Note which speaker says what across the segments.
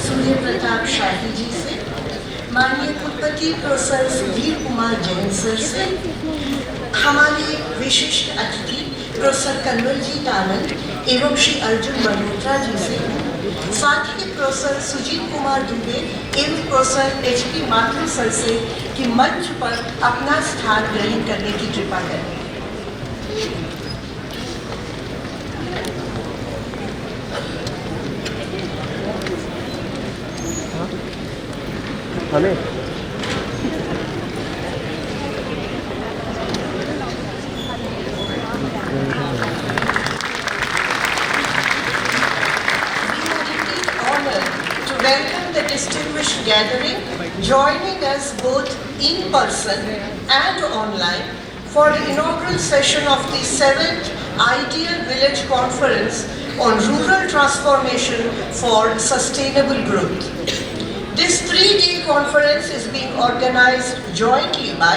Speaker 1: सूर्य प्रताप शाही जी से, माननीय कुलपति प्रोफेसर सुधीर कुमार जैन सर से, हमारे विशिष्ट अतिथि प्रोफेसर कन्वलजीत आनंद एवं श्री अर्जुन मल्होत्रा जी से, साथ ही प्रोफेसर सुजीत कुमार दुबे एवं प्रोफेसर HP माथुर सर से कि मंच पर अपना स्थान ग्रहण करने की कृपा करें।
Speaker 2: हमें
Speaker 1: welcome the distinguished gathering, joining us both in person and online for the inaugural session of the 7th Ideal Village Conference on Rural Transformation for Sustainable Growth. This 3-day conference is being organized jointly by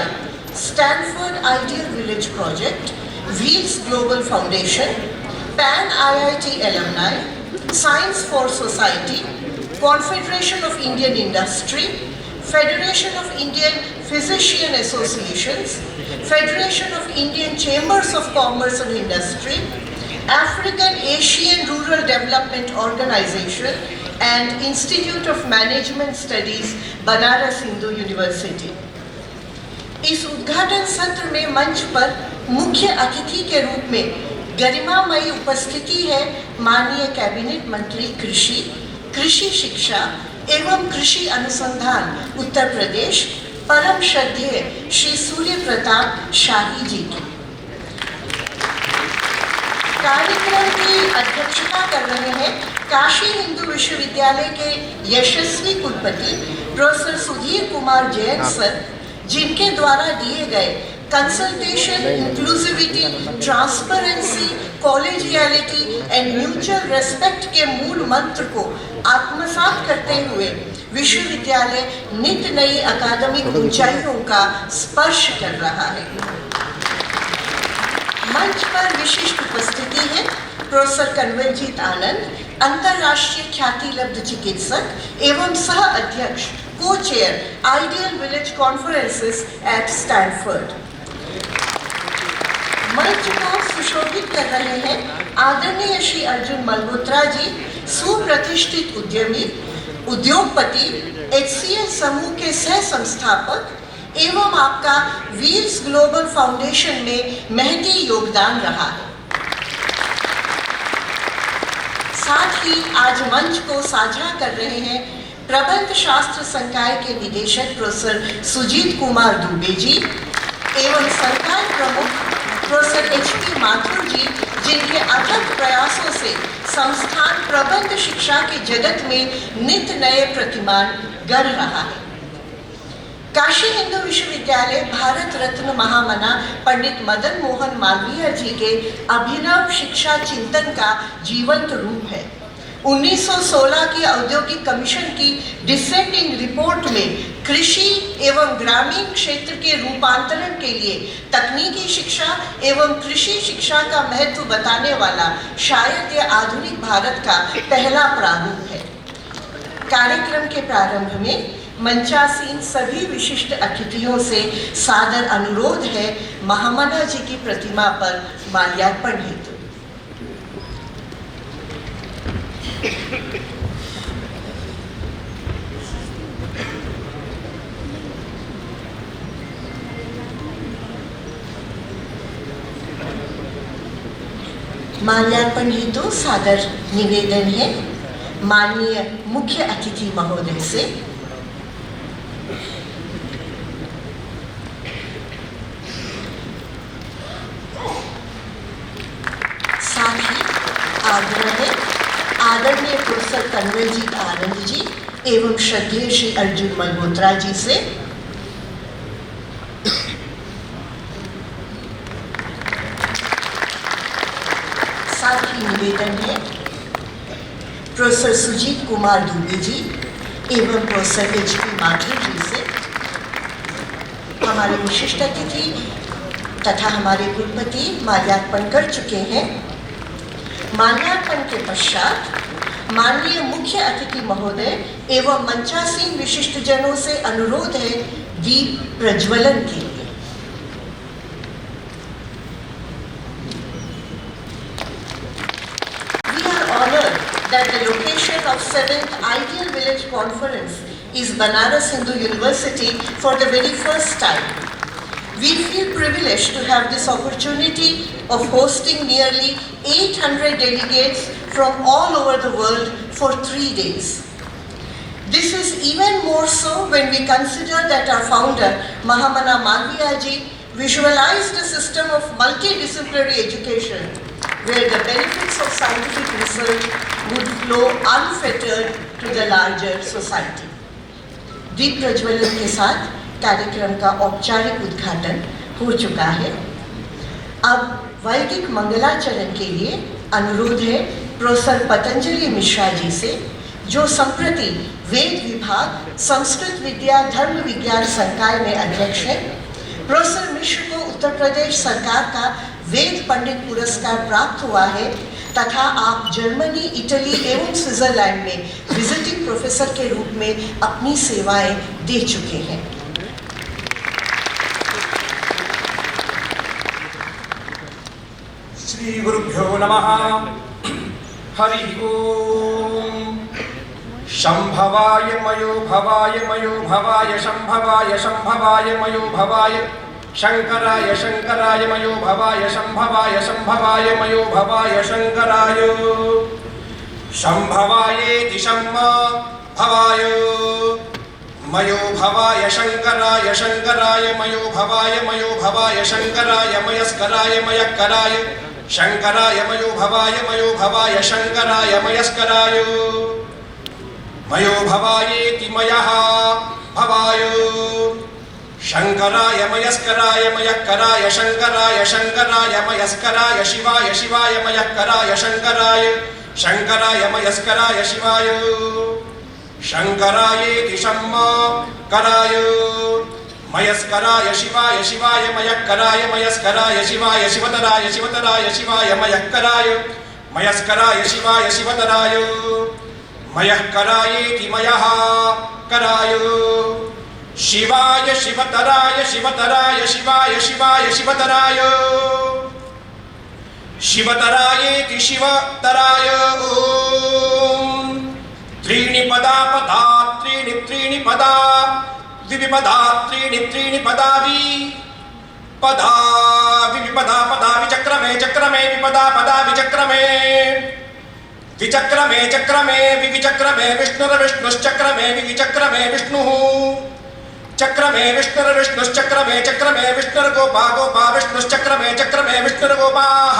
Speaker 1: Stanford Ideal Village Project, Wheels Global Foundation, Pan IIT Alumni, Science for Society, Confederation of Indian Industry, Federation of Indian Physician Associations, Federation of Indian Chambers of Commerce and Industry, African Asian Rural Development Organization, and Institute of Management Studies, Banaras Hindu University. इस उद्घाटन सत्र में मंच पर मुख्य अतिथि के रूप में गरिमामयी उपस्थिति है माननीय कैबिनेट मंत्री कृषि, कृषि शिक्षा एवं कृषि अनुसंधान उत्तर प्रदेश परम श्रद्धेय श्री सूर्य प्रताप शाही जी की। कार्यक्रम की अध्यक्षता कर रहे हैं काशी हिंदू विश्वविद्यालय के यशस्वी कुलपति प्रोफेसर सुधीर कुमार जैन सर, जिनके द्वारा दिए गए consultation, inclusivity, transparency, collegiality and mutual respect के मूल मंत्र को आत्मसात करते हुए विश्वविद्यालय नित नई अकादमिक ऊंचाइयों का स्पर्श कर रहा है। मंच पर विशिष्ट उपस्थिति है प्रोफेसर कन्वलजीत आनंद, अंतर्राष्ट्रीय ख्याति लब्ध चिकित्सक एवं सह अध्यक्ष co-chair ideal village conferences at Stanford. मंच को सुशोभित कर रहे हैं आदरणीय श्री अर्जुन मल्होत्रा जी, सुप्रतिष्ठित उद्यमी, उद्योगपति, HCL समूह के सह संस्थापक एवं आपका व्हील्स ग्लोबल फाउंडेशन में महती योगदान रहा है। साथ ही आज मंच को साझा कर रहे हैं प्रबंध शास्त्र संकाय के निदेशक प्रोफेसर सुजीत कुमार दुबे जी एवं संकाय प्रमुख प्रोफेसर HP माथुर जी, जिनके अथक प्रयासों से संस्थान प्रबंध शिक्षा के जगत में नित नए प्रतिमान गढ़ रहा है। काशी हिंदू विश्वविद्यालय भारत रत्न महामना पंडित मदन मोहन मालवीय जी के अभिनव शिक्षा चिंतन का जीवंत रूप है। 1916 की औद्योगिक कमीशन की डिसेंडिंग रिपोर्ट में कृषि एवं ग्रामीण क्षेत्र के रूपांतरण के लिए तकनीकी शिक्षा एवं कृषि शिक्षा का महत्व बताने वाला शायद यह आधुनिक भारत का पहला प्रारूप है। कार्यक्रम के प्रारंभ में मंचासीन सभी विशिष्ट अतिथियों से सादर अनुरोध है महामना जी की प्रतिमा पर माल्यार्पण हेतु। माल्यार्पण हेतु सादर निवेदन है माननीय मुख्य अतिथि महोदय से। साथ ही आदरणीय प्रोफेसर कनवलजीत आनंद जी एवं श्रद्धेय श्री अर्जुन मल्होत्रा जी से। साथ ही निवेदन है प्रोफेसर सुजीत कुमार दुबे जी एवं प्रोफेसर HP माथुर जी से। हमारे विशिष्ट अतिथि तथा हमारे कुलपति माल्यार्पण कर चुके हैं। माल्यार्पण के पश्चात माननीय मुख्य अतिथि महोदय एवं मंचासीन विशिष्ट जनों से अनुरोध है दीप प्रज्वलन के लिए। We are honored that the location of 7th Ideal Village Conference is Banaras Hindu University for the very first time. We feel privileged to have this opportunity of hosting nearly 800 delegates from all over the world for 3 days. This is even more so when we consider that our founder, Mahamana Malviya ji, visualized a system of multidisciplinary education where the benefits of scientific research would flow unfettered to the larger society. दीप प्रज्वलन के साथ कार्यक्रम का औपचारिक उद्घाटन हो चुका है। अब वैदिक मंगलाचरण के लिए अनुरोध है प्रोफेसर पतंजलि मिश्रा जी से, जो संप्रति वेद विभाग संस्कृत विद्या धर्म विज्ञान संकाय में अध्यक्ष हैं। प्रोफेसर मिश्र को उत्तर प्रदेश सरकार का वेद पंडित पुरस्कार प्राप्त हुआ है तथा आप जर्मनी, इटली एवं स्विट्जरलैंड में विजिटिंग प्रोफेसर के रूप में अपनी सेवाएं दे चुके हैं।
Speaker 2: श्री गुरुभ्यो नमः। हरि ओम। शंभवाय मयो भवाय शंभवाय मयो भवाय शंकराय मयो भवाय शंभवाय मयो भवाय शंकराय शंभवायेति शंभवाय मयो भवाय शंकराय मयो भवाय शंकराय मयस्कराय मयक्कराय शंकराय मयो भवाय शंकराय मयस्कराय मयो भवायेति मयः भवाय शंकराय मयस्कराय मयक्कराय शंकराय मयस्कराय शिवाय मयक्कराय शंकराय मयस्कराय शिवाय शंकरायेति शंकराय मयस्कराय शिवाय मयक्कराय शिवाय शिवतराय शिवाय मयक्कराय शिवतराय मयक्करायेति मयः कराय शिवाय शिवतराय शिवाय शिवतराय शिवतरायेति शिवतराय ओम। त्रीणि पदा त्रीणि पदा द्विविपदा त्रीणि पदा विपदा विचक्रमे विपदा विचक्रमे विचक्रमे विष्णुश्चक्रमे विष्णुः चक्रमे विष्णुश्चक्रमे विष्णुर्गोपा विष्णुश्चक्रमे विष्णुर्गोपाः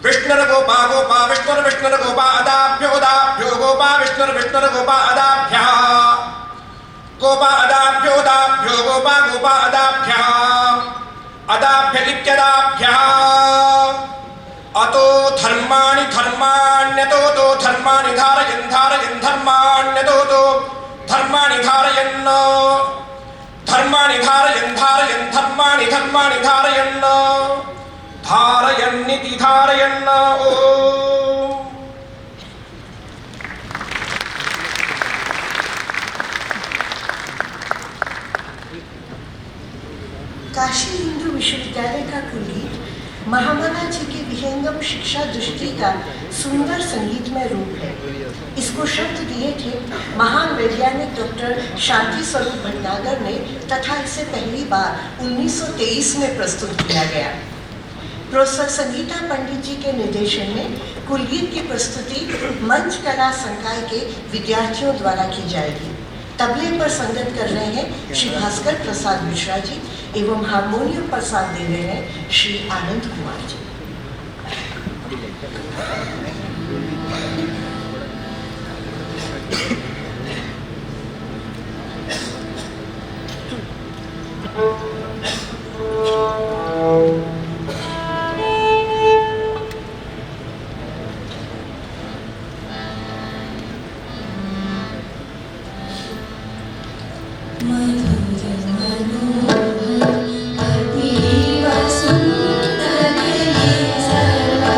Speaker 2: विष्णुर्गोपा विष्णुर्गोपा अदाभ्यो गोपा विष्णुर्गोपा अदाभ्यः गोपा अदाभ्यो गोपा अदाभ्यः अदाभ्य इत्यदाभ्यः अतो धर्माण्यतो धर्माणि धारयन् धर्माण्यतो धर्माणि धारयन् धर्माणि धारयन् धारयन्निति धारयन् ओम।
Speaker 1: काशी हिंदू विश्वविद्यालय का कुलगीत महामना जी की विहंगम शिक्षा दृष्टि का सुंदर संगीतमय रूप है। इसको शब्द दिए थे महान वैज्ञानिक डॉक्टर शांति स्वरूप भटनागर ने तथा इसे पहली बार 1923 में प्रस्तुत किया गया। प्रोफेसर संगीता पंडित जी के निर्देशन में कुलगीत की प्रस्तुति मंच कला संकाय के विद्यार्थियों द्वारा की जाएगी। तबले पर संगत कर रहे हैं श्री भास्कर प्रसाद मिश्रा जी एवं हारमोनियम पर साथ दे रहे हैं Shri Anand Kumar ji.
Speaker 3: Sunder ye sarva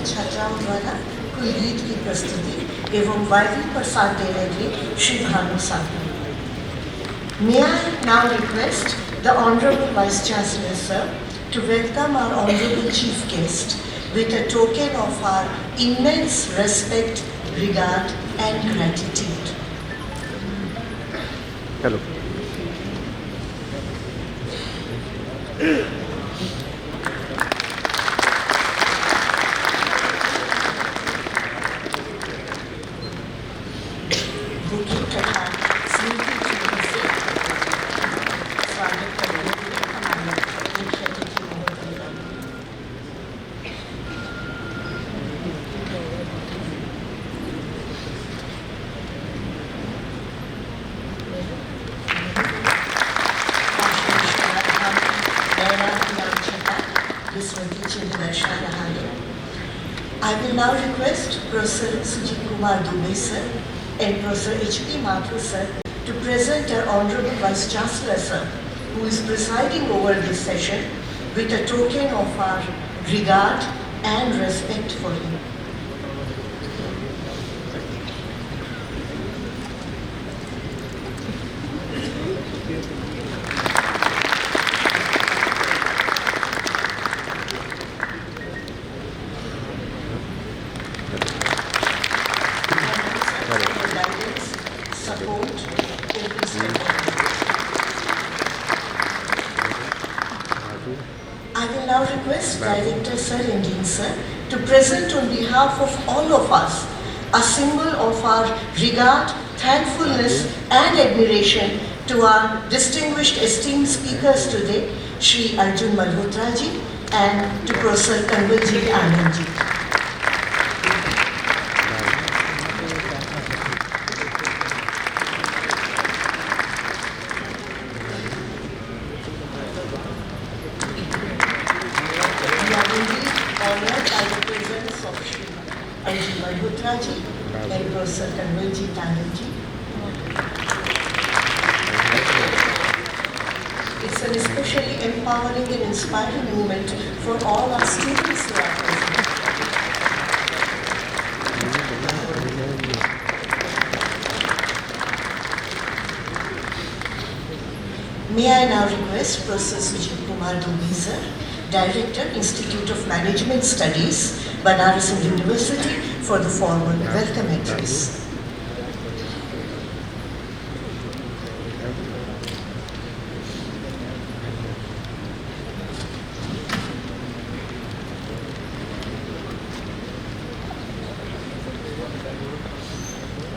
Speaker 1: छात्राओं द्वारा कुलगीत की प्रस्तुति एवं वायलिन पर साथ दे रहे श्री भानु साहब। May I now request the Honorable Vice-Chancellor Sir to welcome our Honorable Chief Guest with a token of our immense respect, regard and gratitude.
Speaker 3: Hello.
Speaker 1: I will now request Prof. Sujit Kumar Dubey sir and Prof. H.P. Mathur sir to present our Honorable Vice-Chancellor sir, who is presiding over this session, with a token of our regard and respect for him. I will now request Director Sir and Dean Sir to present on behalf of all of us a symbol of our regard, thankfulness and admiration to our distinguished esteemed speakers today, Shri Arjun Malhotra ji and to Professor Kanwaljeet Ananad ji. And Professor Kanwaljeet Tandon. It's an especially empowering and inspiring moment for all our students who are present. May I now request Professor Sujit Kumar Dubey sir, Director, Institute of Management Studies, Banaras University, for the formal welcome address.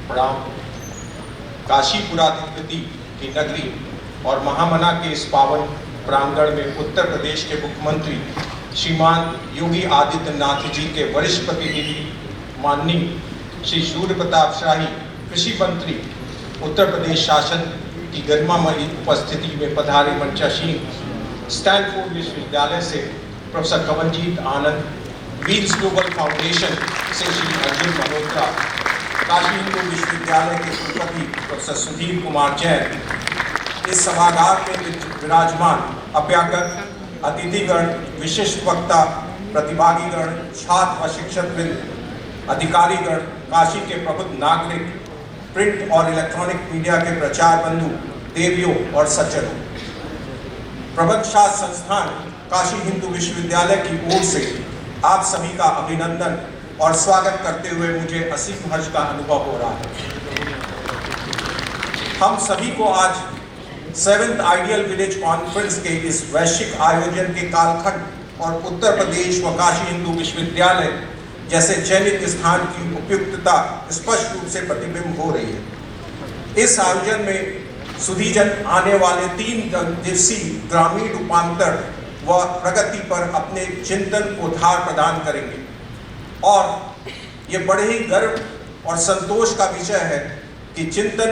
Speaker 4: प्रणाम। काशी पुराधिपति की नगरी और महामना के इस पावन प्रांगण में उत्तर प्रदेश के मुख्यमंत्री श्रीमान योगी आदित्यनाथ जी के वरिष्ठ प्रतिनिधि माननीय श्री सूर्य प्रताप शाही कृषि मंत्री, उत्तर प्रदेश शासन की गरिमामयी उपस्थिति में पधारे मंचासीन स्टैनफोर्ड विश्वविद्यालय से प्रोफेसर कंवलजीत आनंद, व्हील्स ग्लोबल फाउंडेशन से श्री अर्जुन मल्होत्रा, काशी हिंदू विश्वविद्यालय के कुलपति प्रोफेसर सुधीर कुमार जैन, इस सभागार में विराजमान अभ्यागत अतिथिगण, विशिष्ट वक्ता, प्रतिभागीगण, छात्र व शिक्षकवृंद, अधिकारीगण, काशी के प्रबुद्ध नागरिक, प्रिंट और इलेक्ट्रॉनिक मीडिया के प्रचार बंधु, देवियों और सज्जनों, प्रबुद्ध शास्त्र संस्थान काशी हिंदू विश्वविद्यालय की ओर से आप सभी का अभिनंदन और स्वागत करते हुए मुझे असीम हर्ष का अनुभव हो रहा है। हम सभी को आज 7th आइडियल विलेज कॉन्फ्रेंस के इस वैश्विक आयोजन के कालखंड और उत्तर प्रदेश व काशी हिंदू विश्वविद्यालय जैसे चयनित स्थान की उपयुक्तता स्पष्ट रूप से प्रतिबिंब हो रही है। इस आयोजन में सुधीजन आने वाले 3 दिवसीय ग्रामीण रूपांतर व प्रगति पर अपने चिंतन को धार प्रदान करेंगे और ये बड़े ही गर्व और संतोष का विषय है कि चिंतन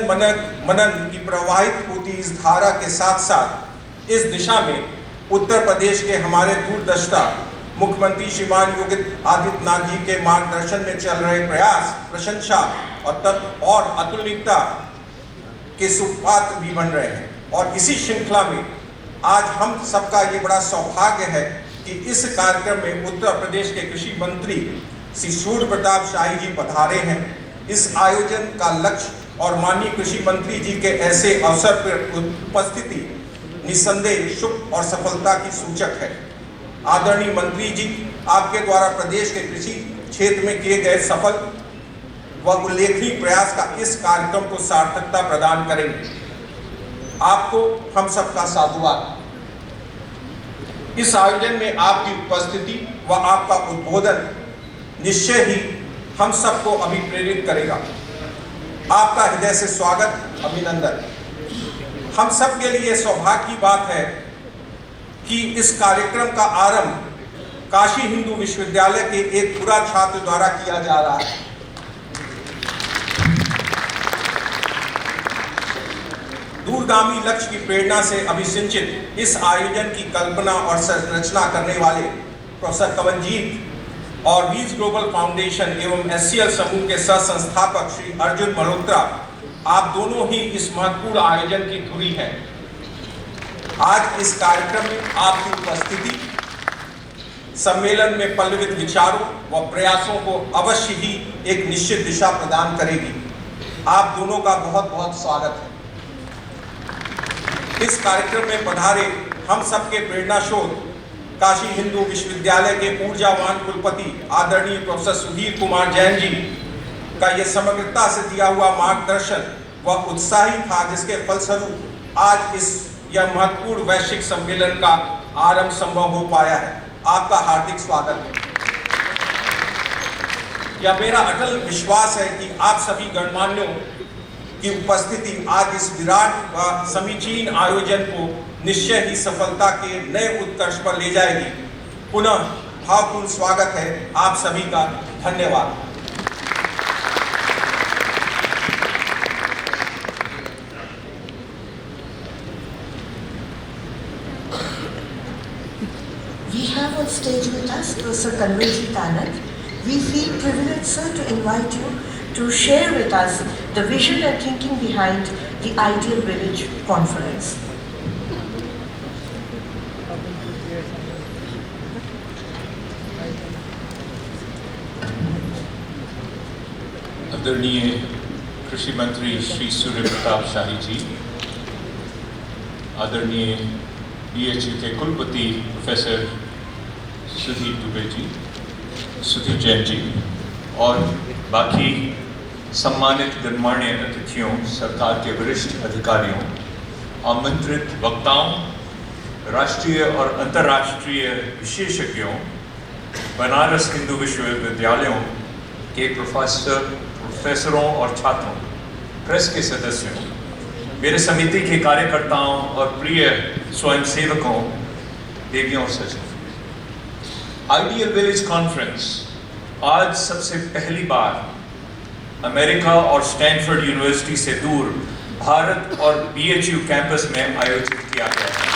Speaker 4: मनन की प्रवाहित होती इस धारा के साथ साथ इस दिशा में उत्तर प्रदेश के हमारे दूरदर्शिता मुख्यमंत्री श्रीमान योगी आदित्यनाथ जी के मार्गदर्शन में चल रहे प्रयास, प्रशंसा और अतुलनीयता के सुपात्र भी बन रहे हैं। और इसी श्रृंखला में आज हम सबका ये बड़ा सौभाग्य है कि इस कार्यक्रम में उत्तर प्रदेश के कृषि मंत्री श्री सूर्य प्रताप शाही जी पधारे हैं। इस आयोजन का लक्ष्य और माननीय कृषि मंत्री जी के ऐसे अवसर पर उपस्थिति निस्संदेह शुभ और सफलता की सूचक है। आदरणीय मंत्री जी, आपके द्वारा प्रदेश के कृषि क्षेत्र में किए गए सफल व उल्लेखनीय प्रयास का इस कार्यक्रम को सार्थकता प्रदान करेंगे। आपको हम सबका साधुवाद। इस आयोजन में आपकी उपस्थिति व आपका उद्बोधन निश्चय ही हम सबको अभिप्रेरित करेगा। आपका हृदय से स्वागत, अभिनंदन। हम सब के लिए सौभाग्य की बात है कि इस कार्यक्रम का आरंभ काशी हिंदू विश्वविद्यालय के एक पूरा छात्र द्वारा किया जा रहा है। दूरगामी लक्ष्य की प्रेरणा से अभिसिंचित इस आयोजन की कल्पना और संरचना करने वाले प्रोफेसर कंवलजीत और वीज ग्लोबल फाउंडेशन एवं एससीएल समूह के सह संस्थापक श्री अर्जुन मल्होत्रा, आप दोनों ही इस महत्वपूर्ण आयोजन की धुरी हैं। आज इस कार्यक्रम में आपकी उपस्थिति सम्मेलन में पल्लवित विचारों व प्रयासों को अवश्य ही एक निश्चित दिशा प्रदान करेगी। आप दोनों का बहुत बहुत स्वागत है। इस कार्यक्रम में पधारे हम सबके प्रेरणा स्रोत काशी हिंदू विश्वविद्यालय के ऊर्जावान कुलपति आदरणीय प्रोफेसर सुधीर कुमार जैन जी का यह समग्रता से दिया हुआ मार्गदर्शन व उत्साही था, जिसके फलस्वरूप आज इस यह महत्वपूर्ण वैश्विक सम्मेलन का आरंभ संभव हो पाया है। आपका हार्दिक स्वागत है। यह मेरा अटल विश्वास है कि आप सभी गणमान्यों की उपस्थिति आज इस विराट व समीचीन आयोजन को निश्चय ही सफलता के नए उत्कर्ष पर ले जाएगी। पुनः भावपूर्ण स्वागत है आप सभी का। धन्यवाद।
Speaker 1: We have on stage with us Professor Kanwaljeet Ananad. We feel privileged, sir, to invite you to share with us the vision and thinking behind the Ideal Village Conference.
Speaker 3: आदरणीय कृषि मंत्री श्री सूर्य प्रताप शाही जी, आदरणीय BHU के कुलपति प्रोफेसर सुधीर दुबे जी, सुधीर जैन जी और बाकी सम्मानित गणमान्य अतिथियों, सरकार के वरिष्ठ अधिकारियों, आमंत्रित वक्ताओं, राष्ट्रीय और अंतर्राष्ट्रीय विशेषज्ञों, बनारस हिंदू विश्वविद्यालयों के प्रोफेसरों और छात्रों, प्रेस के सदस्यों, मेरे समिति के कार्यकर्ताओं और प्रिय स्वयंसेवकों, देवियों और सज्जनों। आइडियल विलेज कॉन्फ्रेंस आज सबसे पहली बार अमेरिका और स्टैनफोर्ड यूनिवर्सिटी से दूर भारत और BHU कैंपस में आयोजित किया गया है।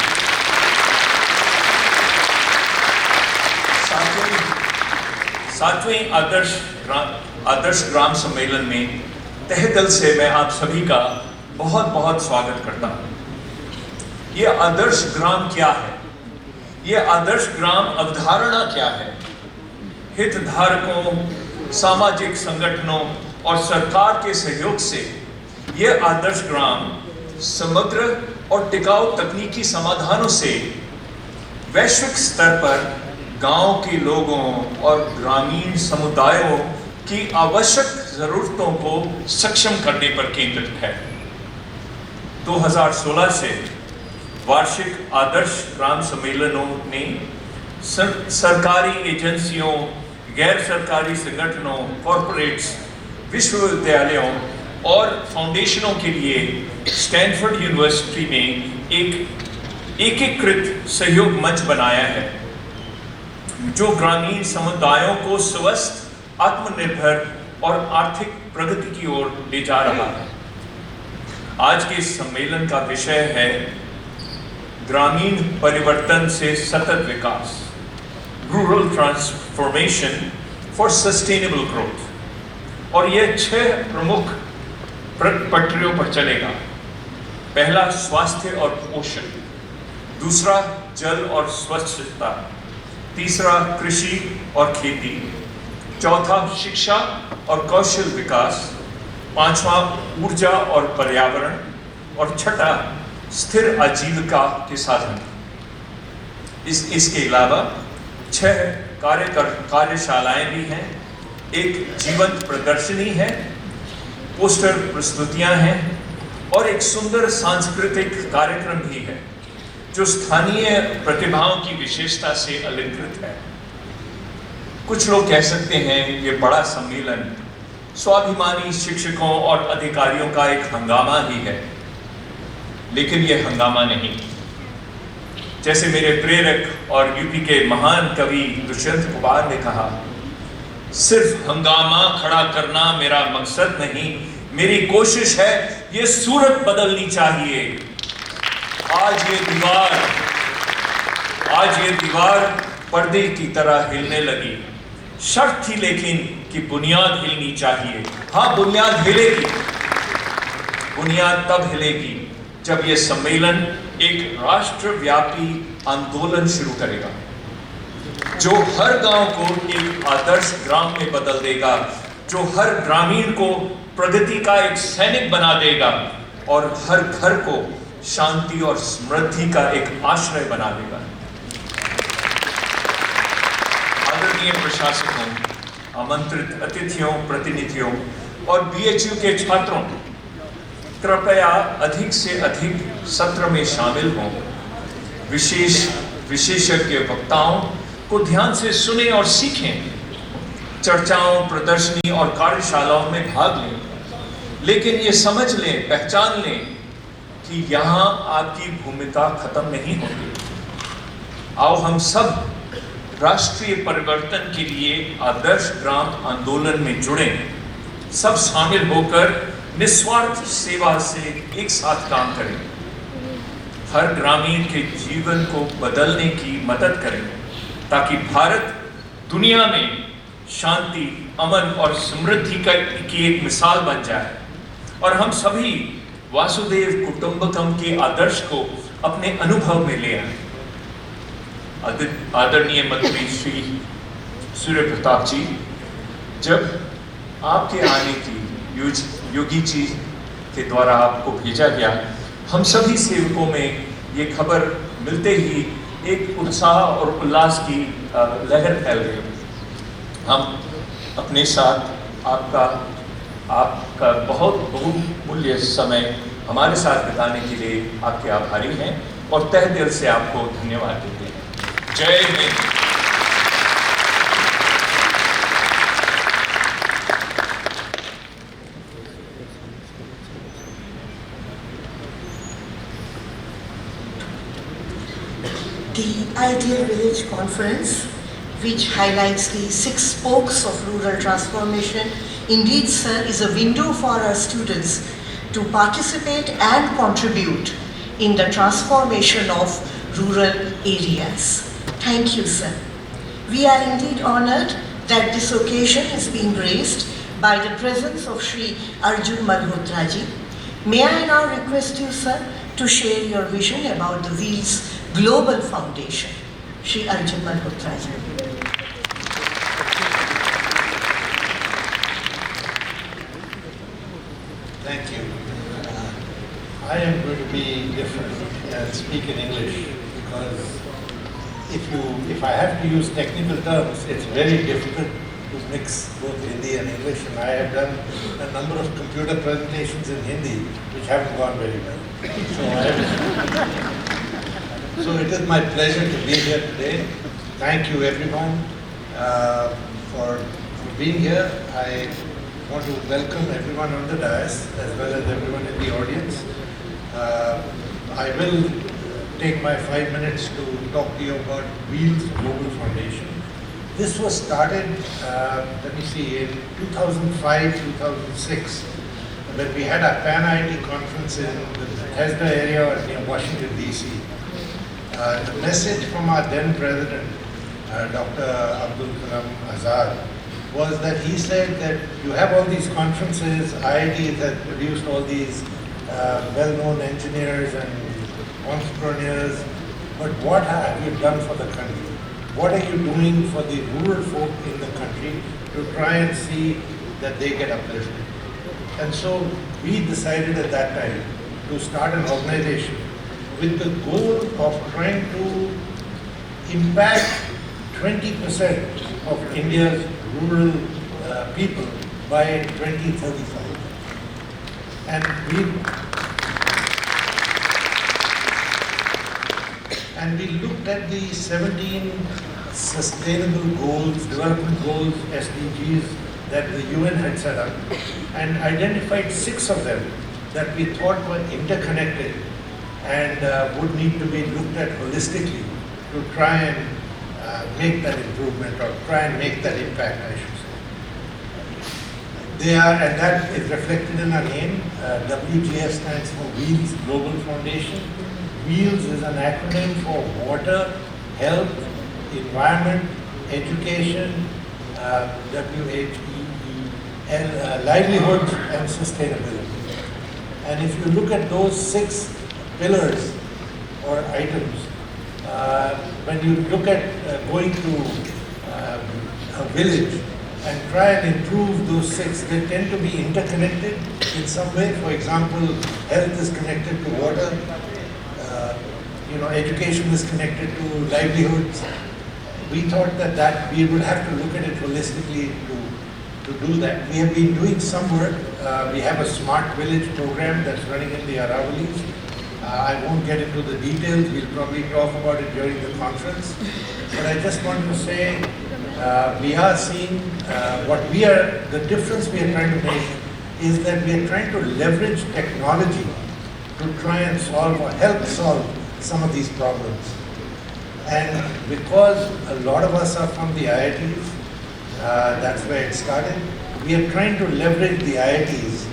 Speaker 3: सातवें आदर्श ग्राम सम्मेलन में तहे दिल से मैं आप सभी का बहुत बहुत स्वागत करता हूँ। ये आदर्श ग्राम क्या है? ये आदर्श ग्राम अवधारणा क्या है? हितधारकों, सामाजिक संगठनों और सरकार के सहयोग से ये आदर्श ग्राम समग्र और टिकाऊ तकनीकी समाधानों से वैश्विक स्तर पर गांव के लोगों और ग्रामीण समुदायों की आवश्यक जरूरतों को सक्षम करने पर केंद्रित है। 2016 से वार्षिक आदर्श ग्राम सम्मेलनों ने सरकारी एजेंसियों, गैर सरकारी संगठनों, कॉरपोरेट्स, विश्वविद्यालयों और फाउंडेशनों के लिए स्टैनफोर्ड यूनिवर्सिटी में एक एकीकृत सहयोग मंच बनाया है, जो ग्रामीण समुदायों को स्वस्थ, आत्मनिर्भर और आर्थिक प्रगति की ओर ले जा रहा है। आज के इस सम्मेलन का विषय है ग्रामीण परिवर्तन से सतत विकास, rural transformation for sustainable growth. और यह 6 प्रमुख पटरियों पर चलेगा। पहला, स्वास्थ्य और पोषण। दूसरा, जल और स्वच्छता। तीसरा, कृषि और खेती। चौथा शिक्षा और कौशल विकास, पांचवा ऊर्जा और पर्यावरण, और छठा स्थिर आजीविका के साधन। इसके अलावा 6 कार्यशालाएं भी हैं, एक जीवंत प्रदर्शनी है, पोस्टर प्रस्तुतियां हैं और एक सुंदर सांस्कृतिक कार्यक्रम भी है जो स्थानीय प्रतिभाओं की विशेषता से अलंकृत है। कुछ लोग कह सकते हैं ये बड़ा सम्मेलन स्वाभिमानी शिक्षकों और अधिकारियों का एक हंगामा ही है, लेकिन ये हंगामा नहीं। जैसे मेरे प्रेरक और यूपी के महान कवि दुष्यंत कुमार ने कहा, सिर्फ हंगामा खड़ा करना मेरा मकसद नहीं, मेरी कोशिश है ये सूरत बदलनी चाहिए। आज ये दीवार पर्दे की तरह हिलने लगी। शर्त थी लेकिन कि बुनियाद हिलनी चाहिए। हाँ, बुनियाद हिलेगी। बुनियाद तब हिलेगी जब ये सम्मेलन एक राष्ट्रव्यापी आंदोलन शुरू करेगा जो हर गांव को एक आदर्श ग्राम में बदल देगा, जो हर ग्रामीण को प्रगति का एक सैनिक बना देगा और हर घर को शांति और समृद्धि का एक आश्रय बना देगा। आदरणीय प्रशासकों, आमंत्रित अतिथियों, प्रतिनिधियों और BHU के छात्रों, कृपया अधिक से अधिक सत्र में शामिल हों। विशेषज्ञ वक्ताओं को ध्यान से सुने और सीखें। चर्चाओं, प्रदर्शनी और कार्यशालाओं में भाग लें, लेकिन ये समझ लें, पहचान लें कि यहाँ आपकी भूमिका खत्म नहीं होती। आओ हम सब राष्ट्रीय परिवर्तन के लिए आदर्श ग्राम आंदोलन में जुड़ें। सब शामिल होकर निस्वार्थ सेवा से एक साथ काम करें। हर ग्रामीण के जीवन को बदलने की मदद करें ताकि भारत दुनिया में शांति, अमन और समृद्धि की एक मिसाल बन जाए और हम सभी वासुदेव कुटुंबकम के आदर्श को अपने अनुभव में ले आए। आदरणीय मंत्री श्री सूर्य प्रताप जी, जब आपके आने की योगी जी के द्वारा आपको भेजा गया, हम सभी सेवकों में ये खबर मिलते ही एक उत्साह और उल्लास की लहर फैल गई। हम अपने साथ आपका बहुत बहुमूल्य समय हमारे साथ बिताने के लिए आपके आभारी हैं और तहे दिल से आपको धन्यवाद देते हैं। जय Hind.
Speaker 1: The Ideal Village Conference, which highlights the 6 spokes of rural transformation, indeed, sir, is a window for our students to participate and contribute in the transformation of rural areas. Thank you, sir. We are indeed honored that this occasion is being graced by the presence of Shri Arjun Malhotra ji. May I now request you, sir, to share your vision about the Wheels Global Foundation. Shri Arjun Malhotra ji.
Speaker 5: Thank you. I am going to be different and speak in English because if I have to use technical terms, it's very difficult to mix both Hindi and English, and I have done a number of computer presentations in Hindi which haven't gone very well. So it is my pleasure to be here today. Thank you everyone for being here. I want to welcome everyone on the dais as well as everyone in the audience. I will take my 5 minutes to talk to you about Wheels Global Foundation. This was started, let me see, in 2005-2006 when we had our Pan-IT conference in the Bethesda area near Washington DC. The message from our then president, Dr. Abdul Kalam Azad, was that he said that you have all these conferences, IIT that produced all these well-known engineers and entrepreneurs, but what have you done for the country? what are you doing for the rural folk in the country to try and see that they get uplifted. And so we decided at that time to start an organization with the goal of trying to impact 20% of India's rural people by 2035. And we looked at the 17 sustainable goals, development goals, SDGs that the UN had set up, and identified 6 of them that we thought were interconnected and would need to be looked at holistically to try and make that improvement or try and make that impact, I should say. They are, and that is reflected in our name. WGF stands for Wheels Global Foundation. Wheels is an acronym for water, health, environment, education, WHEEL, livelihoods and sustainability. And if you look at those 6 pillars or items, when you look at going to a village and try and improve those 6, they tend to be interconnected in some way. For example, health is connected to water, education is connected to livelihoods. We thought that we would have to look at it holistically to do that. We have been doing some work. We have a smart village program that's running in the Aravalis. I won't get into the details. We'll probably talk about it during the conference. But I just want to say we are seeing the difference we are trying to make is that we are trying to leverage technology to try and solve or help solve some of these problems. And because a lot of us are from the IITs, that's where it started, we are trying to leverage the IITs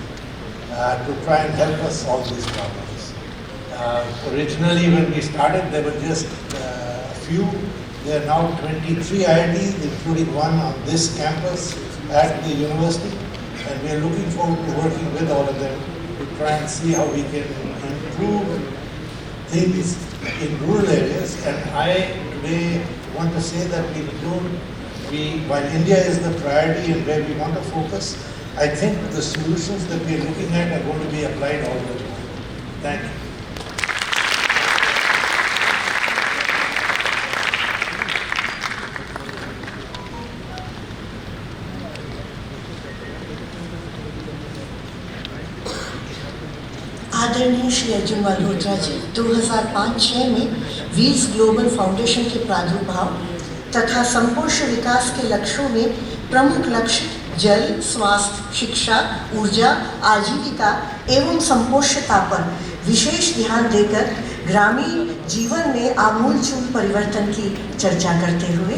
Speaker 5: to try and help us solve these problems. Originally when we started, there were just a few. There are now 23 IITs, including one on this campus at the university. And we are looking forward to working with all of them to try and see how we can improve things in rural areas. And I today want to say that while India is the priority and where we want to focus, I think the solutions that we are looking at are going to be applied all over the world. Thank you.
Speaker 1: आदरणीय श्री अर्जुन मल्होत्रा जी 2005-06 में wheels global foundation के प्रादुर्भाव तथा संपोष्य विकास के लक्ष्यों में प्रमुख लक्ष्य जल, स्वास्थ्य, शिक्षा, ऊर्जा, आजीविका एवं संपोष्यता पर विशेष ध्यान देकर ग्रामीण जीवन में आमूलचूल परिवर्तन की चर्चा करते हुए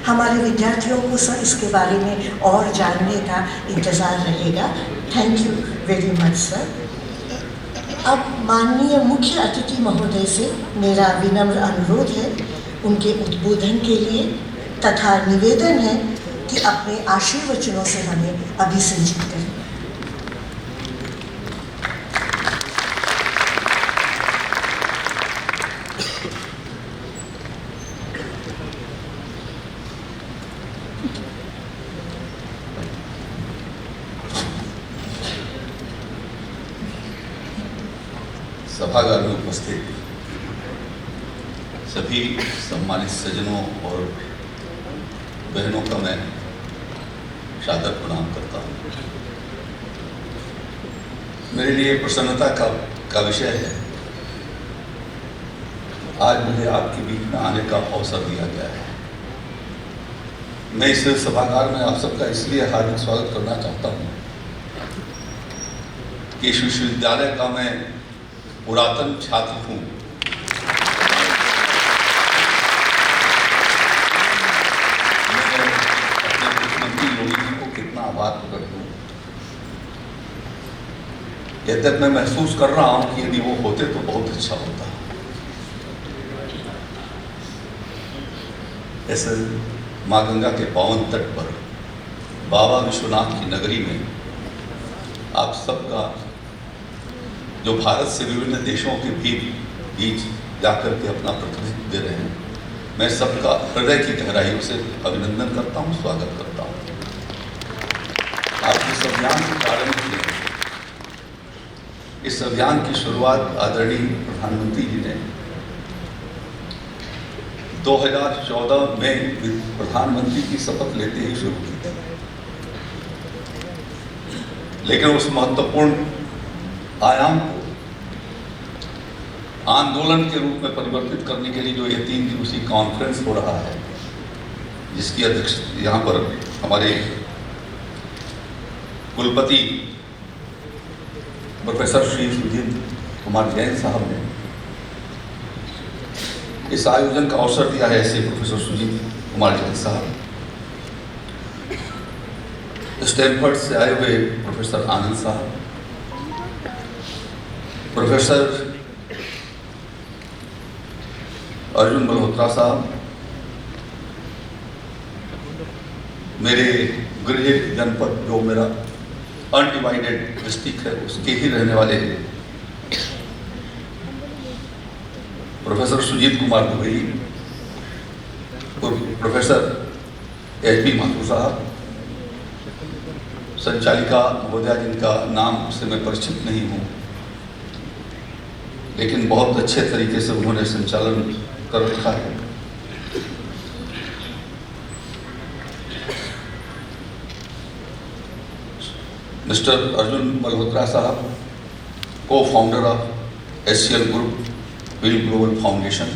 Speaker 1: हमारे विद्यार्थियों को इसके बारे में और जानने का इंतज़ार रहेगा। Thank you very much sir. अब माननीय मुख्य अतिथि महोदय से मेरा विनम्र अनुरोध है उनके उद्बोधन के लिए तथा निवेदन है कि अपने आशीर्वचनों से हमें अभिसंचित करें।
Speaker 6: सभागार में उपस्थित सभी सम्मानित सज्जनों और बहनों का मैं सादर प्रणाम करता हूँ। मेरे लिए प्रसन्नता का विषय है आज मुझे आपके बीच में आने का अवसर दिया गया है। मैं इस सभागार में आप सबका इसलिए हार्दिक स्वागत करना चाहता हूँ कि इस विश्वविद्यालय का मैं पुरातन छात्र हूँ। मैं अपने मुख्यमंत्री योगी जी को कितना आभार प्रकट करूँ। यद्यपि मैं महसूस कर रहा हूँ कि यदि वो होते तो बहुत अच्छा होता। ऐसे माँ गंगा के पावन तट पर बाबा विश्वनाथ की नगरी में आप सबका जो भारत से विभिन्न देशों के बीच जाकर के अपना प्रतिनिधित्व दे रहे हैं, मैं सबका हृदय की गहराइयों से अभिनंदन करता हूँ, स्वागत करता हूँ। आप इस अभियान के प्रारंभ किए। इस अभियान की शुरुआत आदरणीय प्रधानमंत्री जी ने 2014 में प्रधानमंत्री की शपथ लेते ही शुरू की थी, लेकिन उस महत्वपूर्ण आयाम को आंदोलन के रूप में परिवर्तित करने के लिए जो ये 3 दिवसीय कॉन्फ्रेंस हो रहा है, जिसकी अध्यक्षता यहाँ पर हमारे कुलपति प्रोफेसर श्री सुधीर कुमार जैन साहब ने इस आयोजन का अवसर दिया है, ऐसे प्रोफेसर सुजीत कुमार जैन साहब, स्टैनफोर्ड से आए हुए प्रोफेसर आनंद साहब, प्रोफेसर अर्जुन मल्होत्रा साहब, मेरे गृह जनपद जो मेरा अनडिवाइडेड डिस्ट्रिक्ट है उसके ही रहने वाले professor Sujit Kumar Dubey, professor HP Mathur साहब, संचालिका महोदया जिनका नाम से मैं परिचित नहीं हूँ, लेकिन बहुत अच्छे तरीके से उन्होंने संचालन कर रखा है। मिस्टर अर्जुन मल्होत्रा साहब, को founder of Asian group will global foundation,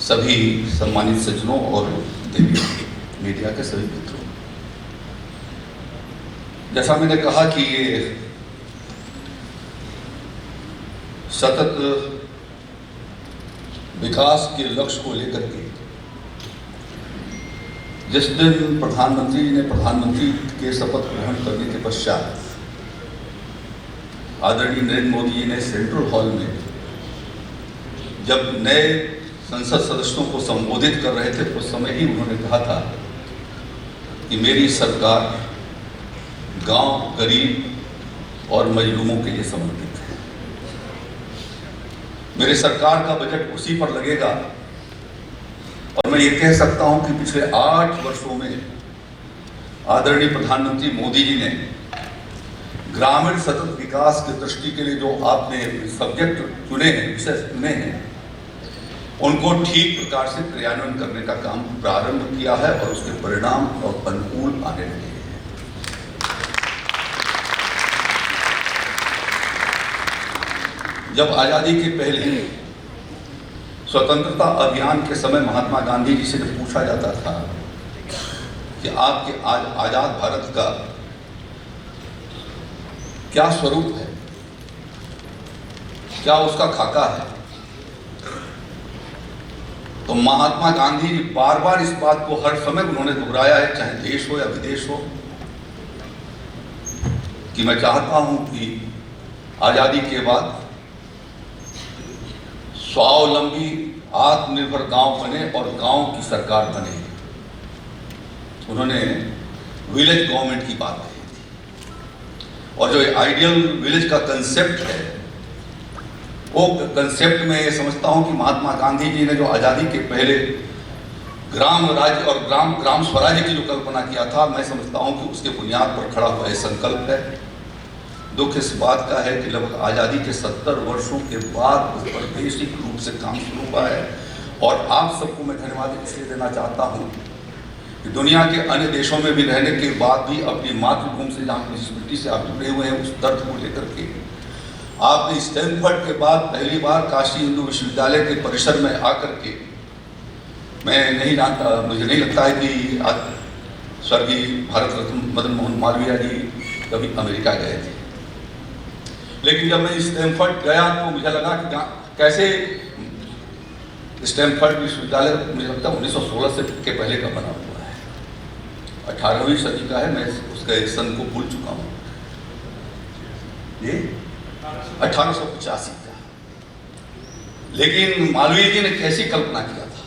Speaker 6: सभी सम्मानित सज्जनों और मीडिया के सभी मित्रों, जैसा मैंने कहा कि ये सतत विकास के लक्ष्य को लेकर के जिस दिन प्रधानमंत्री जी ने प्रधानमंत्री के शपथ ग्रहण करने के पश्चात आदरणीय नरेंद्र मोदी जी ने सेंट्रल हॉल में जब नए संसद सदस्यों को संबोधित कर रहे थे, उस समय ही उन्होंने कहा था कि मेरी सरकार गांव, गरीब और मजलूमों के लिए समर्पित है। मेरी सरकार का बजट उसी पर लगेगा और मैं ये कह सकता हूं कि पिछले 8 वर्षों में आदरणीय प्रधानमंत्री मोदी जी ने ग्रामीण सतत विकास की दृष्टि के लिए जो आपने सब्जेक्ट चुने हैं, विषय चुने हैं, उनको ठीक प्रकार से क्रियान्वयन करने का काम प्रारंभ किया है और उसके परिणाम और अनुकूल आने लगे हैं। जब आजादी के पहले स्वतंत्रता अभियान के समय महात्मा गांधी जी से जब पूछा जाता था कि आपके आज आजाद भारत का क्या स्वरूप है, क्या उसका खाका है, तो महात्मा गांधी जी बार बार इस बात को हर समय उन्होंने दोहराया है, चाहे देश हो या विदेश हो, कि मैं चाहता हूं कि आजादी के बाद स्वावलंबी आत्मनिर्भर गांव बने और गांव की सरकार बने। उन्होंने विलेज गवर्नमेंट की बात कही थी और जो आइडियल विलेज का कंसेप्ट है, वो कंसेप्ट में ये समझता हूं कि महात्मा गांधी जी ने जो आजादी के पहले ग्राम राज्य और ग्राम स्वराज्य की जो कल्पना किया था, मैं समझता हूं कि उसके बुनियाद पर खड़ा हुआ संकल्प है। दुख इस बात का है कि लगभग आज़ादी के 70 वर्षों के बाद उस पर बेसिक रूप से काम शुरू हुआ है और आप सबको मैं धन्यवाद इसलिए देना चाहता हूँ कि दुनिया के अन्य देशों में भी रहने के बाद भी अपनी मातृभूमि से, जहाँ जिस मिट्टी से आप जुड़े हुए हैं, उस दर्द को लेकर के आपने स्टैनफोर्ड के बाद पहली बार काशी हिंदू विश्वविद्यालय के परिसर में आकर के, मैं नहीं जानता, मुझे नहीं लगता है कि स्वर्गीय भारत रत्न मदन मोहन मालवीय जी कभी अमेरिका गए थे, लेकिन जब मैं स्टैनफोर्ड गया तो मुझे लगा कि कैसे स्टैनफोर्ड विश्वविद्यालय मुझे लगता है 1916 से के पहले का बना हुआ है, 18वीं सदी का है, मैं उसके सन को भूल चुका हूँ, ये 1885 का। लेकिन मालवीय जी ने कैसी कल्पना किया था,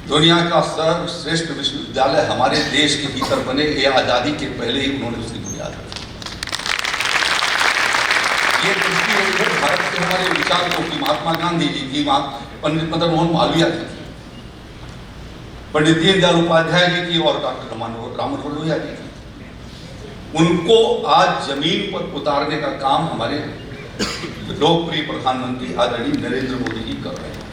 Speaker 6: दुनिया का सर्वश्रेष्ठ विश्वविद्यालय हमारे देश के भीतर बने, ये आजादी के पहले ही उन्होंने उसकी बुनियाद रखी। ये दृष्टि है भारत के हमारे विचार को कि महात्मा गांधी जी की पंडित मदन मोहन मालवीय जी की, पंडित दीनदयाल उपाध्याय जी की और डॉक्टर राममनोहर जी की। उनको आज जमीन पर उतारने का काम हमारे लोकप्रिय प्रधानमंत्री आदरणीय नरेंद्र मोदी जी कर रहे हैं।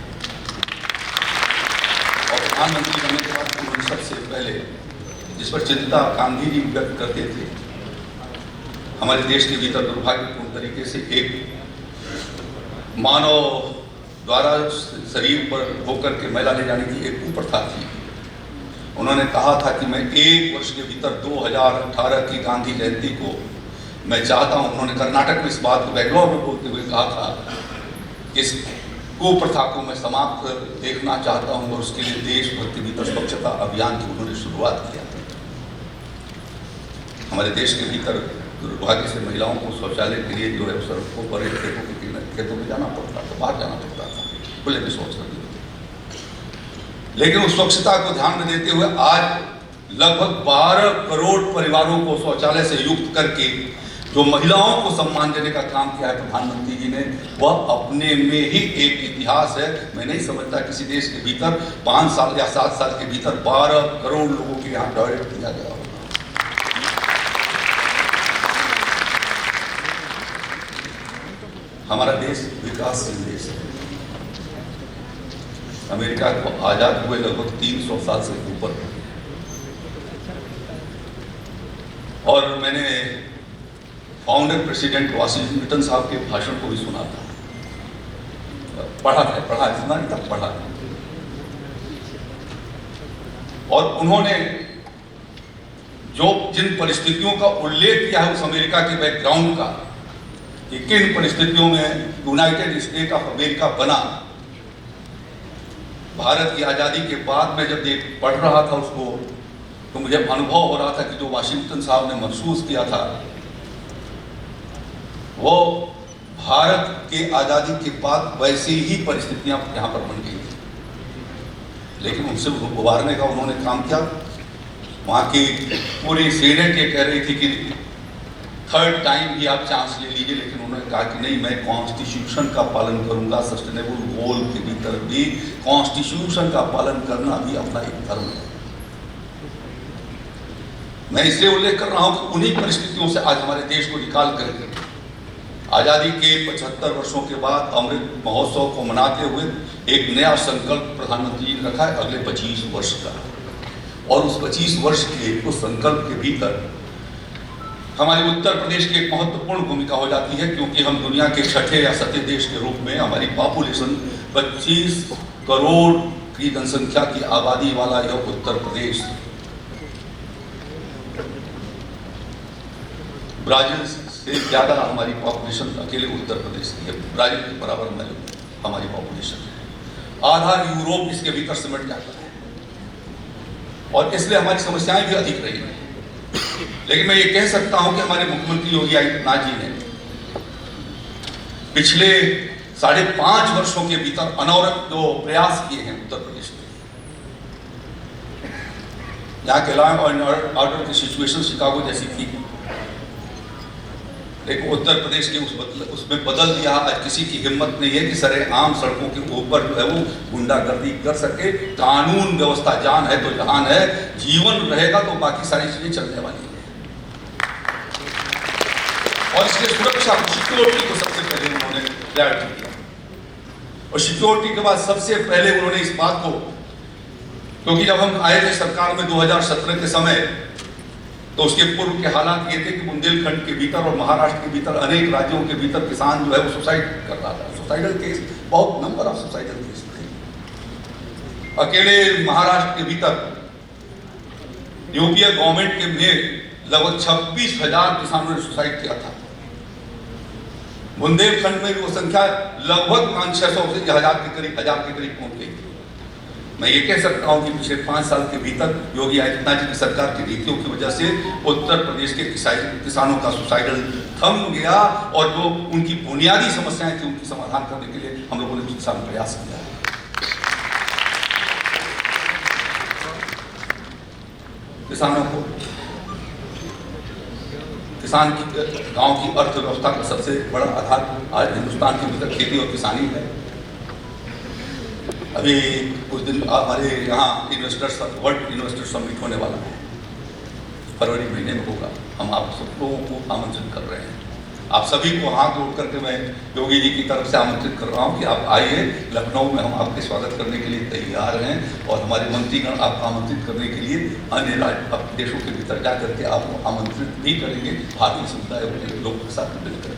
Speaker 6: और प्रधानमंत्री बनने के बाद उन्होंने सबसे पहले जिस पर चिंता गांधी जी व्यक्त करते थे, हमारे देश के भीतर दुर्भाग्यपूर्ण तरीके से एक मानव द्वारा शरीर पर होकर के मैला ले जाने की एक कुप्रथा थी। उन्होंने कहा था कि मैं 1 वर्ष के भीतर 2018 की गांधी जयंती को मैं चाहता हूं, उन्होंने कर्नाटक में इस बात को बेंगलोर में बोलते हुए कहा था, इस कुप्रथा को मैं समाप्त देखना चाहता हूं और उसके लिए देश भर के भीतर स्वच्छता अभियान की उन्होंने शुरुआत किया। हमारे देश के भीतर दुर्भाग्य से महिलाओं को शौचालय के लिए जो है सड़कों पर खेतों में जाना पड़ता था, बाहर जाना पड़ता था, खुले में शौच करनी होती। लेकिन उस स्वच्छता को ध्यान में देते हुए आज लगभग 12 करोड़ परिवारों को शौचालय से युक्त करके जो महिलाओं को सम्मान देने का काम किया है प्रधानमंत्री जी ने, वह अपने में ही एक इतिहास है। मैं नहीं समझता किसी देश के भीतर 5 साल या 7 साल के भीतर 12 करोड़ लोगों के यहाँ टॉयलेट दिया गया हो। हमारा देश विकासशील देश है। अमेरिका को आजाद हुए लगभग 300 साल से ऊपर, और मैंने फाउंडर प्रेसिडेंट वाशिंगटन साहब के भाषण को भी सुना था, पढ़ा इतना नहीं था, पढ़ा। और उन्होंने जो जिन परिस्थितियों का उल्लेख किया है उस अमेरिका के बैकग्राउंड का, कि किन परिस्थितियों में यूनाइटेड स्टेट ऑफ अमेरिका बना। भारत की आजादी के बाद में जब पढ़ रहा था उसको, तो मुझे अनुभव हो रहा था कि जो वाशिंगटन साहब ने महसूस किया था वो भारत के आजादी के बाद वैसी ही परिस्थितियां यहां पर बन गई थी। लेकिन उनसे उबारने का उन्होंने काम किया। वहां की पूरी सीनेट ये कह रही थी कि 3rd टाइम भी आप चांस ले लीजिए, लेकिन उन्होंने कहा कि नहीं, मैं कॉन्स्टिट्यूशन का पालन करूंगा। सस्टेनेबल गोल के भीतर भी कॉन्स्टिट्यूशन का पालन करना भी अपना एक धर्म है। मैं इसलिए उल्लेख कर रहा हूं कि उन्हीं परिस्थितियों से आज हमारे देश को निकाल कर आजादी के 75 वर्षों के बाद अमृत महोत्सव को मनाते हुए एक नया संकल्प प्रधानमंत्री जी ने रखा है अगले 25 वर्ष का। और उस 25 वर्ष के उस संकल्प के भीतर हमारे उत्तर प्रदेश की एक महत्वपूर्ण भूमिका हो जाती है, क्योंकि हम दुनिया के 6ठे या 7वें देश के रूप में, हमारी पॉपुलेशन 25 करोड़ की जनसंख्या की आबादी वाला यह उत्तर प्रदेश ब्राजील से ज्यादा हमारी पॉपुलेशन अकेले उत्तर प्रदेश की है। ब्राजील के बराबर में हमारी पॉपुलेशन है। आधा यूरोप इसके भीतर सिमट जाता है, और इसलिए हमारी समस्याएं भी अधिक रही हैं। लेकिन मैं ये कह सकता हूं कि हमारे मुख्यमंत्री योगी आदित्यनाथ जी ने पिछले 5.5 वर्षों के भीतर अनवरत जो प्रयास किए हैं उत्तर प्रदेश में, यहाँ के लॉ एंड ऑर्डर की सिचुएशन शिकागो जैसी थी, लेकिन उत्तर प्रदेश के उसमें बदल दिया। आज किसी की हिम्मत नहीं है कि सरेआम सड़कों के ऊपर जो है वो गुंडागर्दी कर सके। कानून व्यवस्था जान है तो जहान है, जीवन रहेगा तो बाकी सारी चीजें चलने वाली है। और इसलिए सुरक्षा सिक्योरिटी को सबसे पहले उन्होंने प्रायोरिटी दिया, और सिक्योरिटी के बाद सबसे पहले उन्होंने इस बात को, क्योंकि जब हम आए थे सरकार में 2017 के समय, तो उसके पूर्व के हालात ये थे कि बुंदेलखंड के भीतर और महाराष्ट्र के भीतर अनेक राज्यों के भीतर किसान जो है वो सुसाइड कर रहा था। सुसाइडल केस, बहुत नंबर ऑफ सुसाइडल केस थे। अकेले महाराष्ट्र के भीतर यूपीए गवर्नमेंट के में लगभग 26,000 किसानों ने सुसाइड किया था। बुंदेलखंड में भी वो संख्या लगभग 500-600 से 1000 के करीब पहुंच गई। मैं ये कह सकता हूं कि पिछले 5 साल के भीतर योगी आदित्यनाथ जी की सरकार की नीतियों की वजह से उत्तर प्रदेश के किसानों का सुसाइडल थम गया, और जो उनकी बुनियादी समस्याएं थी उनकी समाधान करने के लिए हम लोगों ने कुछ साल प्रयास किया है। किसानों को, किसान की गांव की अर्थव्यवस्था का सबसे बड़ा आधार आज हिंदुस्तान के भीतर खेती और किसानी है। अभी कुछ दिन हमारे यहाँ इन्वेस्टर्स वर्ल्ड इन्वेस्टर समिट होने वाला है, फरवरी महीने में होगा। हम आप सब लोगों को आमंत्रित कर रहे हैं। आप सभी को हाथ जोड़ करके मैं योगी जी की तरफ से आमंत्रित कर रहा हूँ कि आप आइए। लखनऊ में हम आपके स्वागत करने के लिए तैयार हैं और हमारे मंत्रीगण आपको आमंत्रित करने के लिए अन्य राज्य देशों के भीतर जा करके आपको आमंत्रित भी करेंगे, भारतीय समुदाय के लोगों के साथ मिलकर।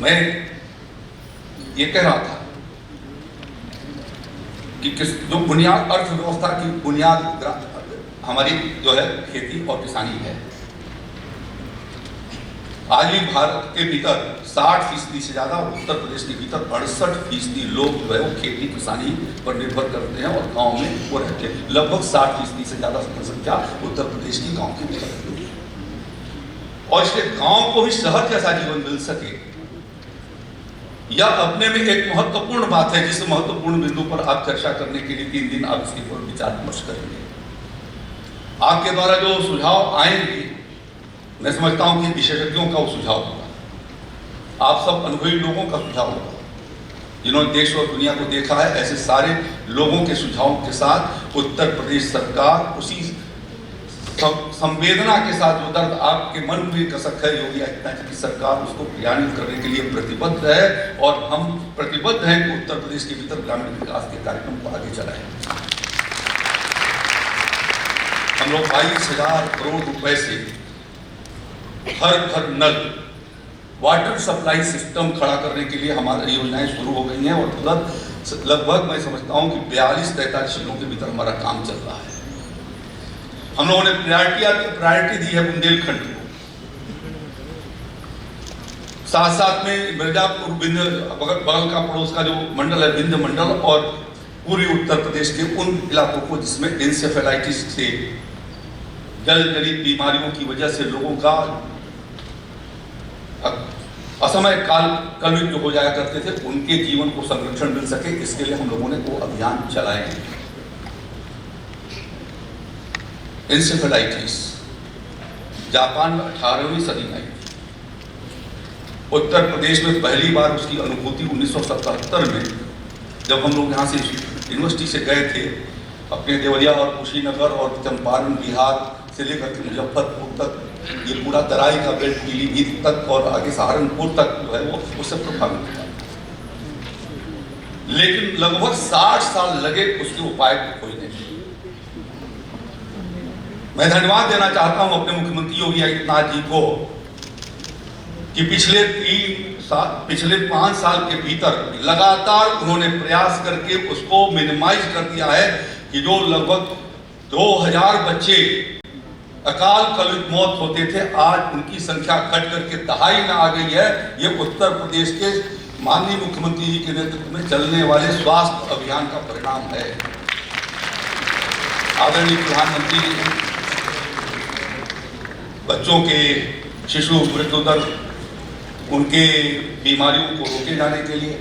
Speaker 6: मैं ये कह रहा था कि जो बुनियाद अर्थव्यवस्था की बुनियाद हमारी जो है खेती और किसानी है। आज भी भारत के भीतर 60% से ज्यादा, उत्तर प्रदेश के भीतर 68% लोग जो है वो खेती किसानी पर निर्भर करते हैं और गांव में वो रहते हैं। लगभग 60% से ज्यादा जनसंख्या उत्तर प्रदेश की गांव के भीतर रहती है। और इसलिए गांव को भी शहर जैसा जीवन मिल सके, यह अपने में एक महत्वपूर्ण बात है, जिस महत्वपूर्ण बिंदु पर आप चर्चा करने के लिए 3 दिन आप इसके ऊपर विचार विमर्श करेंगे। आपके द्वारा जो सुझाव आएंगे, मैं समझता हूं कि विशेषज्ञों का वो सुझाव होगा, आप सब अनुभवी लोगों का सुझाव होगा, जिन्होंने देश और दुनिया को देखा है। ऐसे सारे लोगों के सुझावों के साथ उत्तर प्रदेश सरकार उसी संवेदना के साथ, जो दर्द आपके मन में कसक है योगी आदित्यनाथ की सरकार, उसको क्रियान्वित करने के लिए प्रतिबद्ध है। और हम प्रतिबद्ध हैं कि उत्तर प्रदेश के भीतर ग्रामीण विकास के कार्यक्रम को आगे चलाएं। हम लोग 22,000 करोड़ रुपए से हर घर नल वाटर सप्लाई सिस्टम खड़ा करने के लिए हमारी योजनाएं शुरू हो गई हैं और लगभग मैं समझता हूं कि 42-43 दिनों के भीतर हमारा काम चल रहा है। हम लोगों ने प्रायोरिटी दी है बुंदेलखंड को, साथ साथ में मिर्जापुर विंध्य बगल का पड़ोस का जो मंडल है विंध्य मंडल, और पूर्वी उत्तर प्रदेश के उन इलाकों को जिसमें इंसेफेलाइटिस से जल जनित बीमारियों की वजह से लोगों का असमय कलुषित जो हो जाया करते थे, उनके जीवन को संरक्षण मिल सके, इसके लिए हम लोगों ने वो अभियान चलाए हैं। इंसेफेलाइटिस जापान में 18वीं सदी में आई, उत्तर प्रदेश में पहली बार उसकी अनुभूति 1977 में जब हम लोग यहाँ से यूनिवर्सिटी से गए थे, अपने देवरिया और कुशीनगर और चंपारण बिहार से लेकर के मुजफ्फरपुर तक, ये पूरा तराई का बेल्ट पीलीभीत तक और आगे सहारनपुर तक जो है वो उससे प्रभावित हुआ। लेकिन लगभग 60 साल लगे उसके उपाय को खोजने। मैं धन्यवाद देना चाहता हूं अपने मुख्यमंत्री योगी आदित्यनाथ जी को कि पिछले 5 साल के भीतर लगातार उन्होंने प्रयास करके उसको मिनिमाइज कर दिया है कि जो लगभग 2000 बच्चे अकाल कलुषित मौत होते थे, आज उनकी संख्या घट करके 2.5 में आ गई है। ये उत्तर प्रदेश के माननीय मुख्यमंत्री जी के नेतृत्व में चलने वाले स्वास्थ्य अभियान का परिणाम है। आदरणीय प्रधानमंत्री जी ने बच्चों के शिशु मृत्यु दर, उनके बीमारियों को रोके जाने के लिए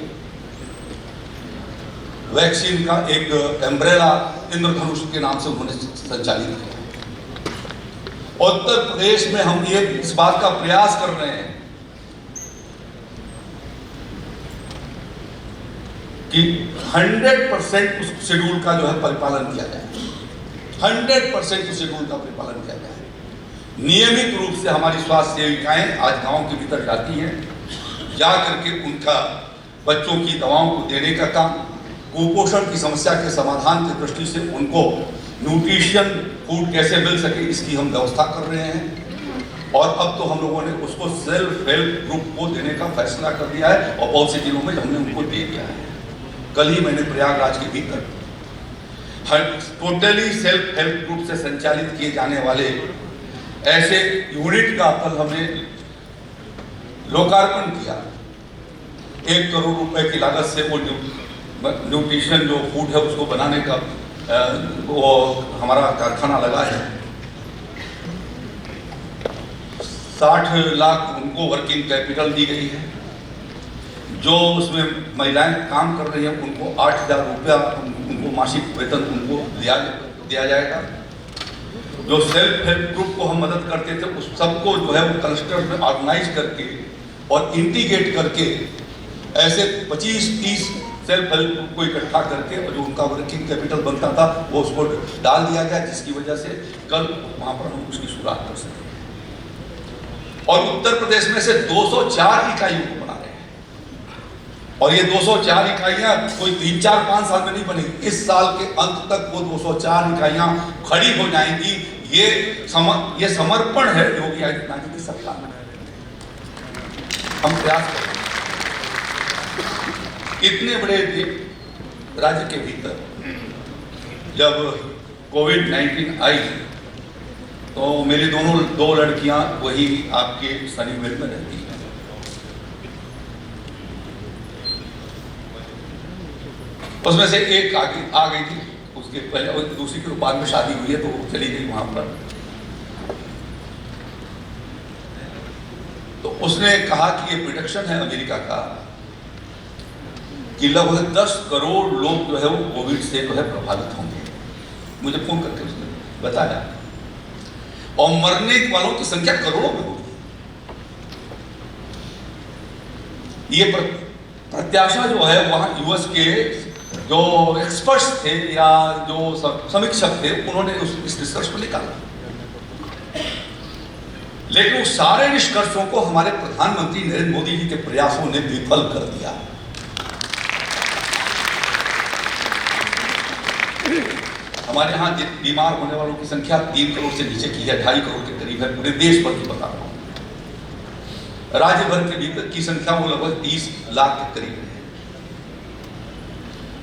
Speaker 6: वैक्सीन का एक एम्ब्रेला इंद्रधनुष के नाम से उन्होंने संचालित किया। उत्तर प्रदेश में हम ये इस बात का प्रयास कर रहे हैं कि 100% उस शेड्यूल का जो है परिपालन किया जाए, 100% उस शेड्यूल का परिपालन किया जाए। नियमित रूप से हमारी स्वास्थ्य सेविकाएं आज गांव के भीतर जाती हैं, जा करके उनका बच्चों की दवाओं को देने का काम, कुपोषण की समस्या के समाधान की दृष्टि से उनको न्यूट्रिशन फूड कैसे मिल सके इसकी हम व्यवस्था कर रहे हैं। और अब तो हम लोगों ने उसको सेल्फ हेल्प ग्रुप को देने का फैसला कर दिया है और बहुत से जिलों में हमने उनको दे दिया है। कल ही मैंने प्रयागराज के भीतर टोटली सेल्फ हेल्प ग्रुप से संचालित किए जाने वाले ऐसे यूनिट का कल हमने लोकार्पण किया। 1 करोड़ रुपए की लागत से वो न्यूट्रिशन जो फूड है उसको बनाने का वो हमारा कारखाना लगा है। 60 लाख उनको वर्किंग कैपिटल दी गई है। जो उसमें महिलाएं काम कर रही हैं उनको 8,000 रुपया उनको मासिक वेतन उनको दिया जाएगा। जो सेल्फ हेल्प ग्रुप को हम मदद करते थे उस सबको जो है वो क्लस्टर में ऑर्गेनाइज करके और इंटीग्रेट करके ऐसे 25-30 सेल्फ हेल्प ग्रुप को इकट्ठा करके और जो उनका वर्किंग कैपिटल बनता था वो उसको डाल दिया गया, जिसकी वजह से कल वहां पर हम उसकी शुरुआत कर सके। और उत्तर प्रदेश में से 204 इकाइयों को बना रहे हैं और ये 204 इकाइयां कोई 3-4-5 साल में नहीं बनेगी, इस साल के अंत तक वो 204 इकाइयां खड़ी हो जाएंगी। ये समर्पण है योगी आदित्यनाथ की सरकार में। हम प्रयास करें इतने बड़े राज्य के भीतर जब कोविड-19 आई तो मेरी दो लड़कियां वही आपके सनीवेल में रहती हैं। उसमें से एक आ गई थी, उसके पहले दूसरी के बाद में शादी हुई है तो वो चली गई वहां पर। तो उसने कहा कि ये प्रिडिक्शन है अमेरिका का कि लगभग 10 करोड़ लोग जो है वो कोविड से जो है प्रभावित होंगे। मुझे फोन करके उसने बताया और मरने वालों की संख्या करोड़ों में होगी। ये प्रत्याशा जो है वहां यूएस के जो एक्सपर्ट्स थे या जो समीक्षक थे उन्होंने इस निष्कर्ष को निकाला, लेकिन उस सारे निष्कर्षों को हमारे प्रधानमंत्री नरेंद्र मोदी जी के प्रयासों ने विफल कर दिया। हमारे यहाँ बीमार होने वालों की संख्या 3 करोड़ से नीचे की है, 2.5 करोड़ के करीब है, पूरे देश भर की बता रहा हूँ। राज्य भर के भीतर की संख्या वो लगभग 30 लाख के करीब है।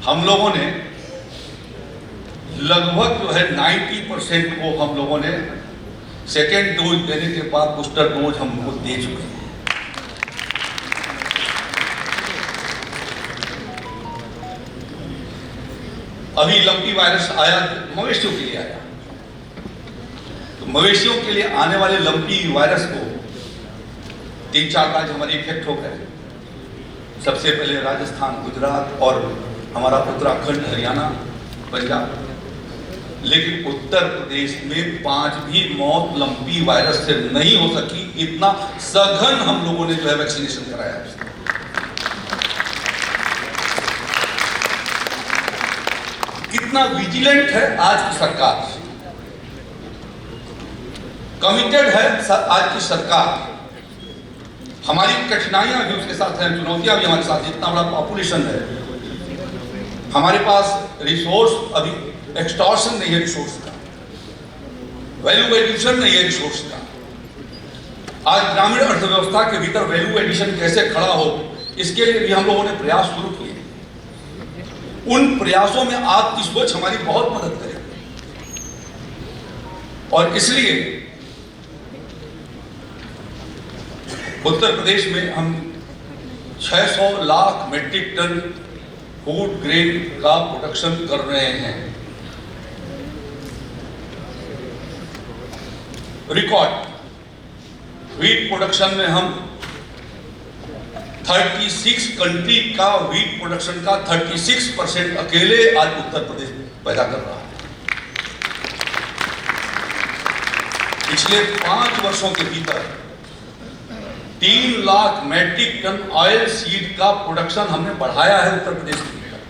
Speaker 6: हम लोगों ने लगभग जो है 90% को हम लोगों ने सेकेंड डोज देने के बाद बूस्टर डोज हम लोग दे चुके हैं। अभी लंपी वायरस आया, मवेशियों के लिए आया, तो मवेशियों के लिए आने वाले लंपी वायरस को 3-4 राज्य हमारे इफेक्ट हो गए। सबसे पहले राजस्थान, गुजरात और हमारा उत्तराखंड, हरियाणा, पंजाब। लेकिन उत्तर प्रदेश में 5 भी मौत लंपी वायरस से नहीं हो सकी। इतना सघन हम लोगों ने जो है वैक्सीनेशन कराया। कितना विजिलेंट है आज की सरकार, कमिटेड है आज की सरकार। हमारी कठिनाइयां भी उसके साथ हैं, चुनौतियां भी हमारे साथ। जितना बड़ा पॉपुलेशन है, हमारे पास रिसोर्स अभी एक्सटॉर्शन नहीं है रिसोर्स का, वैल्यू एडिशन नहीं है रिसोर्स का। आज ग्रामीण अर्थव्यवस्था के भीतर वैल्यू एडिशन कैसे खड़ा हो, इसके लिए भी हम लोगों ने प्रयास शुरू किए। उन प्रयासों में आपकी सोच हमारी बहुत मदद करेगी और इसलिए उत्तर प्रदेश में हम 600 lakh metric ton food grain का प्रोडक्शन कर रहे हैं। रिकॉर्ड व्हीट प्रोडक्शन में हम 36 कंट्री का व्हीट प्रोडक्शन का 36% अकेले आज उत्तर प्रदेश पैदा कर रहा है। पिछले 5 वर्षों के भीतर 3 lakh metric ton oil seed का प्रोडक्शन हमने बढ़ाया है उत्तर प्रदेश के भीतर।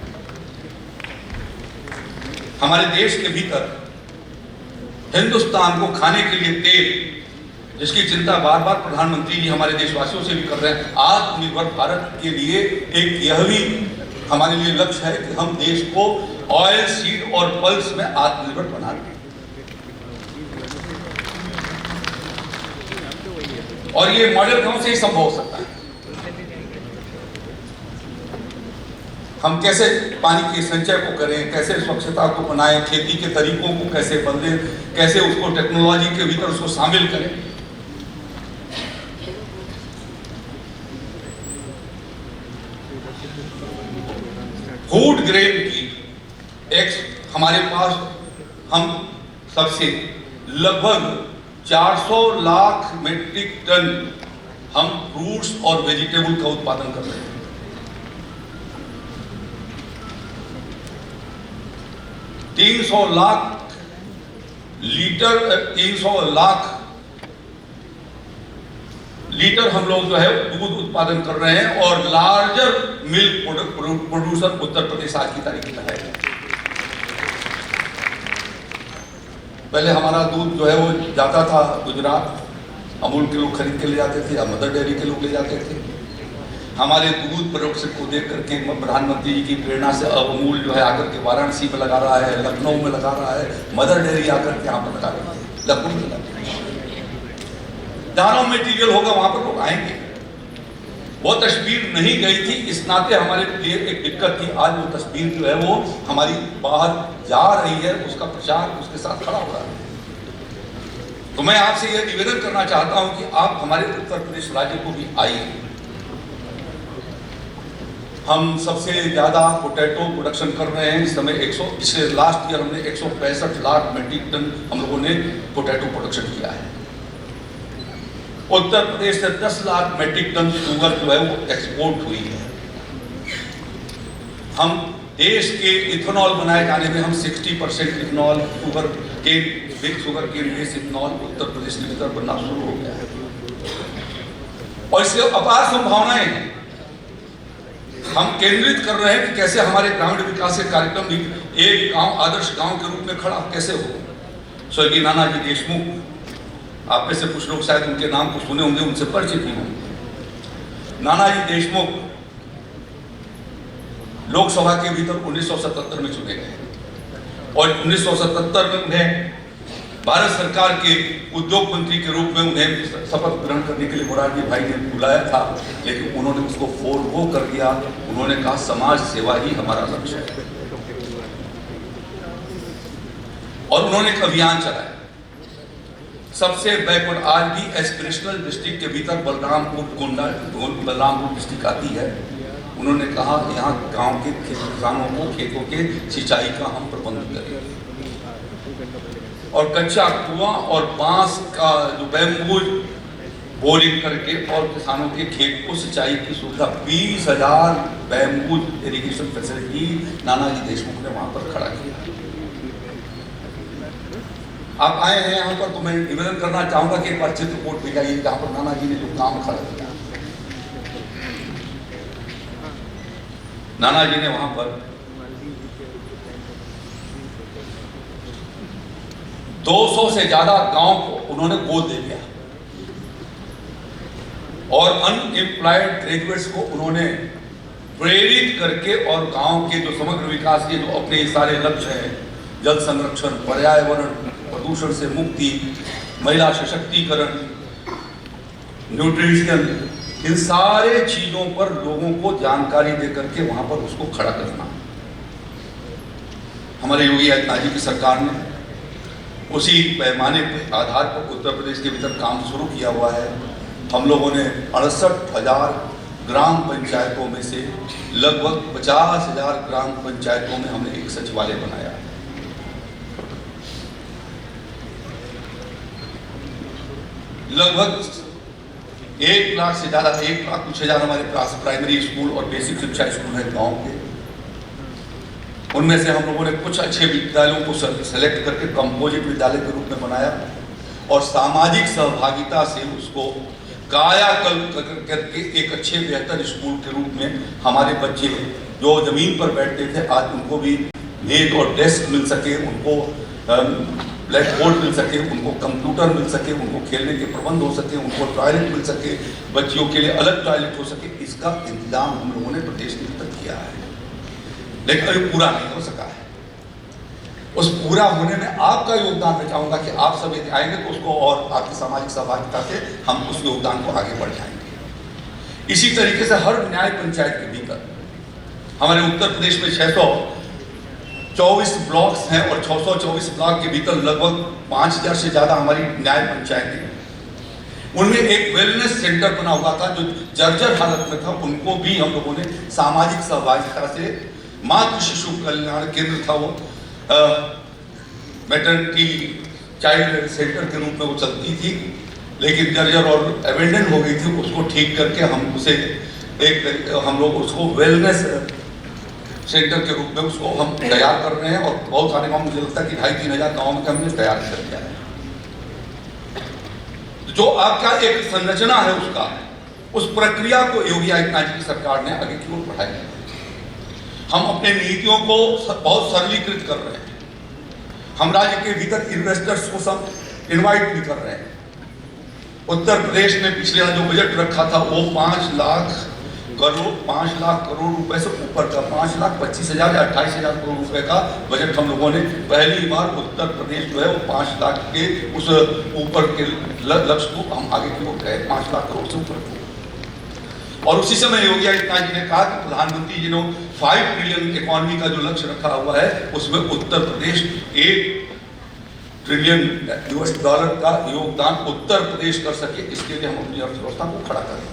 Speaker 6: हमारे देश के भीतर हिंदुस्तान को खाने के लिए तेल, जिसकी चिंता बार बार प्रधानमंत्री जी हमारे देशवासियों से भी कर रहे हैं। आत्मनिर्भर भारत के लिए एक यह भी हमारे लिए लक्ष्य है कि हम देश को ऑयल सीड और पल्स में आत्मनिर्भर बना दें। और ये मॉडल गांव से ही संभव हो सकता है। हम कैसे पानी के संचय को करें, कैसे स्वच्छता को बनाएं, खेती के तरीकों को कैसे बदलें, कैसे उसको टेक्नोलॉजी के भीतर उसको शामिल करें। फूड ग्रेन की हमारे पास हम सबसे लगभग 400 लाख मीट्रिक टन हम फ्रूट्स और वेजिटेबल का उत्पादन कर रहे हैं। 300 लाख 300 लाख लीटर हम लोग जो है दूध उत्पादन कर रहे हैं और larger milk producer Uttar Pradesh आज की तारीख में है। पहले हमारा दूध जो है वो जाता था गुजरात, अमूल के लोग खरीद के ले जाते थे या मदर डेयरी के लोग ले जाते थे। हमारे दूध प्रोडक्शन को देख करके प्रधानमंत्री जी की प्रेरणा से अब अमूल जो है आकर के वाराणसी में लगा रहा है, लखनऊ में लगा रहा है, मदर डेयरी आकर के यहाँ पर लगा रही है, लखनऊ में लगा रही है। जहाँ मटेरियल होगा वहां पर लोग आएंगे। वो तस्वीर नहीं गई थी, इस नाते हमारे लिए एक दिक्कत थी। आज वो तस्वीर जो है वो हमारी बाहर जा रही है, उसका प्रचार उसके साथ खड़ा हो रहा है। तो मैं आपसे यह निवेदन करना चाहता हूं कि आप हमारे उत्तर प्रदेश राज्य को भी आइए। हम सबसे ज्यादा पोटैटो प्रोडक्शन कर रहे हैं इस समय। पिछले लास्ट ईयर हमने 165 लाख मेट्रिक टन हम लोगों ने पोटैटो प्रोडक्शन किया है। उत्तर प्रदेश से 10 लाख मेट्रिक टन शुगर जो है वो एक्सपोर्ट हुई है। हम देश के इथेनॉल बनाए जाने में हम 60% इथेनॉल शुगर के बेस इथेनॉल उत्तर प्रदेश के भीतर बनना शुरू हो गया है और इससे अपार संभावनाएं हैं। हम केंद्रित कर रहे हैं कि कैसे हमारे ग्रामीण विकास के कार्यक्रम भी एक गांव आदर्श गांव के रूप में खड़ा कैसे हो। स्वर्गीय नानाजी देशमुख, आप में से कुछ लोग शायद उनके नाम को सुने होंगे, उनसे परिचित भी होंगे। नानाजी देशमुख लोकसभा के भीतर 1977 में चुने गए और 1977 में उन्हें भारत सरकार के उद्योग मंत्री के रूप में उन्हें शपथ ग्रहण करने के लिए मोरारजी भाई ने बुलाया था, लेकिन उन्होंने उसको फोरगो कर दिया। उन्होंने कहा समाज सेवा ही हमारा लक्ष्य है और उन्होंने एक अभियान चलाया। सबसे बैकवर्ड आज भी एस्पिरेशनल डिस्ट्रिक्ट के भीतर बलरामपुर डिस्ट्रिक्ट आती है। उन्होंने कहा यहाँ गांव के किसानों को खेतों के सिंचाई का हम प्रबंध करेंगे और कच्चा कुआं और बांस का जो बैम्बू बोरिंग करके और किसानों के खेत को सिंचाई की सुविधा 20,000 bamboo irrigation facility Nanaji Deshmukh ने वहां पर खड़ा किया। आप आए हैं यहाँ पर तो मैं निवेदन करना चाहूंगा कि एक बार चित्रकूट भी जाइए जहाँ पर नानाजी ने जो काम खड़ा किया। नानाजी ने वहां पर 200 से ज्यादा गांव को उन्होंने गोद दे दिया और अनएम्प्लॉयड ग्रेजुएट्स को उन्होंने प्रेरित करके और गांव के जो समग्र विकास के जो अपने सारे लक्ष्य हैं, जल संरक्षण, पर्यावरण, प्रदूषण से मुक्ति, महिला सशक्तिकरण, न्यूट्रिशन, इन सारे चीजों पर लोगों को जानकारी देकर के वहां पर उसको खड़ा करना। हमारे योगी आदित्यनाथ जी की सरकार ने उसी पैमाने के आधार पर उत्तर प्रदेश के भीतर काम शुरू किया हुआ है। हम लोगों ने 68,000 ग्राम पंचायतों में से लगभग 50,000 ग्राम पंचायतों में हमने एक सचिवालय बनाया। लगभग 1 लाख से ज्यादा, 1 लाख कुछ हजार हमारे प्राइमरी स्कूल और बेसिक शिक्षा स्कूल है गांव के। उनमें से हम लोगों ने कुछ अच्छे विद्यालयों को सेलेक्ट करके कंपोजिट विद्यालय के रूप में बनाया और सामाजिक सहभागिता से उसको कायाकल्प करके एक अच्छे बेहतर स्कूल के रूप में हमारे बच्चे जो जमीन पर बैठते थे आज उनको भी मेज और डेस्क मिल सके, उनको ब्लैक बोर्ड मिल सके, उनको कंप्यूटर मिल सके, उनको खेलने के प्रबंध हो सके, उनको टॉयलेट मिल सके, बच्चियों के लिए अलग टॉयलेट हो सके। इसका इंतजाम हम लोगों ने प्रदेश के भीतर किया है, लेकिन अभी पूरा नहीं हो सका है। उस पूरा होने में आपका योगदान मैं चाहूंगा कि आप सब यदि आएंगे तो उसको और आपकी सामाजिक सहभागिता से हम उस योगदान को आगे बढ़ाएंगे। इसी तरीके से हर न्याय पंचायत के भीतर हमारे उत्तर प्रदेश में 624 ब्लॉक्स हैं और 624 ब्लॉक के भीतर लगभग 5,000 से ज्यादा हमारी न्याय पंचायतें हैं। उनमें एक वेलनेस सेंटर बना हुआ था जो जर्जर हालत में था, उनको भी हम लोगों ने सामाजिक सहभागिता से मातृ शिशु कल्याण केंद्र था वो मैटरनिटी चाइल्ड सेंटर के रूप में वो चलती थी, लेकिन जर्जर और एबेंडन हो गई थी। उसको ठीक करके हम उसे हम लोग उसको वेलनेस सेंटर के रूप में उसको हम तैयार कर रहे हैं और बहुत सारे गाँव मुझे लगता है कि 2,500-3 हज़ार गाँव में हमने तैयार कर दिया है। जो आपका एक संरचना है उसका, उस प्रक्रिया को योगी आदित्यनाथ जी की सरकार ने आगे की ओर बढ़ाया। हम अपने नीतियों को बहुत सरलीकृत कर रहे हैं। हम राज्य के भीतर इन्वेस्टर्स को सब इनवाइट भी कर रहे हैं। उत्तर प्रदेश में पिछले जो बजट रखा था वो 5 लाख करोड़ रुपए से ऊपर का 5,25,000 या 28,000 करोड़ रुपए का बजट हम लोगों ने पहली बार उत्तर प्रदेश जो है वो 5 लाख के उस ऊपर के लक्ष्य को हम आगे की ओर गए, 5 लाख करोड़ से ऊपर। और उसी समय योगी आदित्यनाथ जी ने कहा कि प्रधानमंत्री जी ने 5 ट्रिलियन इकोनॉमी का जो लक्ष्य रखा हुआ है उसमें उत्तर प्रदेश $1 ट्रिलियन का योगदान उत्तर प्रदेश कर सके, इसके लिए हम अपनी अर्थव्यवस्था को खड़ा करें।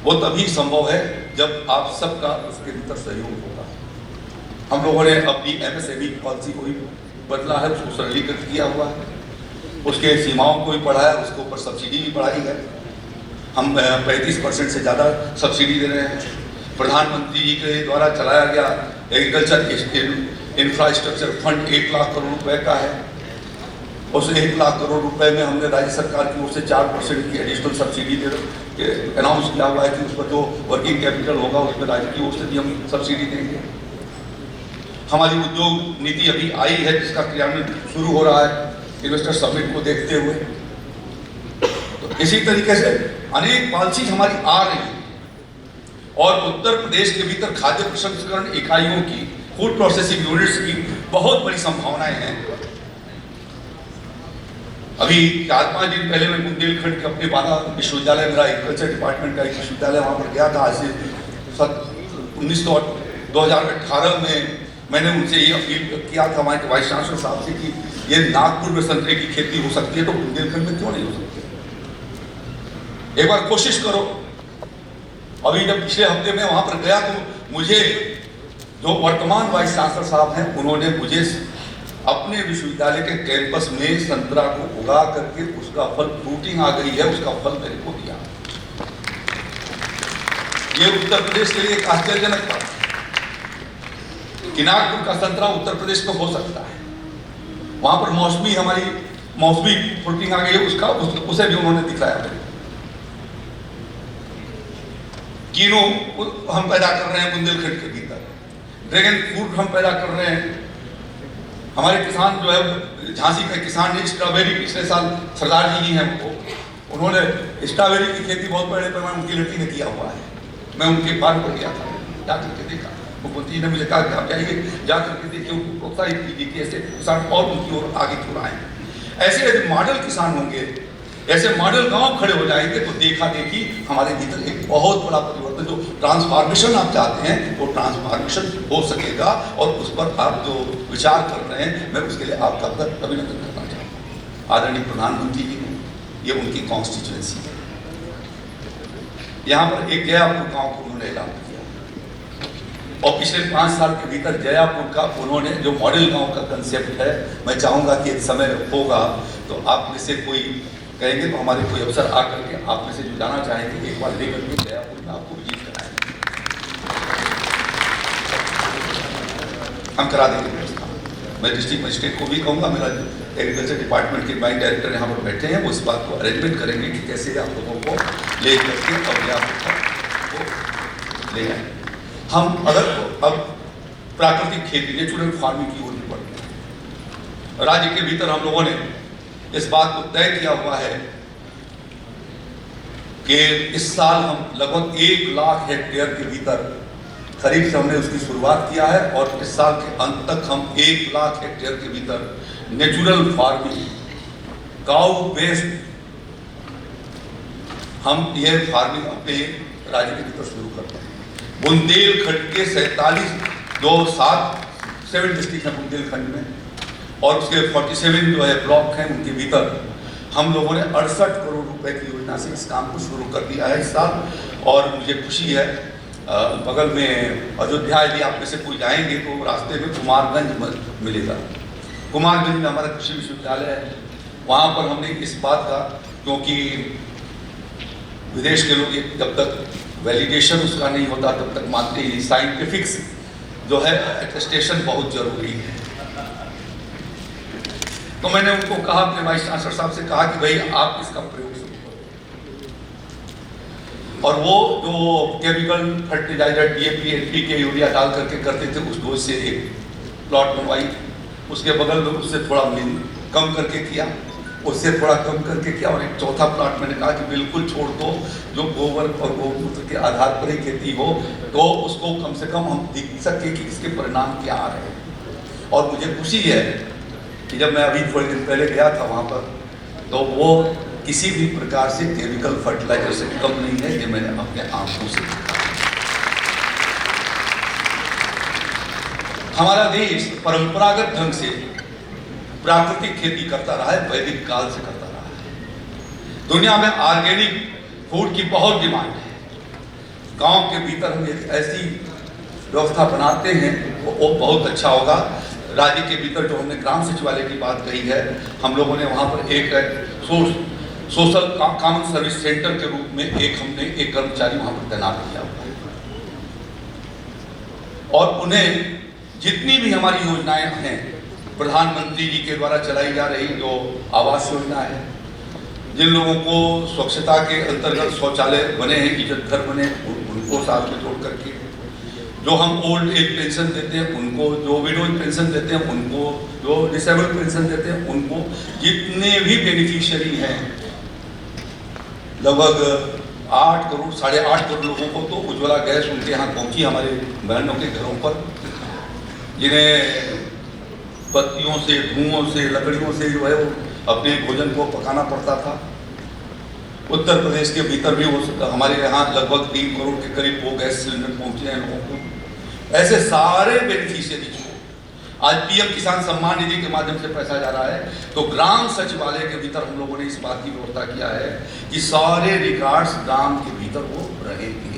Speaker 6: वो तभी संभव है जब आप सबका उसके भीतर सहयोग होगा। हम लोगों ने अपनी MSME पॉलिसी को भी बदला है, उसको सरलीकृत किया हुआ है, उसके सीमाओं को भी बढ़ाया, उसके ऊपर सब्सिडी भी बढ़ाई है। हम 35% से ज़्यादा सब्सिडी दे रहे हैं। प्रधानमंत्री जी के द्वारा चलाया गया agriculture infrastructure fund 1 lakh crore रुपए का है। उस 1 लाख करोड़ रुपए में हमने राज्य सरकार की ओर से 4% की एडिशनल सब्सिडी अनाउंस किया हुआ है कि उस पर जो वर्किंग कैपिटल होगा उसमें राज्य की ओर से भी हम सब्सिडी देंगे। हमारी उद्योग नीति अभी आई है जिसका क्रियान्वयन शुरू हो रहा है इन्वेस्टर समिट को देखते हुए। तो इसी तरीके से अनेक पॉलिसी हमारी आ रही है और उत्तर प्रदेश के भीतर खाद्य प्रसंस्करण इकाइयों की, फूड प्रोसेसिंग यूनिट्स की बहुत बड़ी संभावनाएं हैं। अभी 4-5 दिन पहले मैं बुंदेलखंड के अपने बाना विश्वविद्यालय, मेरा एग्रीकल्चर डिपार्टमेंट का एक विश्वविद्यालय वहाँ पर गया था। आज से 2018 में मैंने उनसे ये अपील किया था वहाँ के वाइस चांसलर साहब से कि ये नागपुर में संतरे की खेती हो सकती है तो बुंदेलखंड में क्यों नहीं हो सकती, एक बार कोशिश करो। अभी जब पिछले हफ्ते में वहाँ पर गया तो मुझे जो वर्तमान वाइस चांसलर साहब हैं उन्होंने मुझे अपने विश्वविद्यालय के कैंपस में संतरा को उगा करके उसका फल, फ्रूटिंग आ गई है, उसका फल मेरे को दिया। ये उत्तर प्रदेश के लिए एक आश्चर्यजनक बात है कि नागपुर का संतरा उत्तर प्रदेश में हो सकता है। वहां पर मौसमी फ्रूटिंग आ गई है, उसे भी उन्होंने दिखाया। कीनो हम पैदा कर रहे हैं बुंदेलखंड के भीतर, ड्रैगन फ्रूट हम पैदा कर रहे हैं। हमारे किसान जो है, झांसी के किसान ने स्ट्रॉबेरी पिछले साल सरदार जी ही हैं उन्होंने स्ट्रॉबेरी की खेती बहुत बड़े पैमाने उनकी लड़की ने किया हुआ है। मैं उनके फार्म पर गया था, जाकर के देखा। मुख्यमंत्री ने मुझे कहा कि आप जाइए, जाकर के देखिए, उनको प्रोत्साहित कीजिए कि ऐसे किसान और उनकी ओर आगे क्यों आए। ऐसे यदि मॉडल किसान होंगे, ऐसे मॉडल गांव खड़े हो जाएंगे तो देखा देखी हमारे भीतर एक बहुत बड़ा परिवर्तन, जो ट्रांसफॉर्मेशन आप चाहते हैं वो ट्रांसफॉर्मेशन हो सकेगा। और उस पर आप जो विचार कर रहे हैं, मैं उसके लिए आपका अभिनंदन करना चाहूँगा। आदरणीय प्रधानमंत्री जी ने, ये उनकी कॉन्स्टिट्यूएंसी है। यहाँ पर एक जयापुर गाँव को उन्होंने ऐलान किया और पिछले 5 साल के भीतर जयापुर का उन्होंने जो मॉडल गाँव का कंसेप्ट है, मैं चाहूँगा कि एक समय होगा तो आप में से कोई कहेंगे तो हमारे कोई अफसर आकर के आप में से जो जाना चाहेंगे एक बार लेकर के जयापुर में आपको विजिट कराएंगे, हम करा देंगे व्यवस्था। मैं डिस्ट्रिक्ट मजिस्ट्रेट को भी कहूँगा, मेरा एग्रीकल्चर डिपार्टमेंट के माइन डायरेक्टर यहाँ पर बैठे हैं, वो इस बात को अरेंजमेंट करेंगे कि कैसे आप लोगों को ले करके और जयापुर को ले आए। हम अब प्राकृतिक खेती, नेचुरल फार्मिंग की ओर बढ़ते हैं। राज्य के भीतर हम लोगों ने इस बात को तय किया हुआ है कि इस साल हम लगभग 1 लाख हेक्टेयर के भीतर खरीफ से हमने उसकी शुरुआत किया है और इस साल के अंत तक हम 1 लाख हेक्टेयर के भीतर नेचुरल फार्मिंग, काउ बेस्ड, हम ये फार्मिंग अपने राज्य के भीतर शुरू करते हैं। बुंदेलखंड के 7 डिस्ट्रिक्ट हैं बुंदेलखंड में और उसके 47 जो है ब्लॉक हैं, उनके भीतर हम लोगों ने 68 करोड़ रुपए की योजना से इस काम को शुरू कर दिया है इस साल। और मुझे खुशी है, बगल में अयोध्या यदि आप में से कोई जाएंगे तो रास्ते में कुमारगंज मिलेगा। कुमारगंज में हमारा कृषि विश्वविद्यालय है, वहाँ पर हमने इस बात का, क्योंकि विदेश के लोग जब तक वैलिडेशन उसका नहीं होता तब तक मानते ही साइंटिफिक्स जो है अटेस्टेशन बहुत जरूरी है। तो मैंने उनको कहा, अपने वाइस चांसलर साहब से कहा कि भाई आप इसका प्रयोग शुरू करो। और वो जो chemical fertiliser DAP, NPK, urea डाल करके करते थे, उस डोज से एक प्लॉट बनवाई, उसके बगल में उससे थोड़ा कम करके किया, उससे थोड़ा कम करके किया, और एक चौथा प्लॉट मैंने कहा कि बिल्कुल छोड़ दो, जो गोबर और गौमूत्र के आधार पर ही खेती हो, तो उसको कम से कम हम देख सके कि इसके परिणाम क्या आ रहे हैं। और मुझे खुशी है कि जब मैं अभी थोड़े दिन पहले गया था वहाँ पर, तो वो किसी भी प्रकार से केमिकल फर्टिलाइजर से कम नहीं है, ये मैंने अपने आंखों से देखा। हमारा देश परंपरागत ढंग से प्राकृतिक खेती करता रहा है, वैदिक काल से करता रहा है। दुनिया में ऑर्गेनिक फूड की बहुत डिमांड है। गांव के भीतर हम एक ऐसी व्यवस्था बनाते हैं वो बहुत अच्छा होगा। राज्य के भीतर जो हमने ग्राम सचिवालय की बात कही है, हम लोगों ने वहाँ पर एक सोशल कॉमन सर्विस सेंटर के रूप में हमने एक कर्मचारी वहाँ पर तैनात किया हुआ है। और उन्हें जितनी भी हमारी योजनाएं हैं, प्रधानमंत्री जी के द्वारा चलाई जा रही जो आवास योजना है, जिन लोगों को स्वच्छता के अंतर्गत शौचालय बने हैं, इज्जत घर बने, उनको साथ में जोड़ करके, जो हम ओल्ड एज पेंशन देते हैं उनको, जो विडोज पेंशन देते हैं उनको, जो डिसेबल पेंशन देते हैं उनको, जितने भी बेनिफिशियरी हैं, लगभग 8 करोड़ 8.5 करोड़ लोगों को तो उज्ज्वला गैस उनके यहाँ पहुँची, हमारे बहनों के घरों पर, जिन्हें बत्तियों से, धुओं से, लकड़ियों से जो है वो अपने भोजन को पकाना पड़ता था। उत्तर प्रदेश के भीतर भी हमारे यहाँ लगभग 3 करोड़ के करीब वो गैस सिलेंडर पहुँचे हैं लोगों को। ऐसे सारे बेनिफिशियरीज को आज PM किसान सम्मान निधि के माध्यम से पैसा जा रहा है। तो ग्राम सचिवालय के भीतर हम लोगों ने इस बात की व्यवस्था किया है कि सारे रिकॉर्ड्स ग्राम के भीतर वो रहेंगे।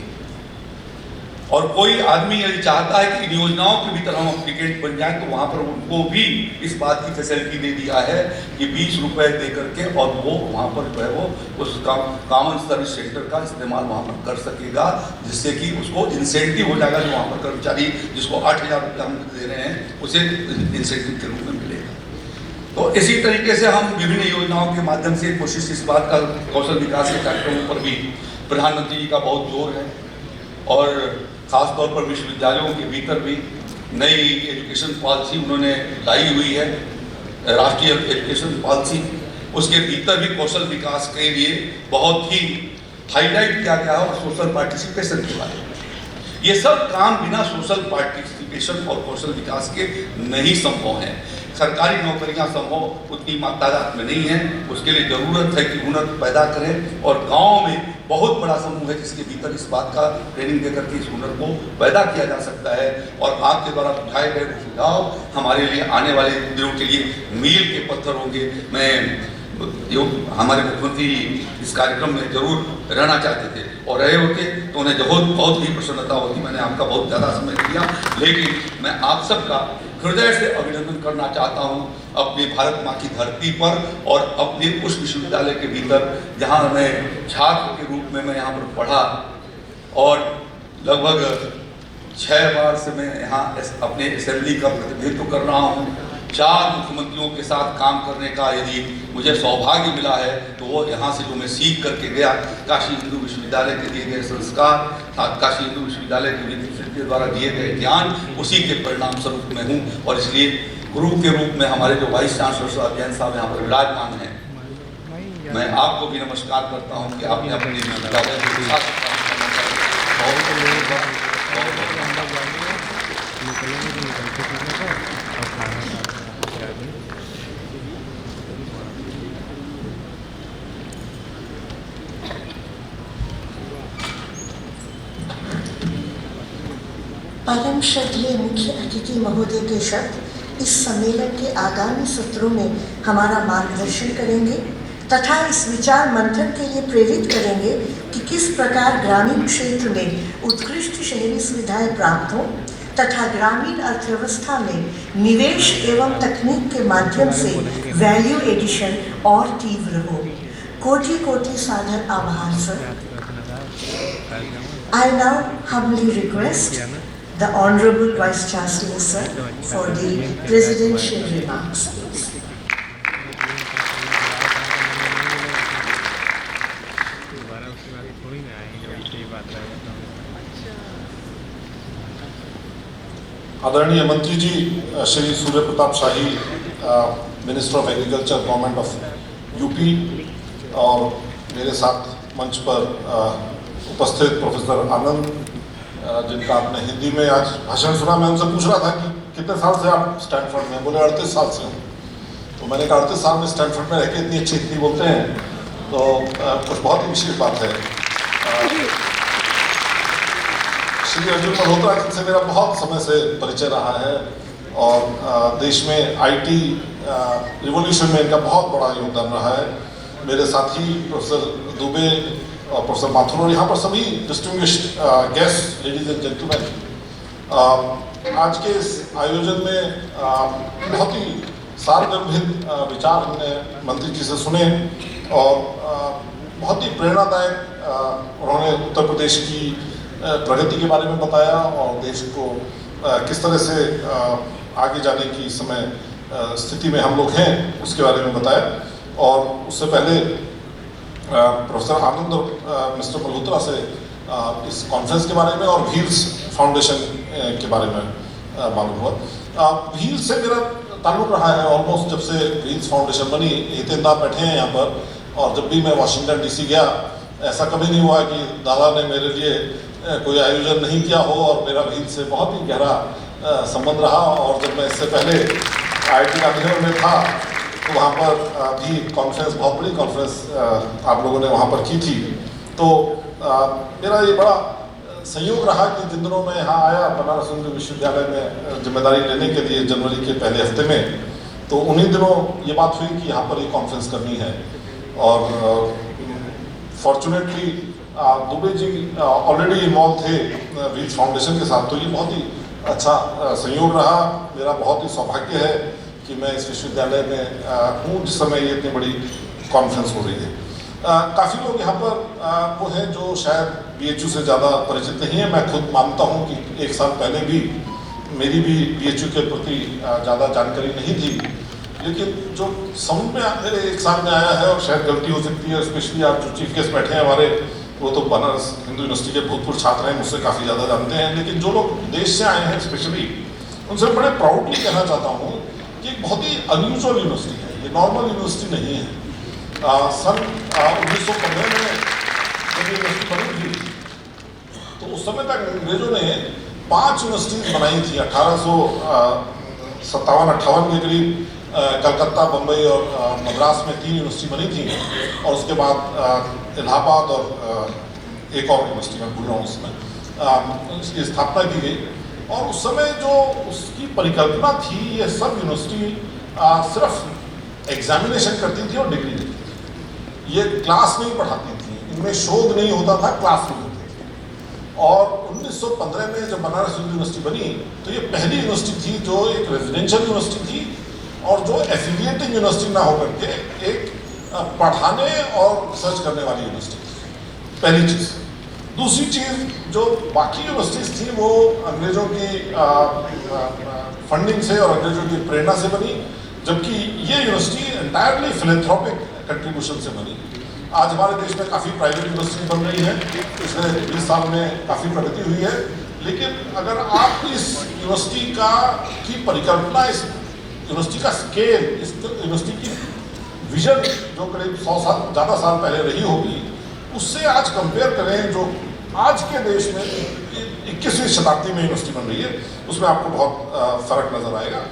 Speaker 6: और कोई आदमी यदि चाहता है कि इन योजनाओं के भीतर हम एप्लीकेंट बन जाएं, तो वहाँ पर उनको भी इस बात की फैसिलिटी दे दिया है कि 20 रुपए दे करके और वो वहाँ पर जो है वो उस कॉमन सर्विस सेंटर का इस्तेमाल वहाँ पर कर सकेगा, जिससे कि उसको इंसेंटिव हो जाएगा। जो वहाँ पर कर्मचारी जिसको 8,000 रुपये हम दे रहे हैं, उसे इंसेंटिव के रूप में मिलेगा। तो इसी तरीके से हम विभिन्न योजनाओं के माध्यम से कोशिश इस बात का, कौशल विकास के कार्यक्रमों पर भी प्रधानमंत्री जी का बहुत जोर है। और खासतौर पर विश्वविद्यालयों के भीतर भी नई एजुकेशन पॉलिसी उन्होंने लाई हुई है, राष्ट्रीय एजुकेशन पॉलिसी। उसके भीतर भी कौशल विकास के लिए बहुत ही हाईलाइट किया गया है, और सोशल पार्टिसिपेशन के बारे में। ये सब काम बिना सोशल पार्टिसिपेशन और कौशल विकास के नहीं संभव है। सरकारी नौकरियां संभव उतनी तादाद में नहीं है, उसके लिए जरूरत है कि हुनर पैदा करें। और गांव में बहुत बड़ा समूह है जिसके भीतर इस बात का ट्रेनिंग देकर के इस हुनर को पैदा किया जा सकता है। और आपके द्वारा सुझाए गए सुझाव हमारे लिए आने वाले दिनों के लिए मील के पत्थर होंगे। मैं हमारे मुख्यमंत्री इस कार्यक्रम में जरूर रहना चाहते थे, और रहे होते तो उन्हें बहुत ही प्रसन्नता होती। मैंने आपका बहुत ज़्यादा समय दिया, लेकिन मैं आप सबका हृदय से अभिनंदन करना चाहता हूं अपनी भारत माँ की धरती पर, और अपने उस विश्वविद्यालय के भीतर जहां मैं छात्र के रूप में मैं यहाँ पर पढ़ा, और लगभग 6 बार से मैं यहाँ अपने असेंबली का प्रतिनिधित्व कर रहा हूँ। 4 मुख्यमंत्रियों के साथ काम करने का यदि मुझे सौभाग्य मिला है, तो वो यहाँ से जो मैं सीख करके गया, काशी हिंदू विश्वविद्यालय के दिए गए संस्कार, काशी हिंदू विश्वविद्यालय के द्वारा दिए गए ज्ञान, उसी के परिणाम स्वरूप में हूँ। और इसलिए गुरु के रूप में हमारे जो वाइस चांसलर जैन साहब यहाँ पर विराजमान हैं, मैं आपको भी नमस्कार करता हूँ कि आपने अपने विश्वविद्यालय के साथ
Speaker 1: परम श्रद्धेय मुख्य अतिथि महोदय के शब्द इस सम्मेलन के आगामी सत्रों में हमारा मार्गदर्शन करेंगे तथा इस विचार मंथन के लिए प्रेरित करेंगे कि किस प्रकार ग्रामीण क्षेत्र में उत्कृष्ट शहरी सुविधाएं प्राप्त हों तथा ग्रामीण अर्थव्यवस्था में निवेश एवं तकनीक के माध्यम से वैल्यू एडिशन और तीव्र हो। कोटि कोटि सादर आभार sir. I now humbly request the Honorable Vice-Chancellor, sir, for the presidential remarks, please.
Speaker 7: आदरणीय मंत्री ji Shri Surya Pratap Shahi, minister of agriculture, government of UP, और मेरे साथ मंच पर उपस्थित प्रोफेसर आनंद, जिनका आपने हिंदी में आज भाषण सुना। मैं उनसे पूछ रहा था कि कितने साल से आप स्टैनफोर्ड में? बोले 38 साल से हूँ। तो मैंने कहा 38 साल में स्टैनफोर्ड में रह के इतनी अच्छी हिंदी बोलते हैं, तो कुछ बहुत ही विशेष बात है। श्री अर्जुन मल्होत्रा जिनसे मेरा बहुत समय से परिचय रहा है, और देश में आईटी रिवॉल्यूशन में इनका बहुत बड़ा योगदान रहा है। मेरे साथी प्रोफेसर दुबे और प्रोफेसर माथुर, और यहाँ पर सभी distinguished guest, ladies and gentleman, आज के इस आयोजन में बहुत ही सारगर्भित विचार हमने मंत्री जी से सुने, और बहुत ही प्रेरणादायक उन्होंने उत्तर प्रदेश की प्रगति के बारे में बताया, और देश को किस तरह से आगे जाने की इस समय स्थिति में हम लोग हैं उसके बारे में बताया। और उससे पहले प्रोफेसर आनंद और मिस्टर मल्होत्रा से इस कॉन्फ्रेंस के बारे में और व्हील्स फाउंडेशन के बारे में मालूम हुआ। व्हील्स से मेरा ताल्लुक रहा है ऑलमोस्ट जब से व्हील्स फाउंडेशन बनी। हितेंद्र बैठे हैं यहाँ पर, और जब भी मैं वाशिंगटन डीसी गया, ऐसा कभी नहीं हुआ कि दादा ने मेरे लिए कोई आयोजन नहीं किया हो, और मेरा व्हील्स से बहुत ही गहरा संबंध रहा। और जब मैं इससे पहले IIT गांधीनगर में था, तो वहाँ पर भी कॉन्फ्रेंस, बहुत बड़ी कॉन्फ्रेंस आप लोगों ने वहाँ पर की थी। तो मेरा ये बड़ा संयोग रहा कि जिन दिनों मैं यहाँ आया बनारस हिंदू विश्वविद्यालय में जिम्मेदारी लेने के लिए जनवरी के पहले हफ्ते में, तो उन्हीं दिनों ये बात हुई कि यहाँ पर ये कॉन्फ्रेंस करनी है। और fortunately Dubey ji already involve थे व्हील्स फाउंडेशन के साथ, तो ये बहुत ही अच्छा संयोग रहा। मेरा बहुत ही सौभाग्य है कि मैं इस विश्वविद्यालय में हूँ जिस समय ये इतनी बड़ी कॉन्फ्रेंस हो रही है। काफ़ी लोग यहाँ पर वो हैं जो शायद BHU से ज़्यादा परिचित नहीं है। मैं खुद मानता हूँ कि एक साल पहले भी मेरी भी BHU के प्रति ज़्यादा जानकारी नहीं थी, लेकिन जो समझ में मेरे एक साल में आया है, और शायद गलती हो सकती है, स्पेशली आप जो चीफ गेस्ट बैठे हैं हमारे, वो तो बनारस हिंदू यूनिवर्सिटी के भूतपूर्व छात्र हैं, मुझसे काफ़ी ज़्यादा जानते हैं। लेकिन जो लोग देश से आए हैं स्पेशली, उनसे बड़े प्राउडली कहना चाहता हूँ कि एक बहुत ही अनयूजुअल यूनिवर्सिटी है, ये नॉर्मल यूनिवर्सिटी नहीं है। सन 1915 में जब यूनिवर्सिटी बनी थी, तो उस समय तक अंग्रेजों ने 5 यूनिवर्सिटीज बनाई थी। 1857-58 के करीब कलकत्ता, बम्बई और मद्रास में 3 यूनिवर्सिटी बनी थी, और उसके बाद इलाहाबाद और एक और यूनिवर्सिटी में भूल रहा हूँ उसमें उसकी स्थापना की गई। और उस समय जो उसकी परिकल्पना थी, ये सब यूनिवर्सिटी सिर्फ एग्जामिनेशन करती थी और डिग्री देती थी, ये क्लास नहीं पढ़ाती थी, इनमें शोध नहीं होता था, क्लास नहीं होती थी। और 1915 में जब बनारस हिंदू यूनिवर्सिटी बनी, तो ये पहली यूनिवर्सिटी थी जो एक रेजिडेंशियल यूनिवर्सिटी थी, और जो एफिलिएटिंग यूनिवर्सिटी ना होकर के एक पढ़ाने और रिसर्च करने वाली यूनिवर्सिटी थी, पहली चीज़। दूसरी चीज़, जो बाकी यूनिवर्सिटीज़ थी वो अंग्रेज़ों की फंडिंग से और अंग्रेज़ों की प्रेरणा से बनी, जबकि ये यूनिवर्सिटी एंटायरली फिलेंथ्रोपिक कंट्रीब्यूशन से बनी। आज हमारे देश में काफ़ी प्राइवेट यूनिवर्सिटी बन रही है, पिछले 20 साल में काफ़ी प्रगति हुई है, लेकिन अगर आप इस यूनिवर्सिटी की परिकल्पना, इस यूनिवर्सिटी का स्केल, इस यूनिवर्सिटी की विजन जो करीब 100 साल ज़्यादा साल पहले रही होगी, उससे आज कंपेयर करें जो आज के देश में 21वीं शताब्दी में यूनिवर्सिटी बन रही है, उसमें आपको बहुत फ़र्क नज़र आएगा।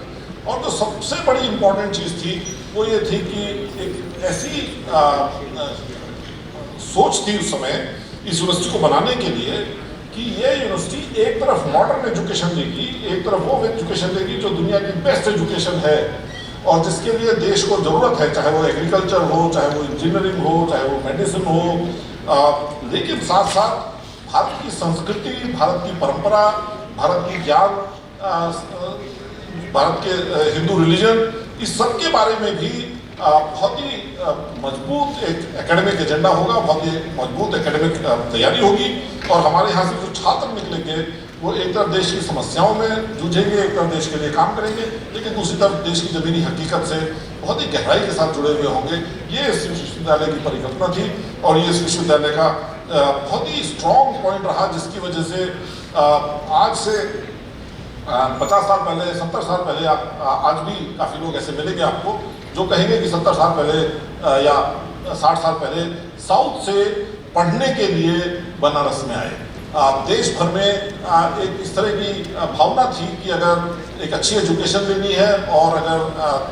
Speaker 7: और जो सबसे बड़ी इम्पॉर्टेंट चीज़ थी वो ये थी कि एक ऐसी सोच थी उस समय इस यूनिवर्सिटी को बनाने के लिए कि ये यूनिवर्सिटी एक तरफ मॉडर्न एजुकेशन देगी, एक तरफ वो एजुकेशन देगी जो दुनिया की बेस्ट एजुकेशन है, और जिसके लिए देश को ज़रूरत है, चाहे वो एग्रीकल्चर हो, चाहे वो इंजीनियरिंग हो, चाहे वो मेडिसिन हो। लेकिन साथ साथ भारत की संस्कृति, भारत की परंपरा, भारत की ज्ञान, भारत के हिंदू रिलीजन, इस सब के बारे में भी बहुत ही मजबूत एक एकेडमिक एजेंडा होगा, बहुत ही मजबूत एकेडमिक तैयारी होगी और हमारे यहाँ से जो छात्र निकलेंगे वो एक तरफ देश की समस्याओं में जूझेंगे, एक तरफ देश के लिए काम करेंगे, लेकिन दूसरी तरफ देश की ज़मीनी हकीकत से बहुत ही गहराई के साथ जुड़े हुए होंगे। ये इस विश्वविद्यालय की परिकल्पना थी और ये इस विश्वविद्यालय का बहुत ही स्ट्रॉन्ग पॉइंट रहा, जिसकी वजह से आज से 50 साल पहले, 70 साल पहले आज भी काफ़ी लोग ऐसे मिलेंगे आपको जो कहेंगे कि 70 साल पहले या 60 साल पहले साउथ से पढ़ने के लिए बनारस में आए। देश भर में एक इस तरह की भावना थी कि अगर एक अच्छी एजुकेशन लेनी है और अगर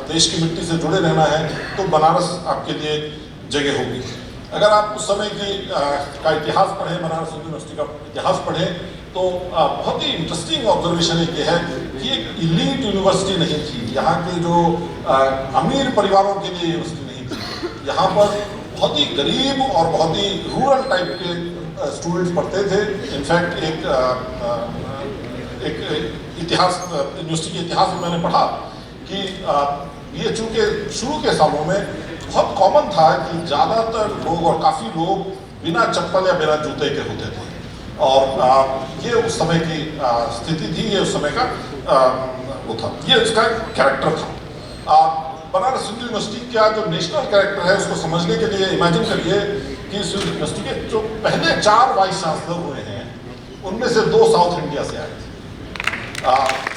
Speaker 7: देश की मिट्टी से जुड़े रहना है तो बनारस आपके लिए जगह होगी। अगर आप उस समय का इतिहास पढ़ें, बनारस यूनिवर्सिटी का इतिहास पढ़ें तो बहुत ही इंटरेस्टिंग ऑब्जर्वेशन ये है कि एक इलीट यूनिवर्सिटी नहीं थी। यहाँ के जो अमीर परिवारों के लिए यूनिवर्सिटी नहीं थी। यहाँ पर बहुत ही गरीब और बहुत ही रूरल टाइप के स्टूडेंट्स पढ़ते थे। इनफैक्ट एक इतिहास, यूनिवर्सिटी के इतिहास में मैंने पढ़ा कि ये चूँकि शुरू के सालों में बहुत कॉमन था कि ज़्यादातर लोग और काफ़ी लोग बिना चप्पल या बिना जूते के होते थे और ये उस समय की स्थिति थी, ये उस समय का वो था, ये इसका कैरेक्टर था। बनारस हिंदू यूनिवर्सिटी का जो नेशनल कैरेक्टर है उसको समझने के लिए इमेजिन करिए कि इस यूनिवर्सिटी के जो पहले 4 वाइस चांसलर हुए हैं उनमें से 2 साउथ इंडिया से आए थे।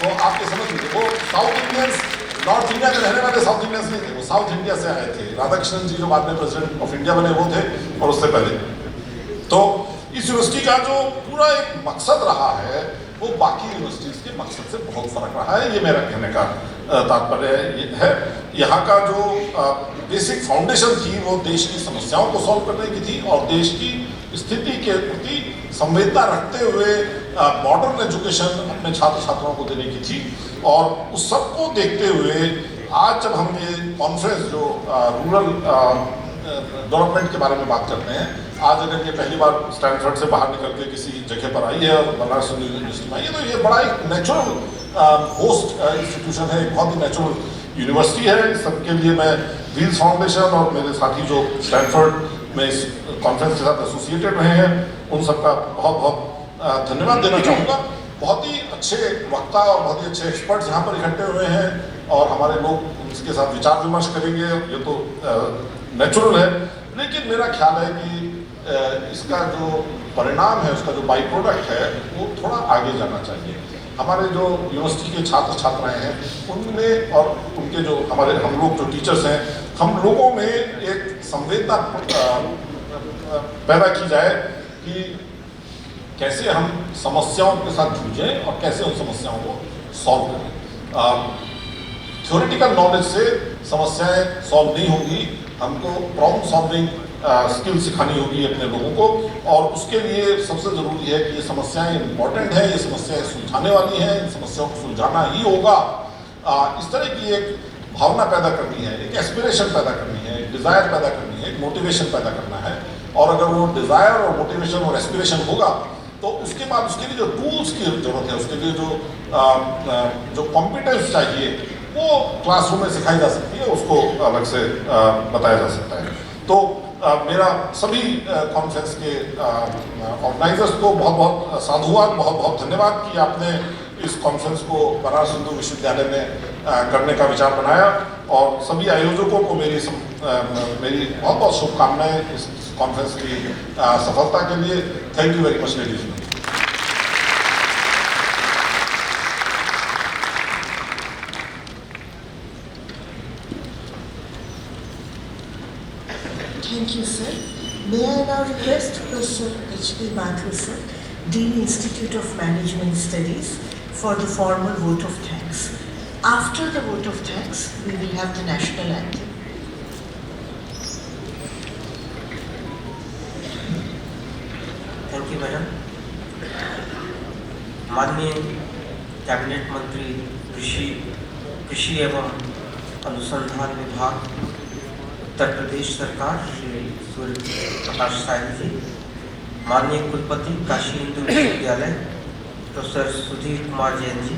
Speaker 7: तो आप ये समझ लीजिए वो साउथ इंडियंस, नॉर्थ इंडिया के रहने वाले साउथ इंडियंस नहीं थे, वो साउथ इंडिया से आए थे। राधाकृष्णन जी जो बाद में प्रेसिडेंट ऑफ इंडिया बने वो थे और उससे पहले। तो इस यूनिवर्सिटी का जो पूरा एक मकसद रहा है वो बाकी यूनिवर्सिटीज़ के मकसद से बहुत फर्क रहा है। ये मेरा कहने का तात्पर्य है। यहाँ का जो बेसिक फाउंडेशन थी वो देश की समस्याओं को सॉल्व करने की थी और देश की स्थिति के प्रति संवेदना रखते हुए मॉडर्न एजुकेशन अपने छात्र छात्राओं को देने की थी। और उस सबको देखते हुए आज जब हम ये कॉन्फ्रेंस जो रूरल डेवलपमेंट के बारे में बात करते हैं, आज अगर ये पहली बार स्टैनफोर्ड से बाहर निकल के किसी जगह पर आई है और बनारस यूनिवर्सिटी में आई है तो ये बड़ा एक नेचुरल होस्ट इंस्टीट्यूशन है, एक बहुत ही नेचुरल यूनिवर्सिटी है। इस सबके लिए मैं व्हील्स फाउंडेशन और मेरे साथी जो स्टैनफोर्ड में इस कॉन्फ्रेंस के साथ एसोसिएटेड रहे हैं उन सबका बहुत बहुत धन्यवाद देना चाहूँगा। बहुत ही अच्छे वक्ता और बहुत ही अच्छे एक्सपर्ट्स यहाँ पर इकट्ठे हुए हैं और हमारे लोग उनके साथ विचार विमर्श करेंगे, ये तो नेचुरल है। लेकिन मेरा ख्याल है कि इसका जो परिणाम है, उसका जो बाई प्रोडक्ट है वो थोड़ा आगे जाना चाहिए। हमारे जो यूनिवर्सिटी के छात्र छात्राएं हैं उनमें और उनके जो हम लोग जो टीचर्स हैं, हम लोगों में एक संवेदना पैदा की जाए कि कैसे हम समस्याओं के साथ जूझें और कैसे उन समस्याओं को सॉल्व करें। थ्योरेटिकल नॉलेज से समस्याएं सॉल्व नहीं होंगी, हमको प्रॉब्लम सॉल्विंग स्किल सिखानी होगी अपने लोगों को और उसके लिए सबसे ज़रूरी है कि ये समस्याएं इम्पॉर्टेंट हैं, ये समस्याएं सुलझाने वाली हैं, इन समस्याओं को सुलझाना ही होगा। इस तरह की एक भावना पैदा करनी है, एक एस्पिरेशन पैदा करनी है, एक डिज़ायर पैदा करनी है, एक मोटिवेशन पैदा करना है। और अगर वो डिज़ायर और मोटिवेशन और एस्पिरेशन होगा तो उसके बाद उसके लिए जो टूल्स की ज़रूरत है, उसके लिए जो कॉम्पिटेंस चाहिए वो क्लासरूम में सिखाई जा सकती है, उसको अलग से बताया जा सकता है। तो मेरा सभी कॉन्फ्रेंस के ऑर्गेनाइजर्स को बहुत बहुत साधुवाद, बहुत बहुत धन्यवाद कि आपने इस कॉन्फ्रेंस को बनारस हिंदू विश्वविद्यालय में करने का विचार बनाया और सभी आयोजकों को मेरी बहुत बहुत शुभकामनाएं इस कॉन्फ्रेंस की सफलता के लिए। Thank you very much ladies and gentleman.
Speaker 1: Thank you, sir. May I now request Professor H.P. Mathur, sir, Dean Institute of Management Studies, for the formal vote of thanks. After the vote of thanks, we will have the national anthem.
Speaker 8: Thank you, madam. माननीय cabinet मंत्री कृषि एवं अनुसंधान विभाग उत्तर प्रदेश सरकार श्री सूर्य साहिब जी, माननीय कुलपति काशी हिंदू विश्वविद्यालय प्रोफेसर सुधीर कुमार जैन जी,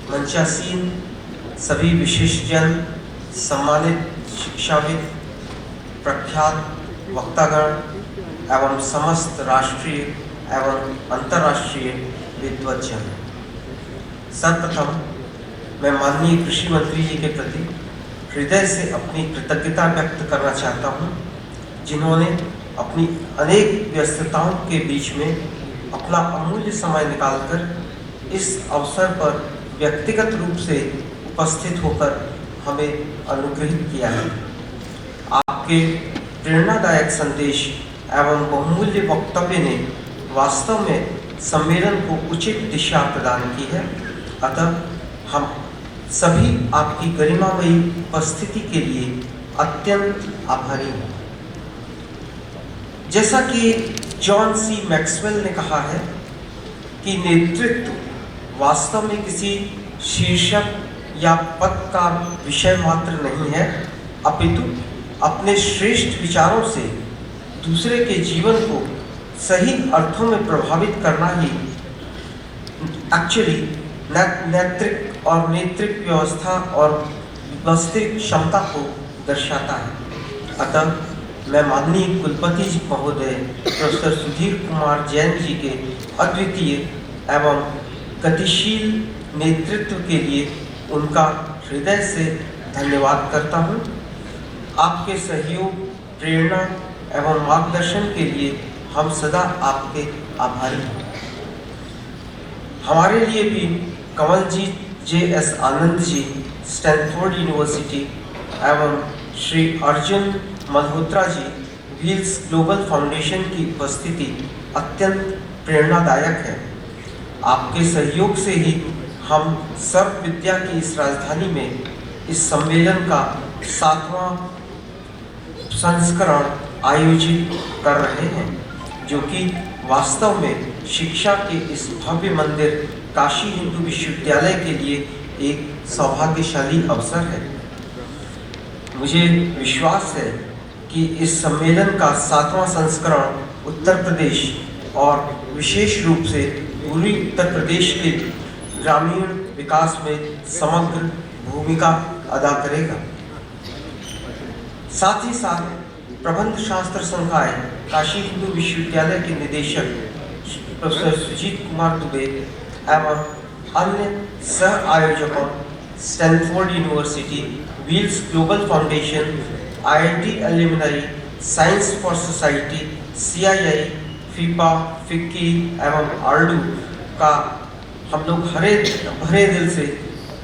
Speaker 8: मंचासीन सभी विशिष्टजन, सम्मानित शिक्षाविद, प्रख्यात वक्तागण एवं समस्त राष्ट्रीय एवं अंतर्राष्ट्रीय विद्वज्जन, सर्वप्रथम मैं माननीय कृषि मंत्री जी के प्रति हृदय से अपनी कृतज्ञता व्यक्त करना चाहता हूं, जिन्होंने अपनी अनेक व्यस्तताओं के बीच में अपना अमूल्य समय निकालकर इस अवसर पर व्यक्तिगत रूप से उपस्थित होकर हमें अनुग्रहित किया है। आपके प्रेरणादायक संदेश एवं बहुमूल्य वक्तव्य ने वास्तव में सम्मेलन को उचित दिशा प्रदान की है। अतः हम सभी आपकी गरिमामयी उपस्थिति के लिए अत्यंत आभारी हैं। जैसा कि जॉन सी मैक्सवेल ने कहा है कि नेतृत्व वास्तव में किसी शीर्षक या पद का विषय मात्र नहीं है, अपितु अपने श्रेष्ठ विचारों से दूसरे के जीवन को सही अर्थों में प्रभावित करना ही एक्चुअली नेतृत्व और नेतृत्व व्यवस्था और वास्तविक क्षमता को दर्शाता है। अतः मैं माननीय कुलपति जी महोदय प्रोफेसर सुधीर कुमार जैन जी के अद्वितीय एवं गतिशील नेतृत्व के लिए उनका हृदय से धन्यवाद करता हूँ। आपके सहयोग, प्रेरणा एवं मार्गदर्शन के लिए हम सदा आपके आभारी हैं। हमारे लिए भी Kanwaljeet JS Anand ji, Stanford university एवं Shri Arjun Malhotra ji, wheels global foundation की उपस्थिति अत्यंत प्रेरणादायक है। आपके सहयोग से ही हम सर्व विद्या की इस राजधानी में इस सम्मेलन का 7वां संस्करण आयोजित कर रहे हैं, जो कि वास्तव में शिक्षा के इस भव्य मंदिर काशी हिंदू विश्वविद्यालय के लिए एक सौभाग्यशाली अवसर है। मुझे विश्वास है कि इस सम्मेलन का 7वां संस्करण उत्तर प्रदेश और विशेष रूप से पूर्वी उत्तर प्रदेश के ग्रामीण विकास में समग्र भूमिका अदा करेगा। साथ ही साथ प्रबंध शास्त्र संकाय काशी हिंदू विश्वविद्यालय के निदेशक प्रोफेसर सुजीत कुमार दुबे एवं अन्य सह आयोजकों Stanford university, Wheels global foundation, IIT alumni, science for society, CII, फीपा, फिक्की एवं आर्डू का हम लोग भरे दिल से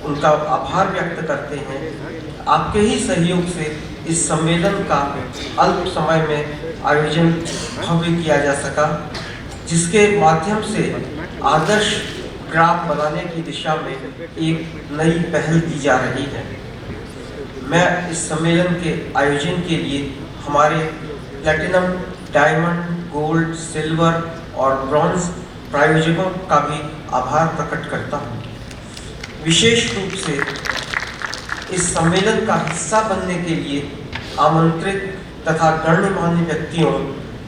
Speaker 8: उनका आभार व्यक्त करते हैं। आपके ही सहयोग से इस सम्मेलन का अल्प समय में आयोजन भव्य किया जा सका, जिसके माध्यम से आदर्श ग्राफ बनाने की दिशा में एक नई पहल की जा रही है। मैं इस सम्मेलन के आयोजन के लिए हमारे प्लैटिनम, डायमंड, गोल्ड, सिल्वर और ब्रॉन्ज प्रायोजकों का भी आभार प्रकट करता हूँ। विशेष रूप से इस सम्मेलन का हिस्सा बनने के लिए आमंत्रित तथा गण्यमान्य व्यक्तियों,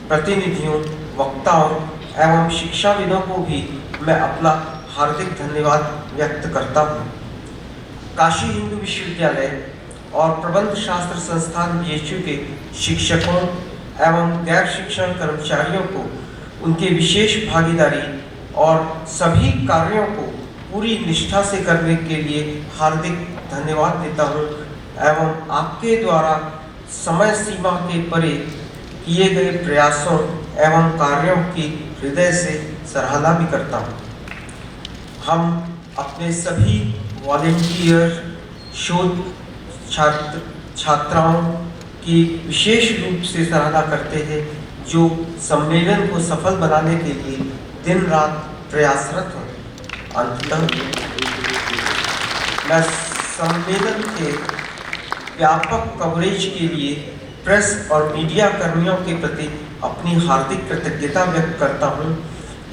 Speaker 8: प्रतिनिधियों, वक्ताओं एवं शिक्षाविदों को भी मैं अपना हार्दिक धन्यवाद व्यक्त करता हूँ। काशी हिंदू विश्वविद्यालय और प्रबंध शास्त्र संस्थान BHU के शिक्षकों एवं गैर शिक्षण कर्मचारियों को उनके विशेष भागीदारी और सभी कार्यों को पूरी निष्ठा से करने के लिए हार्दिक धन्यवाद देता हूँ एवं आपके द्वारा समय सीमा के परे किए गए प्रयासों एवं कार्यों की हृदय से सराहना भी करता हूँ। हम अपने सभी वॉलेंटियर, शोध छात्राओं की विशेष रूप से सराहना करते हैं, जो सम्मेलन को सफल बनाने के लिए दिन रात प्रयासरत हैं। अंततः मैं सम्मेलन के व्यापक कवरेज के लिए प्रेस और मीडिया कर्मियों के प्रति अपनी हार्दिक कृतज्ञता व्यक्त करता हूँ।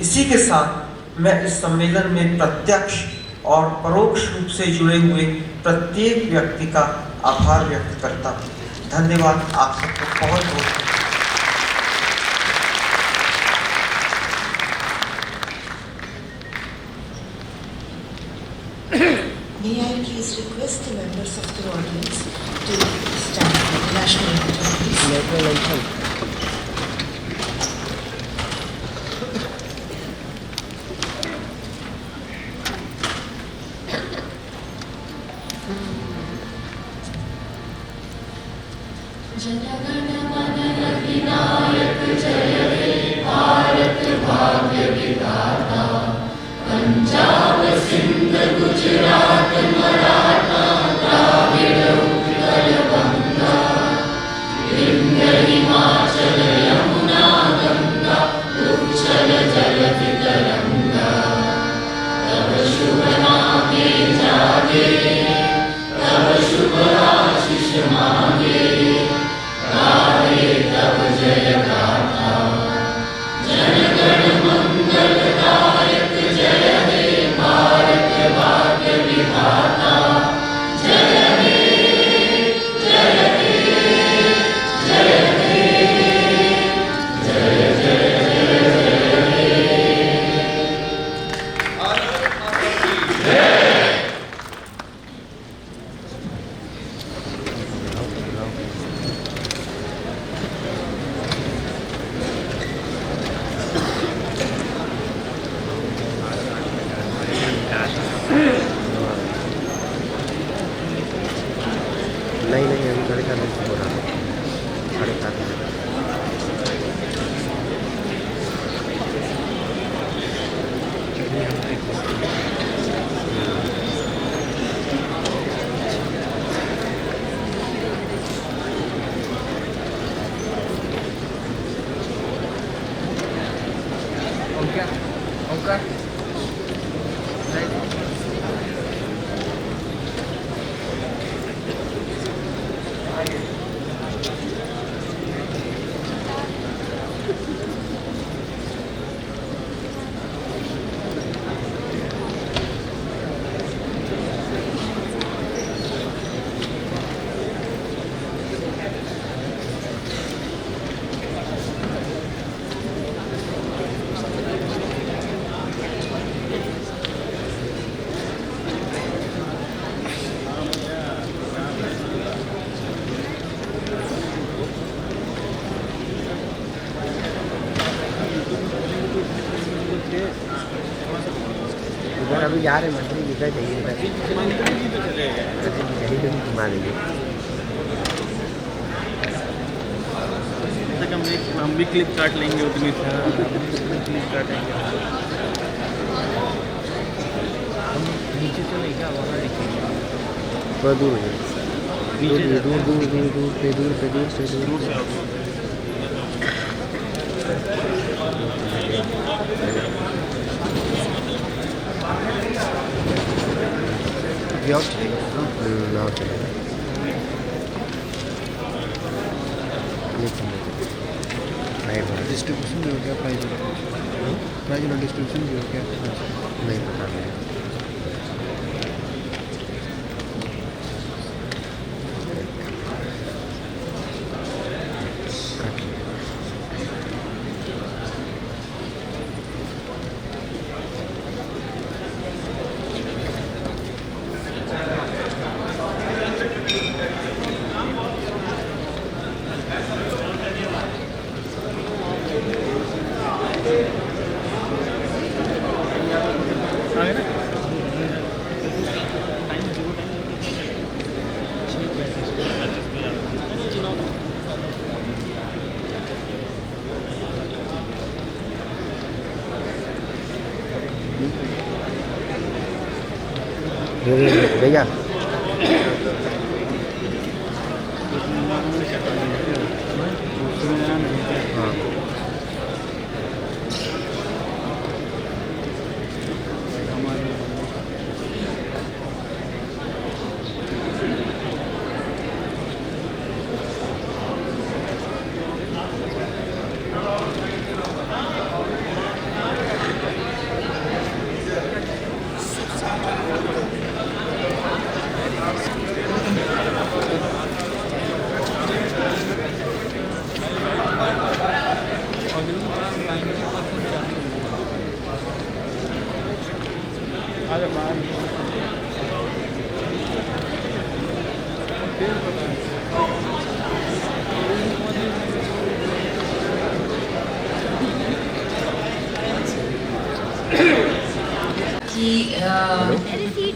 Speaker 8: इसी के साथ मैं इस सम्मेलन में प्रत्यक्ष और परोक्ष रूप से जुड़े हुए प्रत्येक व्यक्ति का आभार व्यक्त करता हूँ। धन्यवाद आप सबको बहुत बहुत।
Speaker 1: May I please request the members of the audience to stand for the national anthem, please.
Speaker 9: National anthem. अभी जा रहे मंत्री इधर चाहिए इधर घुमा देंगे
Speaker 10: हम भी क्लिप काट लेंगे उतनी क्लिप काटेंगे हम नीचे चले क्या वहाँ दिखेंगे
Speaker 9: थोड़ा दूर हो जाए दूर दूर दूर दूर दूर पे दूर पे दूर से दूर से
Speaker 10: ब्लॉग चलेगा
Speaker 9: ब्लॉग चलेगा
Speaker 10: डिस्ट्रीब्यूशन भी हो गया प्राइज वाला डिस्ट्रीब्यूशन भी हो गया
Speaker 9: नहीं पता मुझे भैया हाँ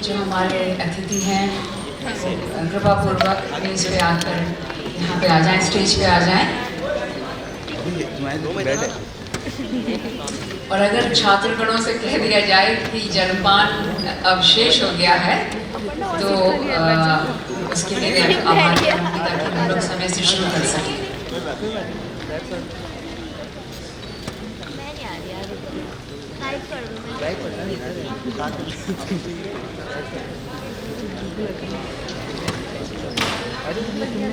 Speaker 11: जो हमारे अतिथि हैं कृपा पूर्वक मेज पे आकर यहाँ पे आ जाएं, स्टेज पे आ जाएं। और अगर छात्रगणों से कह दिया जाए कि जलपान अब शेष हो गया है तो उसके लिए मैं आभारी रहूँगी ताकि हम लोग समय से शुरू कर सकें।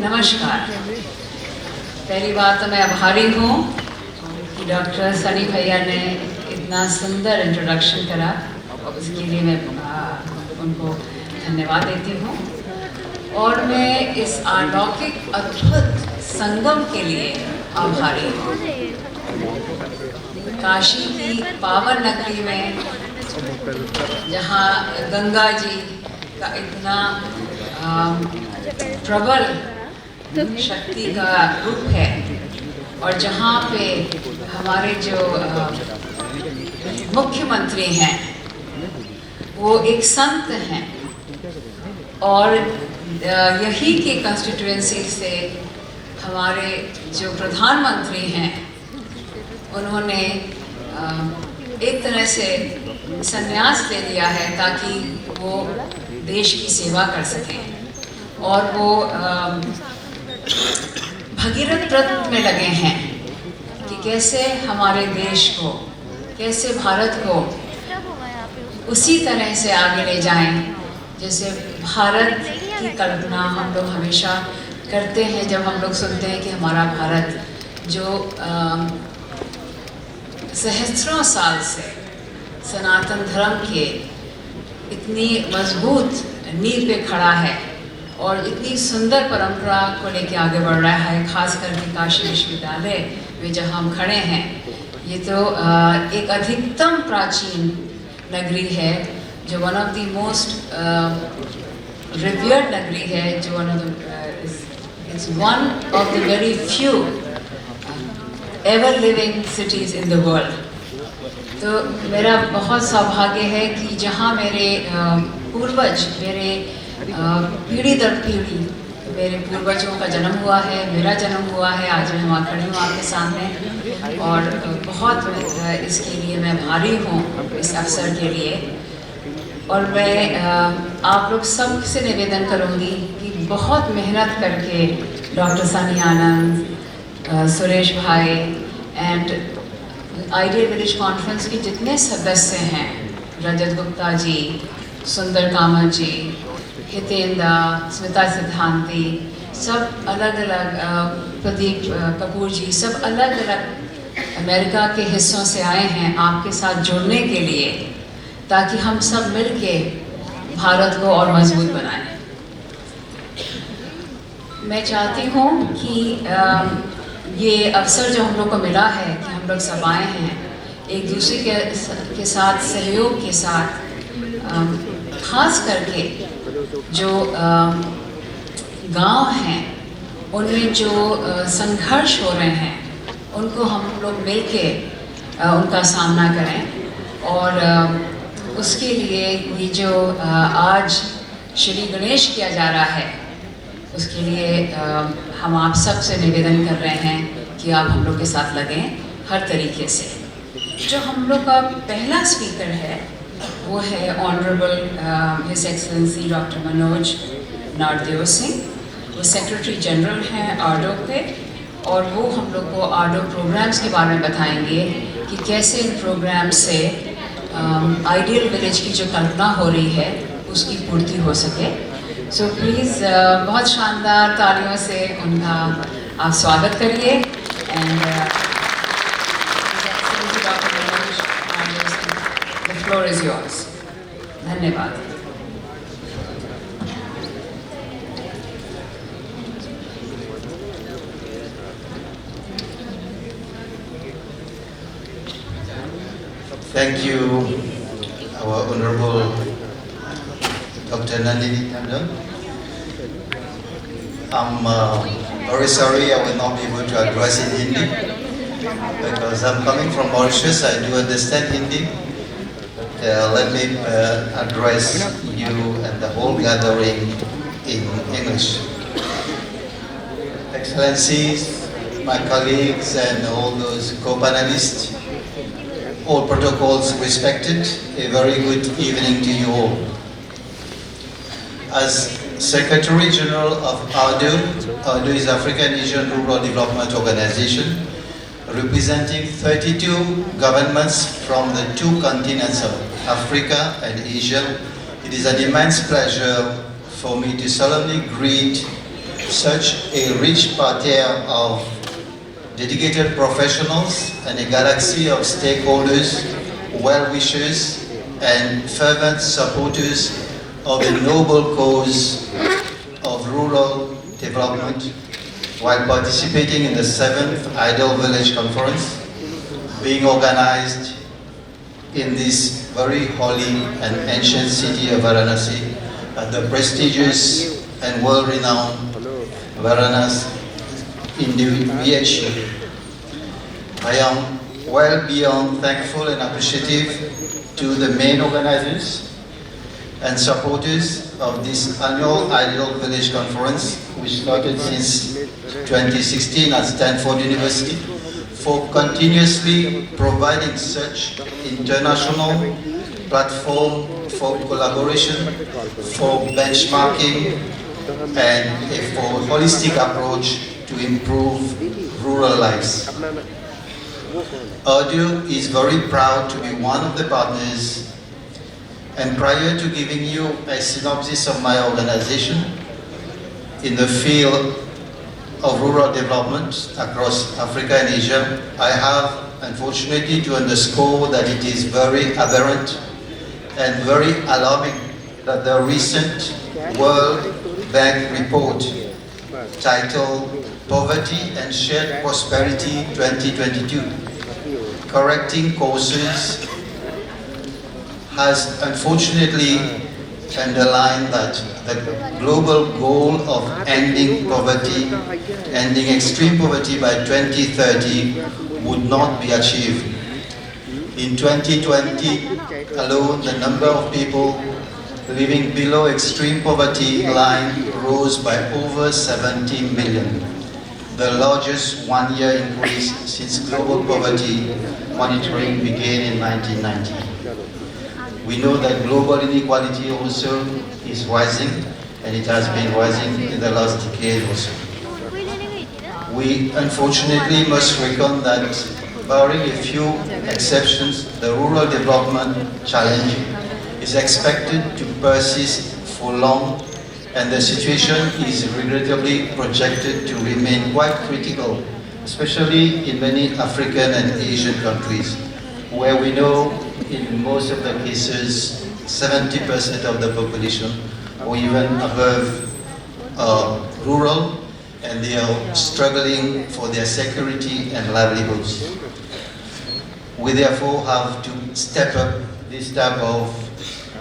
Speaker 11: नमस्कार। पहली बात तो मैं आभारी हूँ कि डॉक्टर सनी भैया ने इतना सुंदर इंट्रोडक्शन करा और उसके लिए मैं उनको धन्यवाद देती हूँ। और मैं इस अलौकिक अद्भुत संगम के लिए आभारी हूँ। काशी की पावन नगरी में जहाँ गंगा जी का इतना प्रबल शक्ति का रूप है और जहाँ पे हमारे जो मुख्यमंत्री हैं वो एक संत हैं और यही के कंस्टिट्यूएंसी से हमारे जो प्रधानमंत्री हैं उन्होंने एक तरह से संन्यास ले लिया है ताकि वो देश की सेवा कर सकें और वो भगीरथ व्रत में लगे हैं कि कैसे हमारे देश को, कैसे भारत को उसी तरह से आगे ले जाएं जैसे भारत की कल्पना हम लोग हमेशा करते हैं जब हम लोग सुनते हैं कि हमारा भारत जो सहस्त्रों साल से सनातन धर्म के इतनी मजबूत नींव पे खड़ा है और इतनी सुंदर परंपरा को लेके आगे बढ़ रहा है, खास करके काशी विश्वविद्यालय में जहाँ हम खड़े हैं। ये तो एक अधिकतम प्राचीन नगरी है जो वन ऑफ द मोस्ट रिव्यर्ड नगरी है, जो one of the very few ever living cities in the world. तो मेरा बहुत सौभाग्य है कि जहाँ मेरे पूर्वज, मेरे पीढ़ी दर पीढ़ी मेरे पूर्वजों का जन्म हुआ है, मेरा जन्म हुआ है, आज मैं वहाँ खड़ी हूँ आपके सामने और बहुत इसके लिए मैं भारी हूँ इस अवसर के लिए। और मैं आप लोग सब से निवेदन करूँगी कि बहुत मेहनत करके डॉक्टर सनी आनंद, सुरेश भाई एंड आइडियल विलेज कॉन्फ्रेंस के जितने सदस्य हैं, रजत गुप्ता जी, सुंदर कामत जी, हितेंद्र, स्मिता सिद्धांती, सब अलग अलग, प्रदीप कपूर जी, सब अलग अलग अमेरिका के हिस्सों से आए हैं आपके साथ जुड़ने के लिए ताकि हम सब मिलके भारत को और मजबूत बनाएं। मैं चाहती हूँ कि ये अवसर जो हम लोग को मिला है कि हम लोग सब आए हैं एक दूसरे के साथ सहयोग के साथ, खास करके जो गांव हैं उनमें जो संघर्ष हो रहे हैं उनको हम लोग मिलके उनका सामना करें। और उसके लिए ये जो आज श्री गणेश किया जा रहा है उसके लिए हम आप सब से निवेदन कर रहे हैं कि आप हम लोग के साथ लगें हर तरीके से। जो हम लोग का पहला स्पीकर है वो है honourable his excellency doctor Manoj Nardev Singh. वो सेक्रेटरी जनरल हैं आर्डो पे और वो हम लोग को आर्डो प्रोग्राम्स के बारे में बताएंगे कि कैसे इन प्रोग्राम से आइडियल विलेज की जो कल्पना हो रही है उसकी पूर्ति हो सके। सो प्लीज़ बहुत शानदार तालियों से उनका आप स्वागत करिए। And the floor is yours. धन्यवाद।
Speaker 12: Thank you, our Honorable Dr. Nandini Tandon. I'm very sorry I will not be able to address in Hindi because I'm coming from Mauritius. I do understand Hindi. let me address you and the whole gathering in English. Excellencies, my colleagues and all those co-panelists, all protocols respected, a very good evening to you all. As Secretary General of IndUS is African Asian Rural Development Organization, representing 32 governments from the two continents of Africa and Asia. It is an immense pleasure for me to solemnly greet such a rich parterre of dedicated professionals and a galaxy of stakeholders, well-wishers, and fervent supporters of the noble cause of rural development while participating in the 7th Ideal Village Conference being organized in this very holy and ancient city of Varanasi at the prestigious and world-renowned Banaras IM-BHU. I am well beyond thankful and appreciative to the main organizers and supporters of this annual Ideal Village Conference, which started since 2016 at Stanford University, for continuously providing such international platform for collaboration, for benchmarking, and for a holistic approach to improve rural lives. IndUS is very proud to be one of the partners, and prior to giving you a synopsis of my organization in the field of rural development across Africa and Asia, I have unfortunately to underscore that it is very aberrant and very alarming that the recent World Bank report titled Poverty and Shared Prosperity 2022, Correcting Courses, has unfortunately underlined that the global goal of ending poverty, ending extreme poverty by 2030 would not be achieved. In 2020 alone, the number of people living below extreme poverty line rose by over 70 million, the largest one-year increase since global poverty monitoring began in 1990. We know that global inequality also is rising, and it has been rising in the last decade also. We unfortunately must reckon that, barring a few exceptions, the rural development challenge is expected to persist for long, and the situation is regrettably projected to remain quite critical, especially in many African and Asian countries, where we know in most of the cases 70% of the population or even above are rural, and they are struggling for their security and livelihoods. We therefore have to step up this type of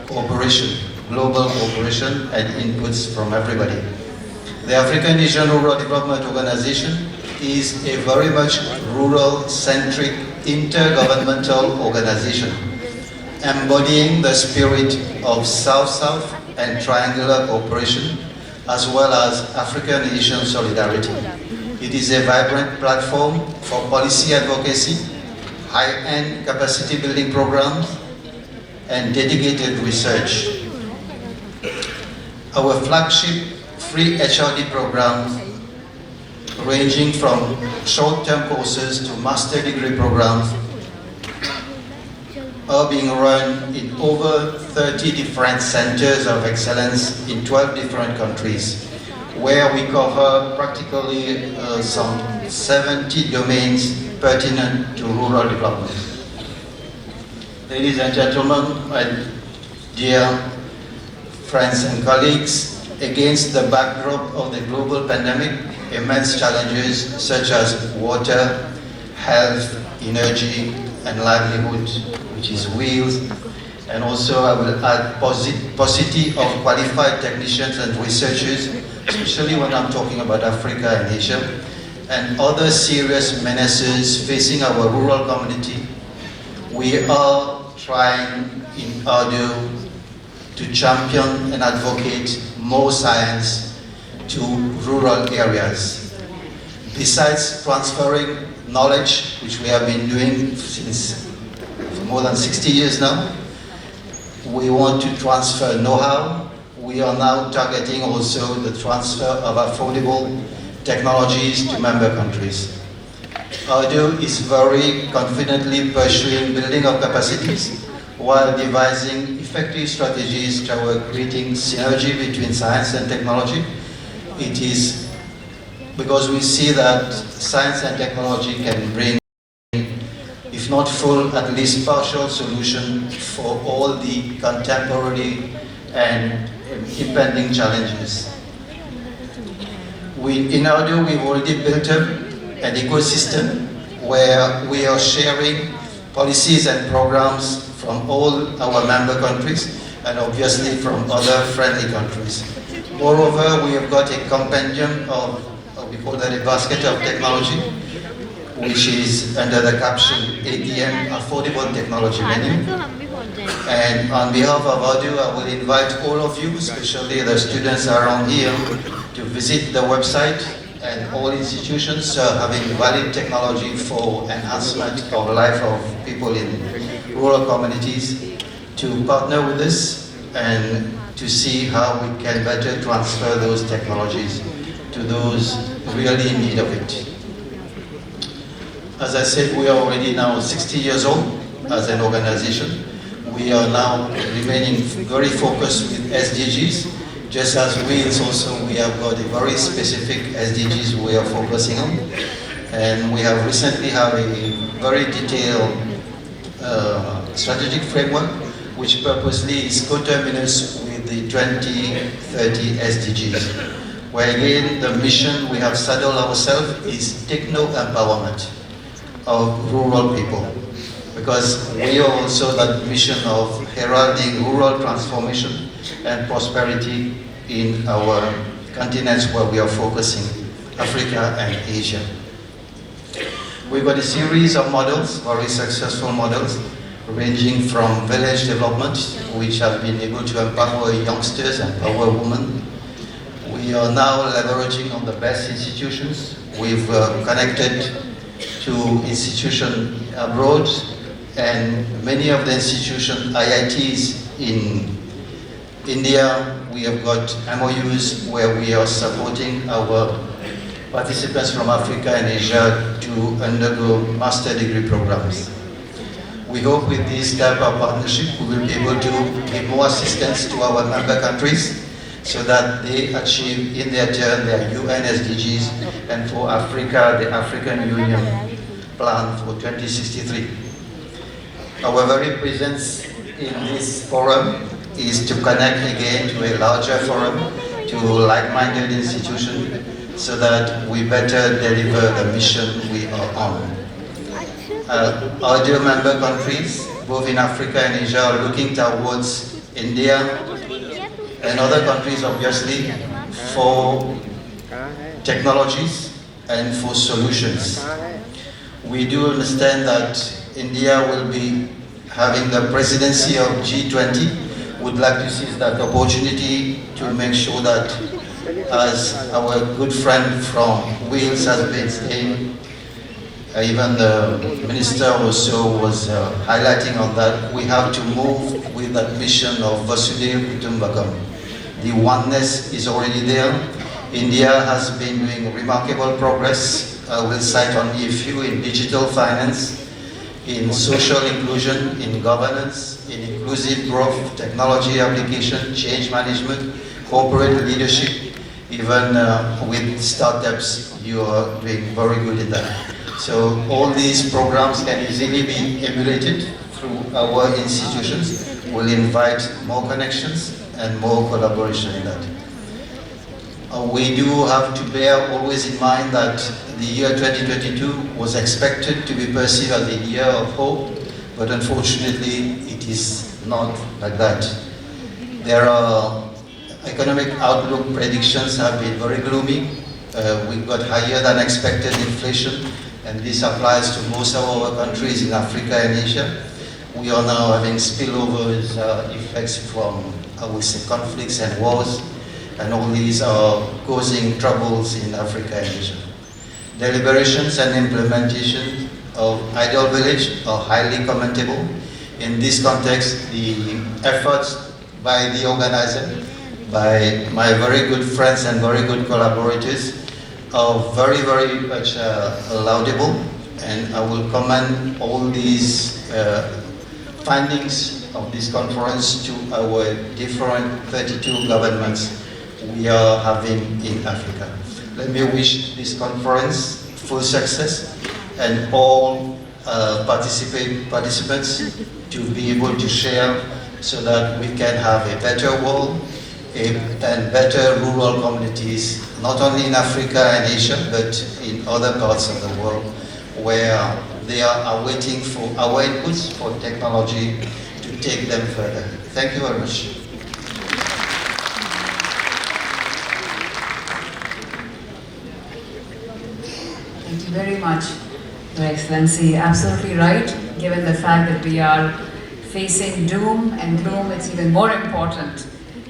Speaker 12: cooperation, global cooperation, and inputs from everybody. The African Asian Rural Development Organization is a very much rural-centric intergovernmental organization, embodying the spirit of South-South and triangular cooperation, as well as African-Asian solidarity. It is a vibrant platform for policy advocacy, high-end capacity building programs, and dedicated research. Our flagship free HRD programs, ranging from short-term courses to master degree programs, are being run in over 30 different centers of excellence in 12 different countries, where we cover practically some 70 domains pertinent to rural development. Ladies and gentlemen, my dear friends and colleagues, against the backdrop of the global pandemic, immense challenges such as water, health, energy, and livelihood, which is wheels, and also I will add paucity of qualified technicians and researchers, especially when I'm talking about Africa and Asia, and other serious menaces facing our rural community. We are trying in order to champion and advocate more science to rural areas. Besides transferring knowledge, which we have been doing since more than 60 years now, we want to transfer know-how. We are now targeting also the transfer of affordable technologies to member countries. IndUS is very confidently pursuing building of capacities while devising effective strategies toward creating synergy between science and technology. It is because we see that science and technology can bring, if not full, at least partial solution for all the contemporary and impending challenges. In IndUS, we've already built up an ecosystem where we are sharing policies and programs from all our member countries and obviously from other friendly countries. Moreover, we have got a compendium of, we call that a basket of technology, which is under the caption ATM, Affordable Technology Menu. And on behalf of IndUS, I will invite all of you, especially the students around here, to visit the website, and all institutions having valid technology for enhancement of life of people in rural communities to partner with us and to see how we can better transfer those technologies to those really in need of it. As I said, we are already now 60 years old as an organization. We are now remaining very focused with SDGs. Just as WHEELS also, we have got a very specific SDGs we are focusing on. And we have recently had a very detailed strategic framework, which purposely is coterminous with the 2030 SDGs. Where again, the mission we have saddled ourselves is techno-empowerment of rural people. Because we are also that mission of heralding rural transformation and prosperity in our continents where we are focusing, Africa and Asia. We've got a series of models, very successful models, ranging from village development, which have been able to empower youngsters and empower women. We are now leveraging on the best institutions. We've connected to institutions abroad, and many of the institutions, IITs in India, we have got MOUs where we are supporting our participants from Africa and Asia to undergo master degree programs. We hope with this type of partnership we will be able to give more assistance to our member countries so that they achieve in their turn their UN SDGs, and for Africa, the African Union plan for 2063. Our very presence in this forum is to connect again to a larger forum, to like-minded institutions, so that we better deliver the mission we are on. Our dear member countries, both in Africa and Asia, are looking towards India and other countries, obviously, for technologies and for solutions. We do understand that India will be having the presidency of G20. Would like to seize that opportunity to make sure that, as our good friend from Wales has been saying, even the minister also was highlighting on that, we have to move with that mission of Vasudhaiva Kutumbakam. The oneness is already there. India has been doing remarkable progress. I will cite only a few: in digital finance, in social inclusion, in governance, in inclusive growth, technology application, change management, corporate leadership, even with startups, you are doing very good in that. So all these programs can easily be emulated through our institutions. We'll invite more connections and more collaboration in that. We do have to bear always in mind that the year 2022 was expected to be perceived as a year of hope, but unfortunately it is not like that. There are economic outlook predictions have been very gloomy. We've got higher than expected inflation, and this applies to most of our countries in Africa and Asia. we are now having spillovers effects from, I would say, conflicts and wars, and all these are causing troubles in Africa and Asia. Deliberations and implementation of Ideal Village are highly commendable. In this context, the efforts by the organizer, by my very good friends and very good collaborators, are very, very much laudable, and I will commend all these findings of this conference to our different 32 governments we are having in Africa. Let me wish this conference full success and all participants to be able to share so that we can have a better world and better rural communities, not only in Africa and Asia, but in other parts of the world where they are waiting for our inputs for technology to take them further. Thank you very much.
Speaker 11: Thank you very much, Your Excellency. Absolutely right. Given the fact that we are facing doom and gloom, it's even more important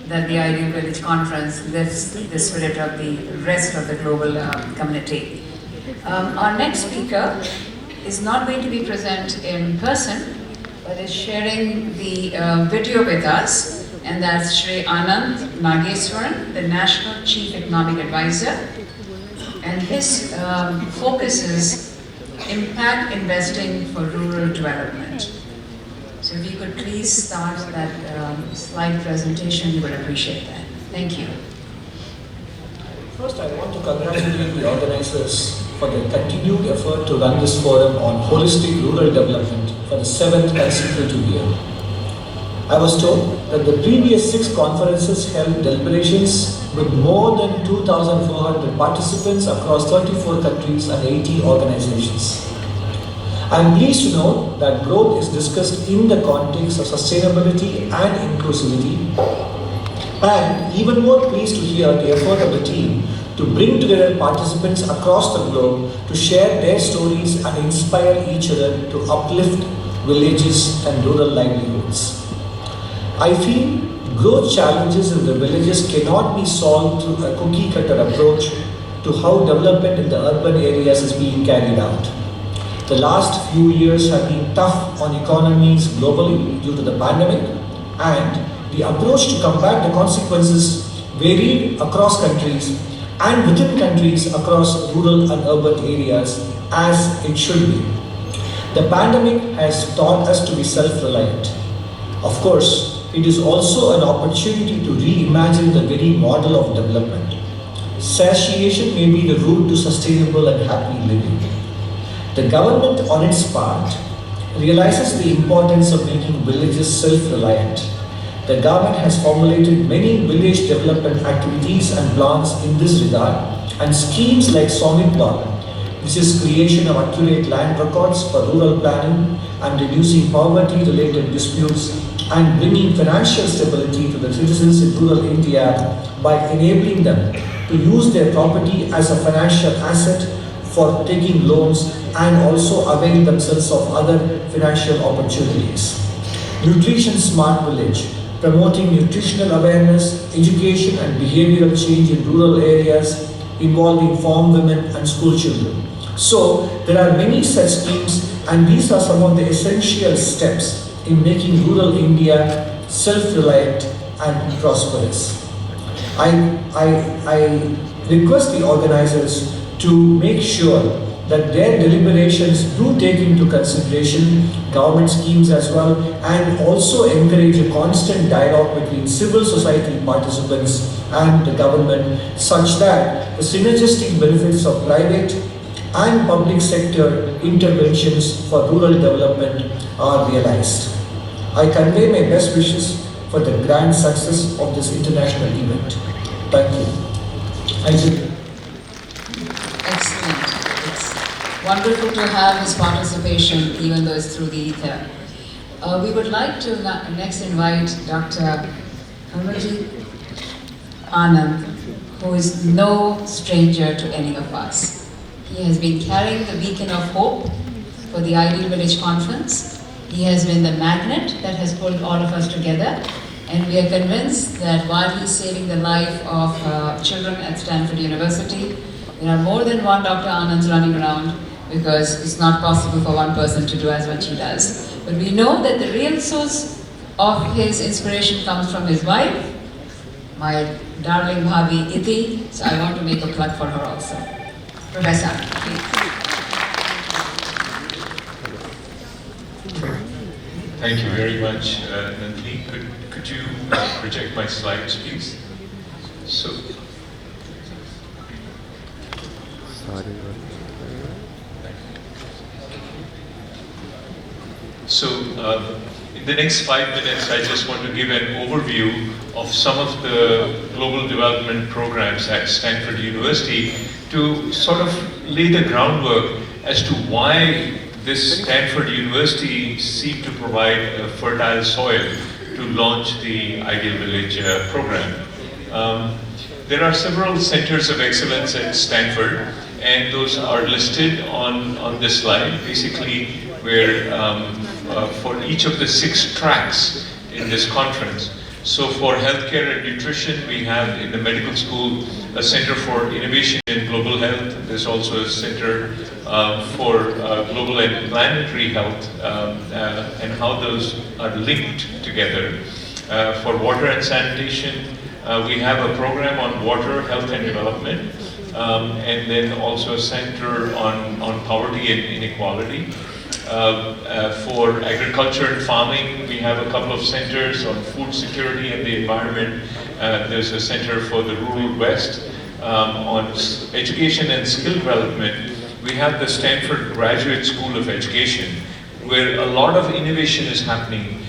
Speaker 11: that the Ideal Village Conference lifts the spirit of the rest of the global community. Our next speaker is not going to be present in person, but is sharing the video with us, and that's Shri Mangalacharan, the National Chief Economic Advisor, and his focus is impact investing for rural development. So if you could please start that slide presentation, we would appreciate that. Thank you.
Speaker 13: First, I want to congratulate the organizers for their continued effort to run this forum on holistic rural development for the 7th consecutive year. I was told that the previous 6 conferences held deliberations with more than 2,400 participants across 34 countries and 80 organizations. I am pleased to know that growth is discussed in the context of sustainability and inclusivity, and even more pleased to hear the effort of the team to bring together participants across the globe to share their stories and inspire each other to uplift villages and rural livelihoods. I feel growth challenges in the villages cannot be solved through a cookie-cutter approach to how development in the urban areas is being carried out. The last few years have been tough on economies globally due to the pandemic, and the approach to combat the consequences varied across countries and within countries across rural and urban areas, as it should be. The pandemic has taught us to be self-reliant. Of course, it is also an opportunity to reimagine the very model of development. Satiation may be the route to sustainable and happy living. The government, on its part, realizes the importance of making villages self-reliant. The government has formulated many village development activities and plans in this regard, and schemes like Swamitwa, which is creation of accurate land records for rural planning and reducing poverty-related disputes and bringing financial stability to the citizens in rural India by enabling them to use their property as a financial asset for taking loans and also avail themselves of other financial opportunities. Nutrition Smart Village, promoting nutritional awareness, education and behavioral change in rural areas involving farm women and school children. So there are many such schemes, and these are some of the essential steps in making rural India self-reliant and prosperous. I request the organizers to make sure that their deliberations do take into consideration government schemes as well, and also encourage a constant dialogue between civil society participants and the government, such that the synergistic benefits of private and public sector interventions for rural development are realized. I convey my best wishes for the grand success of this international event. Thank you.
Speaker 11: Excellent. It's wonderful to have his participation, even though it's through the ether. We would like to next invite Dr. Kanwaljeet Anand, who is no stranger to any of us. He has been carrying the beacon of hope for the Ideal Village Conference He has been the magnet that has pulled all of us together, and we are convinced that while he's saving the life of children at Stanford University, there are more than one Dr. Anands running around, because it's not possible for one person to do as much he does. But we know that the real source of his inspiration comes from his wife, my darling Bhabi Iti, so I want to make a plug for her also. Professor, please.
Speaker 3: Thank you very much, Nandini. Could you project my slides, please? So, in the next 5 minutes, I just want to give an overview of some of the global development programs at Stanford University to sort of lay the groundwork as to why this Stanford University seemed to provide a fertile soil to launch the Ideal Village program. There are several centers of excellence at Stanford, and those are listed on this slide, basically where for each of the 6 tracks in this conference. So for healthcare and nutrition, we have in the medical school a center for innovation in global health. There's also a center for global and planetary health and how those are linked together. For water and sanitation, we have a program on water, health and development, and then also a center on poverty and inequality. For agriculture and farming, we have a couple of centers on food security and the environment. There's a center for the rural West. On education and skill development, we have the Stanford Graduate School of Education, where a lot of innovation is happening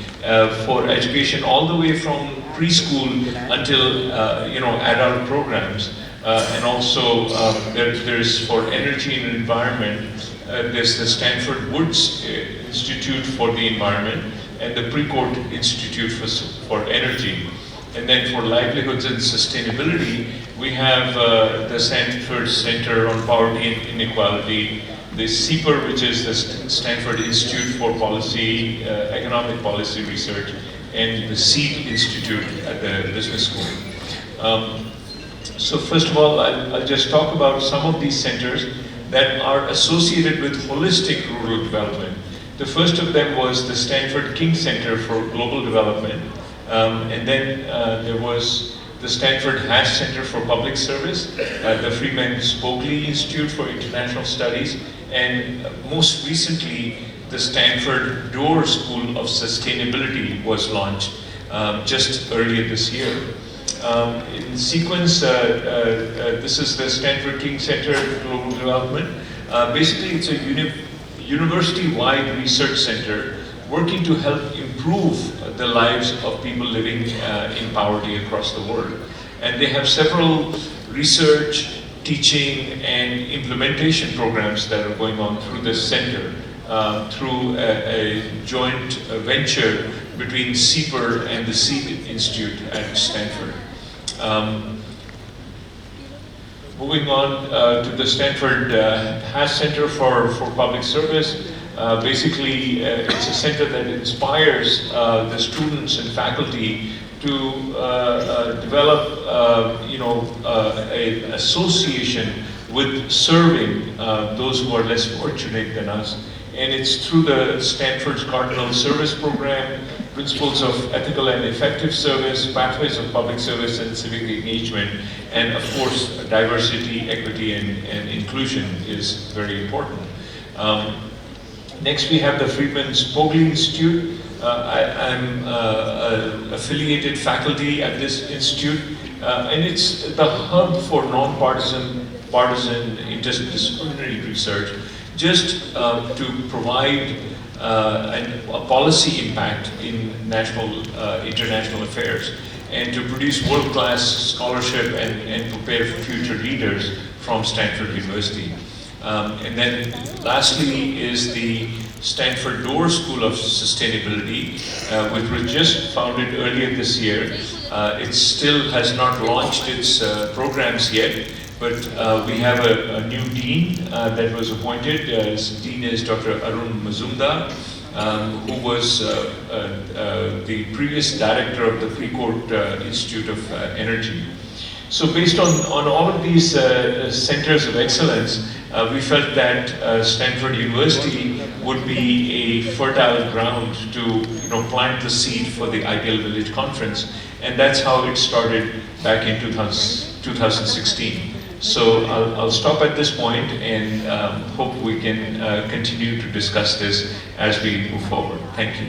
Speaker 3: for education all the way from preschool until adult programs. And also there's for energy and environment, there's the Stanford Woods Institute for the Environment and the Precourt Institute for Energy. And then for livelihoods and sustainability, we have the Stanford Center on Poverty and Inequality, the CEPR, which is the Stanford Institute for Policy, Economic Policy Research, and the SEED Institute at the Business School. So first of all, I'll just talk about some of these centers that are associated with holistic rural development. The first of them was the Stanford King Center for Global Development, and then there was the Stanford Hash Center for Public Service, the Freeman Spogli Institute for International Studies, and most recently, the Stanford Door School of Sustainability was launched just earlier this year. In sequence, this is the Stanford King Center for Global Development. Basically, it's a university-wide research center working to help improve the lives of people living in poverty across the world. And they have several research, teaching, and implementation programs that are going on through this center, through a joint venture between CEPR and the SEED Institute at Stanford. Moving on to the Stanford Hash Center for Public Service. Basically, it's a center that inspires the students and faculty to develop, an association with serving those who are less fortunate than us. And it's through the Stanford's Cardinal Service Program, Principles of Ethical and Effective Service, Pathways of Public Service and Civic Engagement, and of course, diversity, equity, and inclusion is very important. Next, we have the Freeman Spogli Institute. I'm affiliated faculty at this institute, and it's the hub for non-partisan, interdisciplinary research, just to provide a policy impact in international affairs, and to produce world-class scholarship and prepare future leaders from Stanford University. And then lastly is the Stanford Door School of Sustainability, which was just founded earlier this year. It still has not launched its programs yet, but we have a new dean that was appointed. His dean is Dr. Arun Mazumdar, who was the previous director of the Freeport Institute of Energy. So based on all of these centers of excellence, we felt that Stanford University would be a fertile ground to plant the seed for the Ideal Village Conference, and that's how it started back in 2016. So I'll stop at this point and hope we can continue to discuss this as we move forward. Thank you.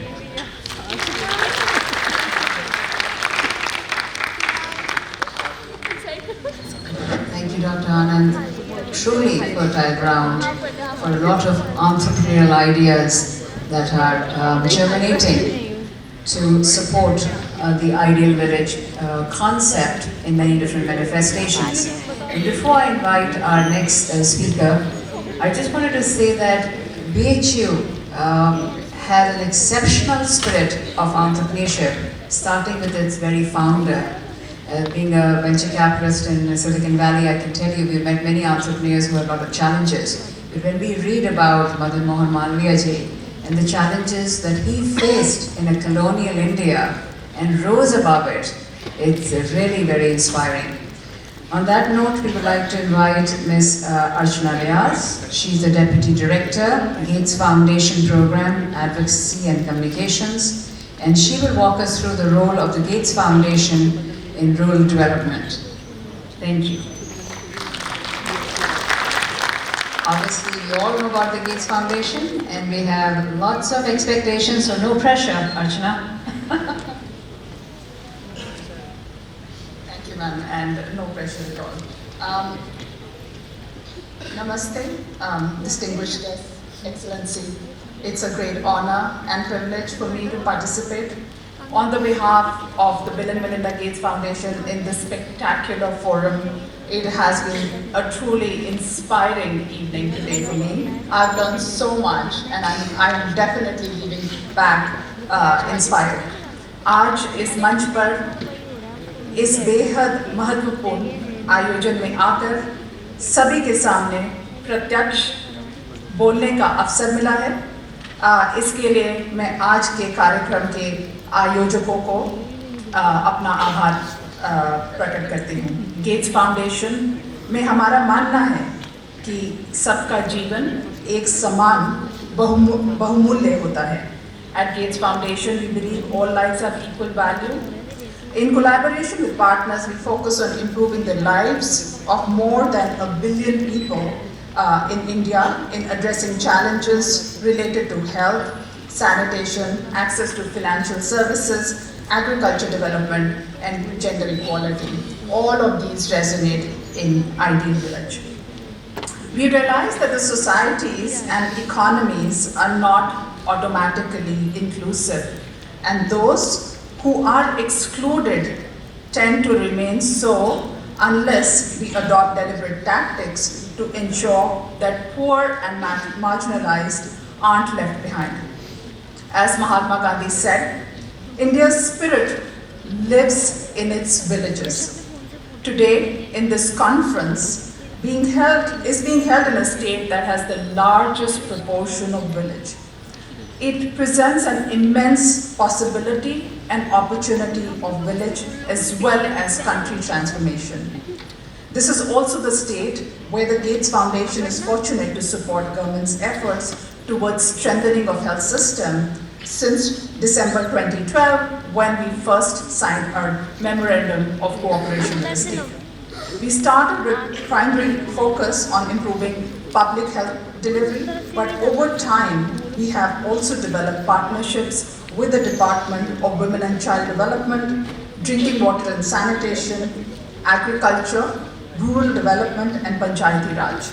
Speaker 11: Thank you, Dr. Anand. Truly fertile ground for a lot of entrepreneurial ideas that are germinating to support the Ideal Village concept in many different manifestations. And before I invite our next speaker, I just wanted to say that BHU had an exceptional spirit of entrepreneurship, starting with its very founder. Being a venture capitalist in Silicon Valley, I can tell you we've met many entrepreneurs who have a lot of challenges. But when we read about Madan Mohan Malviya ji and the challenges that he faced in a colonial India and rose above it, it's really very inspiring. On that note, we would like to invite Ms. Arjun. She's the Deputy Director, Gates Foundation Program, Advocacy and Communications, and she will walk us through the role of the Gates Foundation in rural development. Thank you. Obviously, you all know about the Gates Foundation, and we have lots of expectations, so no pressure, Archana. Thank you, ma'am, and no pressure at all. Namaste, distinguished guests, Excellency. It's a great honor and privilege for me to participate on the behalf of the Bill and Melinda Gates Foundation in this spectacular forum. It has been a truly inspiring evening today for me. I've learned so much and I'm definitely leaving back inspired. आज इस मंच पर इस बेहद महत्वपूर्ण आयोजन में आकर सभी के सामने प्रत्यक्ष बोलने का अवसर मिला है। इसके लिए मैं आज के कार्यक्रम के आयोजकों को अपना आभार प्रकट करती हूँ। गेट्स फाउंडेशन में हमारा मानना है कि सबका जीवन एक समान बहुमूल्य होता है। At Gates Foundation, we believe all lives have equal value. In collaboration with partners, we focus on improving the lives of more than 1 billion people in India in addressing challenges related to health, sanitation, access to financial services, agriculture development, and gender equality. All of these resonate in Ideal Village. We realize that the societies and economies are not automatically inclusive, and those who are excluded tend to remain so unless we adopt deliberate tactics to ensure that poor and marginalized aren't left behind. As Mahatma Gandhi said, India's spirit lives in its villages. Today, in this conference, is being held in a state that has the largest proportion of village. It presents an immense possibility and opportunity of village as well as country transformation. This is also the state where the Gates Foundation is fortunate to support government's efforts towards strengthening of health system since December 2012, when we first signed our Memorandum of Cooperation with the state. We started with primary focus on improving public health delivery, but over time, we have also developed partnerships with the Department of Women and Child Development, Drinking Water and Sanitation, Agriculture, Rural Development, and Panchayati Raj.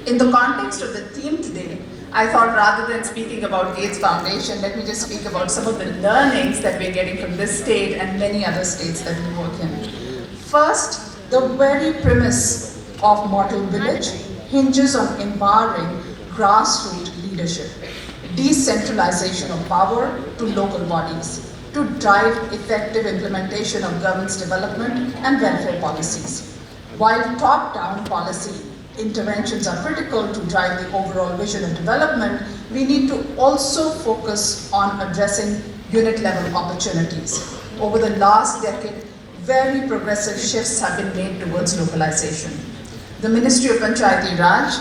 Speaker 11: In the context of the theme today, I thought rather than speaking about Gates Foundation, let me just speak about some of the learnings that we're getting from this state and many other states that we work in. First, the very premise of Model Village hinges on empowering grassroots leadership, decentralization of power to local bodies, to drive effective implementation of government's development and welfare policies. While top-down policy
Speaker 14: interventions are critical to drive the overall vision of development, we need to also focus on addressing unit-level opportunities. Over the last decade, very progressive shifts have been made towards localization. The Ministry of Panchayati Raj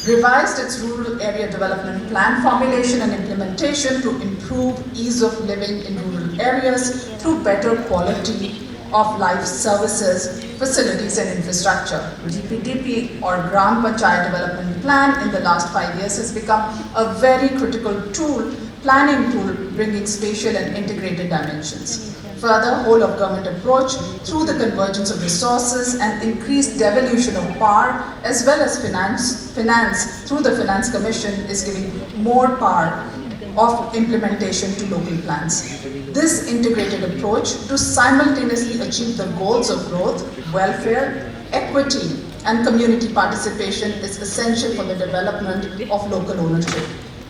Speaker 14: revised its rural area development plan formulation and implementation to improve ease of living in rural areas through better quality of life services, facilities and infrastructure. GPDP or Gram Panchayat Development Plan in the last 5 years has become a very critical tool, planning tool, bringing spatial and integrated dimensions. Further, whole of government approach through the convergence of resources and increased devolution of power as well as finance through the Finance Commission is giving more power of implementation to local plans. This integrated approach to simultaneously achieve the goals of growth, welfare, equity and community participation is essential for the development of local ownership.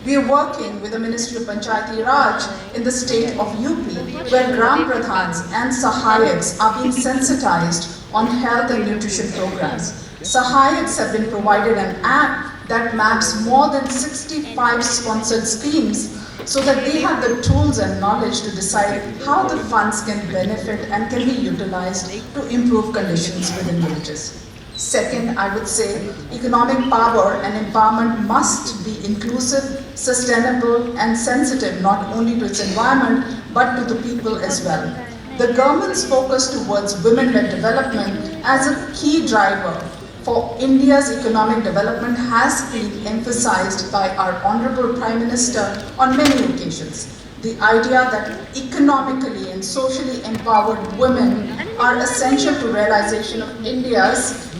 Speaker 14: We are working with the Ministry of Panchayati Raj in the state of UP, where Gram Pradhans and Sahayaks are being sensitized on health and nutrition programs. Sahayaks have been provided an app that maps more than 65 sponsored schemes so that they have the tools and knowledge to decide how the funds can benefit and can be utilized to improve conditions within villages. Second, I would say economic power and empowerment must be inclusive, sustainable and sensitive not only to its environment but to the people as well. The government's focus towards women-led development as a key driver for India's economic development has been emphasized by our Honorable Prime Minister on many occasions. The idea that economically and socially empowered women are essential to realization of India's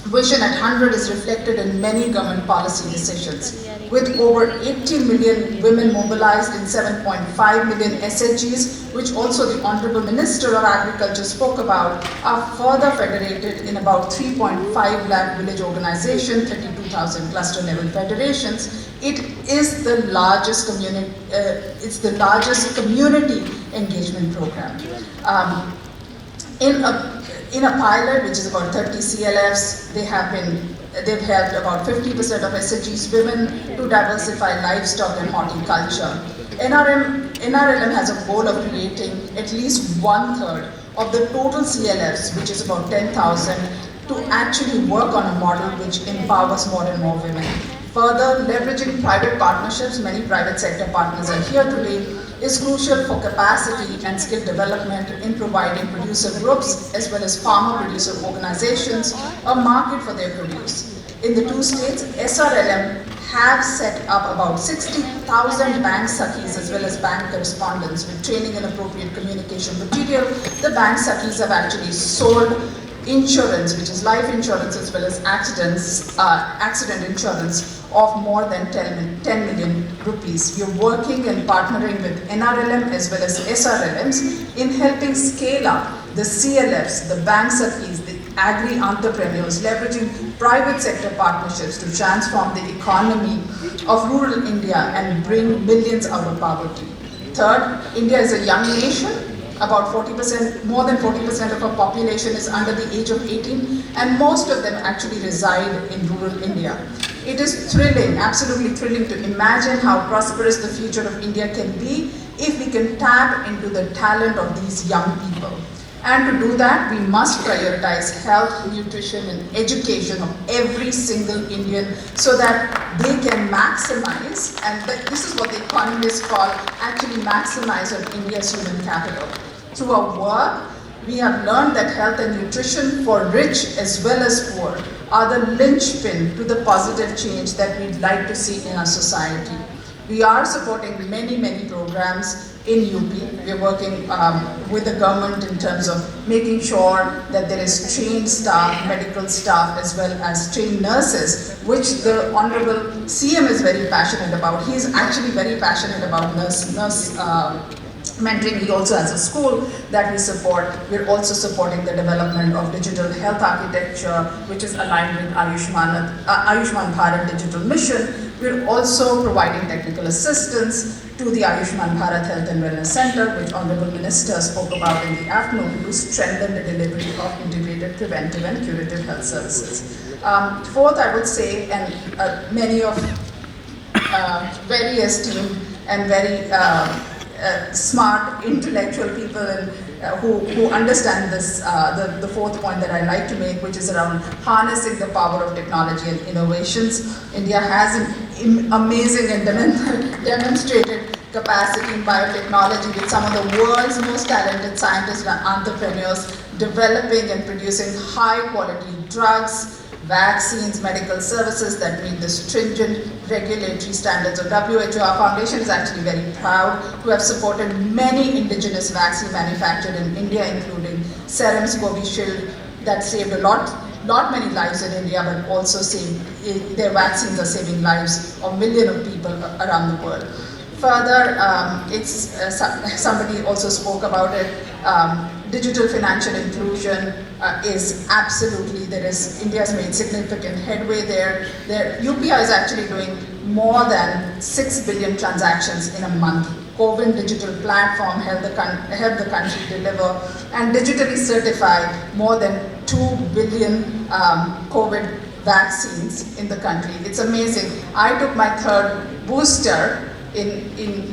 Speaker 14: vision at 100 is reflected in many government policy decisions. With over 80 million women mobilized in 7.5 million SHGs, which also the Honorable Minister of Agriculture spoke about, are further federated in about 3.5 lakh village organizations, 32,000 cluster level federations. It is the largest community engagement program. In a pilot, which is about 30 CLFs, they've helped about 50% of SHG's women to diversify livestock and horticulture. NRLM has a goal of creating at least 1/3 of the total CLFs, which is about 10,000, to actually work on a model which empowers more and more women. Further, leveraging private partnerships, many private sector partners are here today, is crucial for capacity and skill development in providing producer groups as well as farmer producer organizations a market for their produce. In the two states, SRLM have set up about 60,000 bank sakhis as well as bank correspondents with training and appropriate communication material. The bank sakhis have actually sold insurance, which is life insurance as well as accident insurance of more than 10 million rupees. We are working and partnering with NRLM as well as SRLMs in helping scale up the CLFs, the bank sakhis, the agri-entrepreneurs, leveraging private sector partnerships to transform the economy of rural India and bring millions out of poverty. Third, India is a young nation. About 40%, more than 40% of our population is under the age of 18, and most of them actually reside in rural India. It is thrilling, absolutely thrilling to imagine how prosperous the future of India can be if we can tap into the talent of these young people. And to do that, we must prioritize health, nutrition, and education of every single Indian so that they can maximize, and this is what the economists call actually maximize on India's human capital. Through our work, we have learned that health and nutrition for rich as well as poor are the linchpin to the positive change that we'd like to see in our society. We are supporting many programs in UP. We are working with the government in terms of making sure that there is trained staff, medical staff, as well as trained nurses, which the Honorable CM is very passionate about. He is actually very passionate about nurse mentoring. He also has a school that we support. We're also supporting the development of digital health architecture, which is aligned with Ayushman Bharat Digital Mission. We're also providing technical assistance to the Ayushman Bharat Health and Wellness Center, which Honorable Minister spoke about in the afternoon, to strengthen the delivery of integrated preventive and curative health services. Fourth, I would say, and many of very esteemed and very smart intellectual people and who understand this, the fourth point that I like to make, which is around harnessing the power of technology and innovations. India has an amazing and demonstrated capacity in biotechnology with some of the world's most talented scientists and entrepreneurs developing and producing high quality drugs, vaccines, medical services that meet the stringent regulatory standards of WHO. Our foundation is actually very proud to have supported many indigenous vaccine manufactured in India, including Serum's Covishield that saved many lives in India, but also their vaccines are saving lives of millions of people around the world. Further, somebody also spoke about it. Digital financial inclusion is absolutely, India has made significant headway there. UPI is actually doing more than 6 billion transactions in a month. CoWIN digital platform helped the country deliver and digitally certify more than 2 billion COVID vaccines in the country. It's amazing. I took my third booster in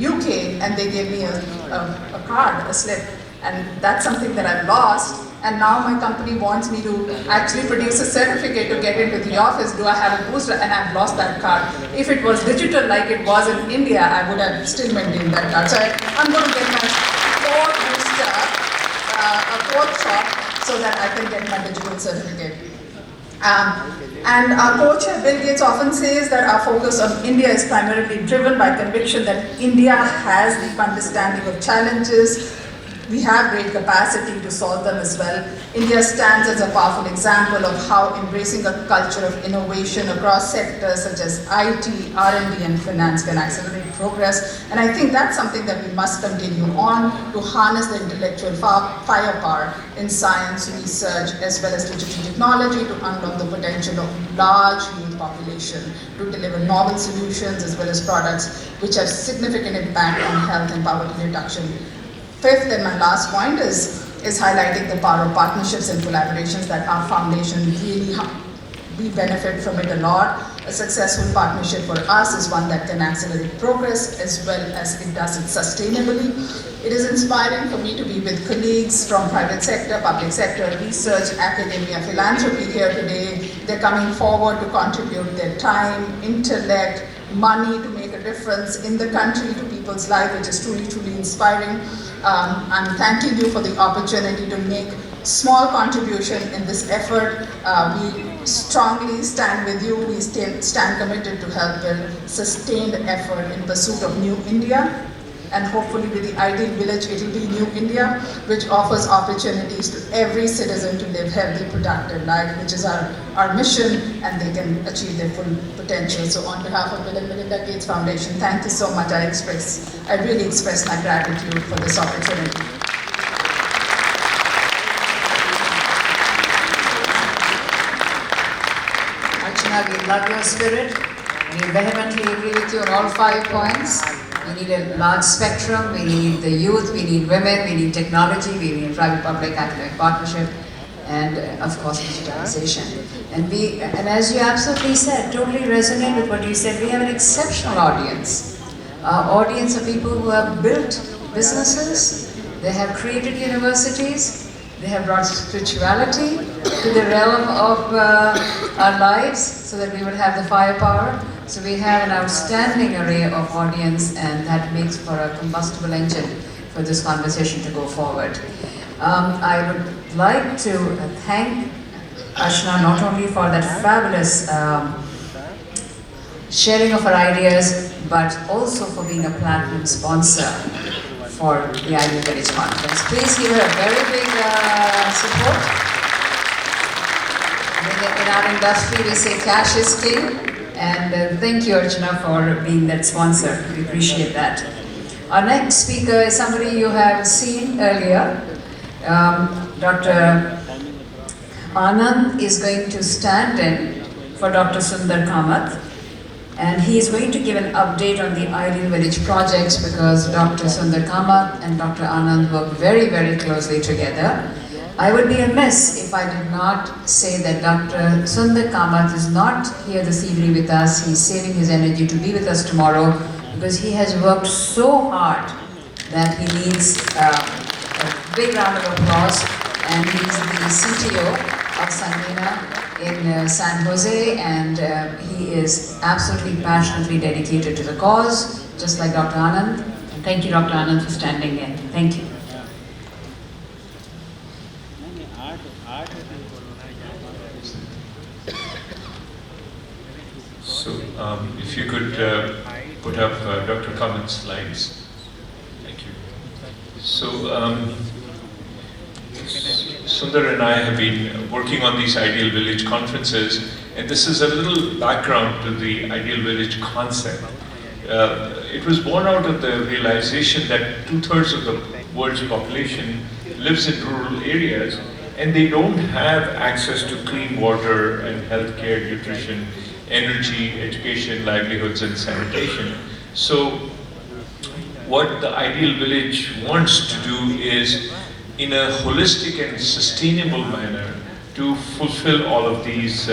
Speaker 14: UK and they gave me a card, a slip. And that's something that I've lost. And now my company wants me to actually produce a certificate to get into the office. Do I have a booster? And I've lost that card. If it was digital like it was in India, I would have still maintained that card. So I'm going to get my fourth booster, a fourth shot, so that I can get my digital certificate. And our co-chair Bill Gates often says that our focus on India is primarily driven by conviction that India has deep understanding of challenges. We have great capacity to solve them as well. India stands as a powerful example of how embracing a culture of innovation across sectors such as IT, R&D and finance can accelerate progress. And I think that's something that we must continue on to harness the intellectual firepower in science, research, as well as digital technology to unlock the potential of large youth population to deliver novel solutions as well as products which have significant impact on health and poverty reduction. Fifth and my last point is highlighting the power of partnerships and collaborations that our foundation really, we benefit from it a lot. A successful partnership for us is one that can accelerate progress as well as it does it sustainably. It is inspiring for me to be with colleagues from private sector, public sector, research, academia, philanthropy here today. They're coming forward to contribute their time, intellect, money to make a difference in the country to people's life, which is truly, truly inspiring. I'm thanking you for the opportunity to make small contribution in this effort. We strongly stand with you. We stand committed to help build sustained effort in pursuit of new India. And hopefully with the ideal village, it will be new India, which offers opportunities to every citizen to live healthy, productive life, which is our mission, and they can achieve their full potential. So on behalf of Bill and Melinda Gates Foundation, thank you so much. I really express my gratitude for this opportunity.
Speaker 11: Archana, we love your spirit. We vehemently agree with you on all 5 points. We need a large spectrum, we need the youth, we need women, we need technology, we need private-public academic partnership, and of course digitalization. And as you absolutely said, totally resonate with what you said, we have an exceptional audience. Our audience are people who have built businesses, they have created universities, they have brought spirituality to the realm of our lives so that we would have the firepower. So we have an outstanding array of audience, and that makes for a combustible engine for this conversation to go forward. I would like to thank Archana not only for that fabulous sharing of her ideas, but also for being a platinum sponsor for the Ideal Village Conference. Please give her a very big support. In our industry, we say cash is king. And thank you, Archana, for being that sponsor. We appreciate that. Our next speaker is somebody you have seen earlier. Dr. Anand is going to stand in for Dr. Sundar Kamath. And he is going to give an update on the Ideal Village projects because Dr. Sundar Kamath and Dr. Anand work very, very closely together. I would be amiss if I did not say that Dr. Sundar Kamath is not here this evening with us. He's saving his energy to be with us tomorrow because he has worked so hard that he needs a big round of applause. And he's the CTO of Sangeeta in San Jose, and he is absolutely passionately dedicated to the cause, just like Dr. Anand. Thank you, Dr. Anand, for standing in. Thank you.
Speaker 3: So, if you could put up Dr. Kamath's slides. Thank you. So, Sundar and I have been working on these Ideal Village conferences, and this is a little background to the Ideal Village concept. It was born out of the realization that 2/3 of the world's population lives in rural areas, and they don't have access to clean water and healthcare, nutrition, energy, education, livelihoods, and sanitation. So what the Ideal Village wants to do is, in a holistic and sustainable manner, to fulfill all of these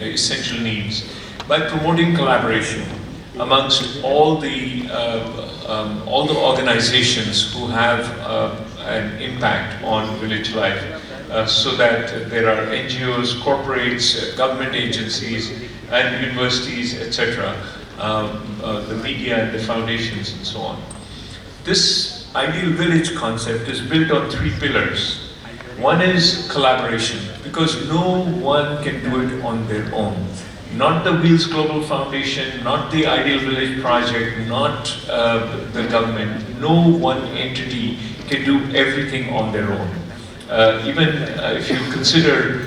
Speaker 3: essential needs by promoting collaboration amongst all the organizations who have an impact on village life, so that there are NGOs, corporates, government agencies, and universities, etc., the media and the foundations and so on. This Ideal Village concept is built on 3 pillars. One is collaboration, because no one can do it on their own. Not the Wheels Global Foundation, not the Ideal Village Project, not the government. No one entity can do everything on their own. Even if you consider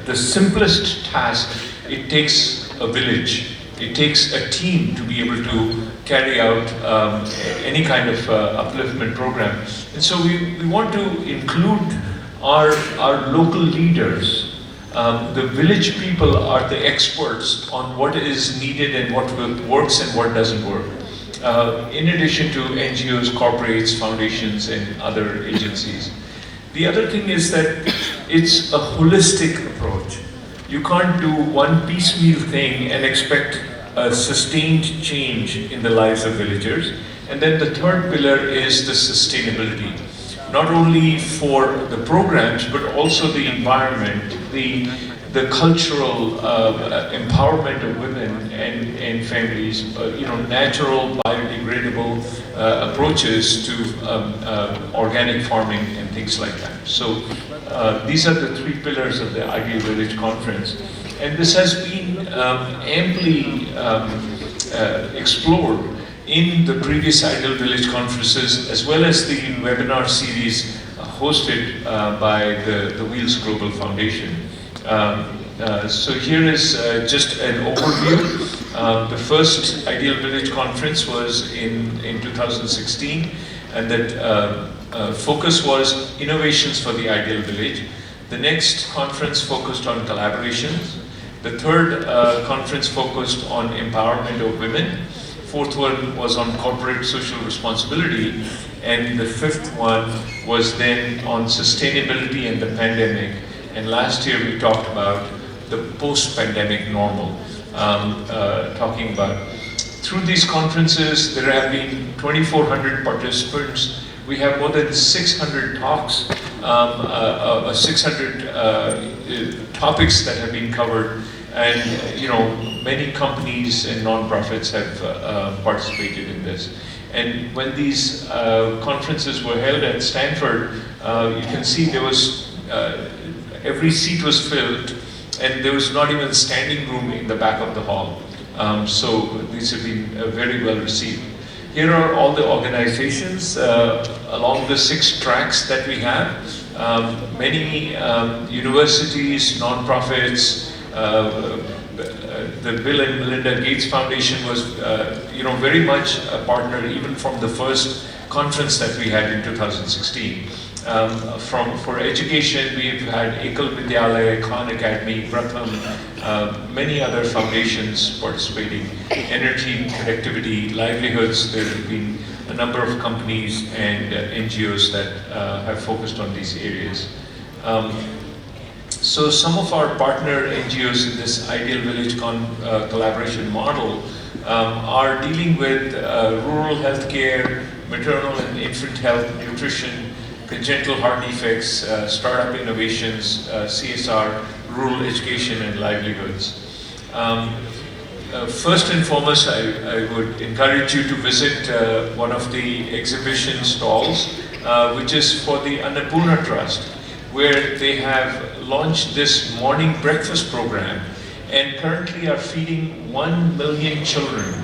Speaker 3: the simplest task, it takes a village. It takes a team to be able to carry out any kind of upliftment program. And so we want to include our local leaders. The village people are the experts on what is needed and what works and what doesn't work. In addition to NGOs, corporates, foundations, and other agencies. The other thing is that it's a holistic approach. You can't do one piecemeal thing and expect a sustained change in the lives of villagers. And then the third pillar is the sustainability. Not only for the programs, but also the environment, the cultural empowerment of women and families, natural, biodegradable approaches to organic farming and things like that. So these are the 3 pillars of the Ideal Village Conference. And this has been amply explored in the previous Ideal Village conferences, as well as the webinar series hosted by the Wheels Global Foundation. So here is just an overview. The first Ideal Village conference was in 2016, and that focus was innovations for the Ideal Village. The next conference focused on collaborations. The third conference focused on empowerment of women. Fourth one was on corporate social responsibility, and the fifth one was then on sustainability and the pandemic. And last year we talked about the post-pandemic normal, talking about. Through these conferences, there have been 2,400 participants. We have more than 600 talks, 600 topics that have been covered. And many companies and non-profits have participated in this. And when these conferences were held at Stanford, you can see there was every seat was filled, and there was not even standing room in the back of the hall. So these have been very well received. Here are all the organizations along the 6 tracks that we have. Many universities, non-profits. The Bill and Melinda Gates Foundation was, very much a partner even from the first conference that we had in 2016. For education, we've had Ekal Vidyalaya, Khan Academy, Pratham, many other foundations participating. Energy, connectivity, livelihoods, there have been a number of companies and NGOs that have focused on these areas. So some of our partner NGOs in this Ideal Village collaboration model are dealing with rural healthcare, maternal and infant health, nutrition, congenital heart defects, startup innovations, CSR, rural education and livelihoods. First and foremost, I would encourage you to visit one of the exhibition stalls, which is for the Annapurna Trust, where they have launched this morning breakfast program and currently are feeding 1 million children.